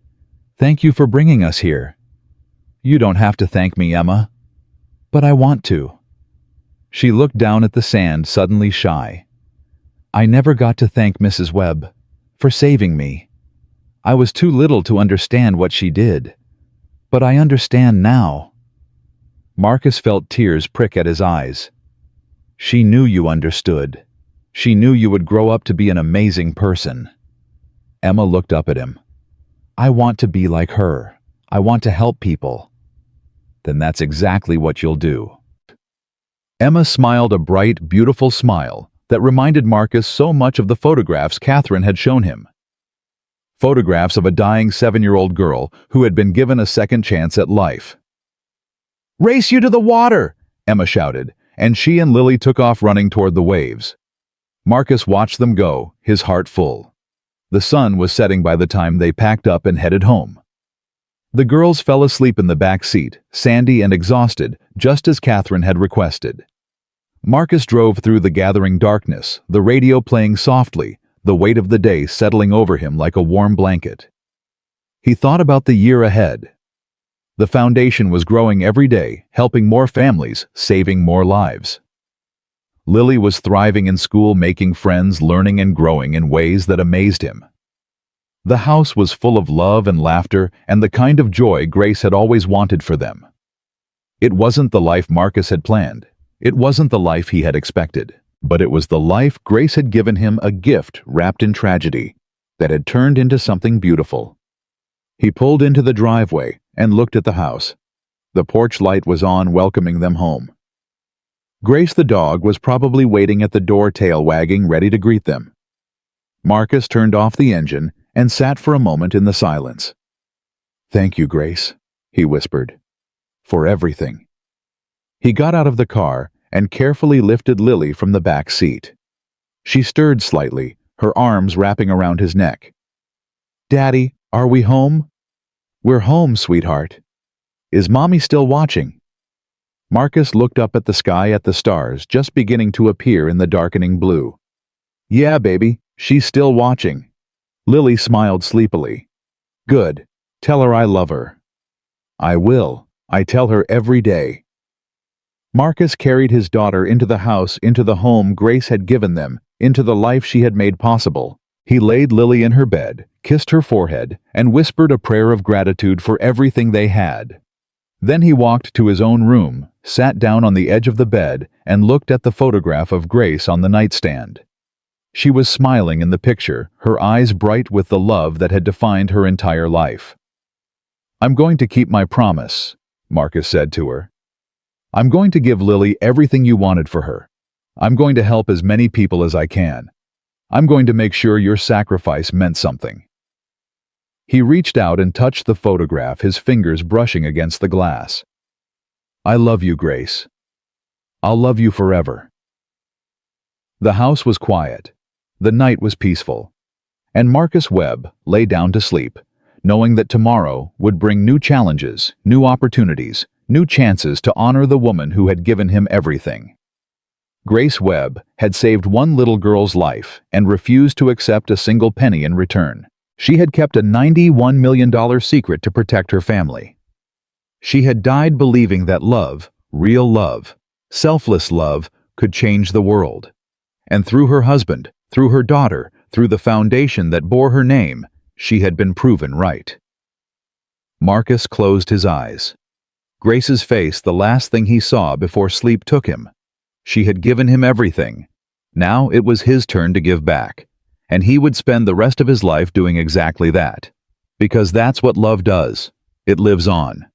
Speaker 1: "thank you for bringing us here." "You don't have to thank me, Emma." "But I want to." She looked down at the sand, suddenly shy. "I never got to thank Mrs. Webb for saving me. I was too little to understand what she did. But I understand now." Marcus felt tears prick at his eyes. "She knew you understood. She knew you would grow up to be an amazing person." Emma looked up at him. "I want to be like her. I want to help people." "Then that's exactly what you'll do." Emma smiled a bright, beautiful smile that reminded Marcus so much of the photographs Catherine had shown him. Photographs of a dying 7-year-old girl who had been given a second chance at life. "Race you to the water!" Emma shouted, and she and Lily took off running toward the waves. Marcus watched them go, his heart full. The sun was setting by the time they packed up and headed home. The girls fell asleep in the back seat, sandy and exhausted, just as Catherine had requested. Marcus drove through the gathering darkness, the radio playing softly, the weight of the day settling over him like a warm blanket. He thought about the year ahead. The foundation was growing every day, helping more families, saving more lives. Lily was thriving in school, making friends, learning and growing in ways that amazed him. The house was full of love and laughter and the kind of joy Grace had always wanted for them. It wasn't the life Marcus had planned. It wasn't the life he had expected. But it was the life Grace had given him, a gift wrapped in tragedy that had turned into something beautiful. He pulled into the driveway and looked at the house. The porch light was on, welcoming them home. Grace the dog was probably waiting at the door, tail wagging, ready to greet them. Marcus turned off the engine and sat for a moment in the silence. "Thank you, Grace," he whispered, "for everything." He got out of the car and carefully lifted Lily from the back seat. She stirred slightly, her arms wrapping around his neck. "Daddy, are we home?" "We're home, sweetheart. Is Mommy still watching?" Marcus looked up at the sky, at the stars just beginning to appear in the darkening blue. "Yeah, baby, she's still watching." Lily smiled sleepily. "Good. Tell her I love her." "I will. I tell her every day." Marcus carried his daughter into the house, into the home Grace had given them, into the life she had made possible. He laid Lily in her bed, kissed her forehead, and whispered a prayer of gratitude for everything they had. Then he walked to his own room, sat down on the edge of the bed, and looked at the photograph of Grace on the nightstand. She was smiling in the picture, her eyes bright with the love that had defined her entire life. "I'm going to keep my promise," Marcus said to her. "I'm going to give Lily everything you wanted for her. I'm going to help as many people as I can. I'm going to make sure your sacrifice meant something." He reached out and touched the photograph, his fingers brushing against the glass. "I love you, Grace. I'll love you forever." The house was quiet. The night was peaceful. And Marcus Webb lay down to sleep, knowing that tomorrow would bring new challenges, new opportunities, new chances to honor the woman who had given him everything. Grace Webb had saved one little girl's life and refused to accept a single penny in return. She had kept a $91 million secret to protect her family. She had died believing that love, real love, selfless love, could change the world. And through her husband, through her daughter, through the foundation that bore her name, she had been proven right. Marcus closed his eyes. Grace's face, the last thing he saw before sleep took him. She had given him everything. Now it was his turn to give back. And he would spend the rest of his life doing exactly that. Because that's what love does. It lives on.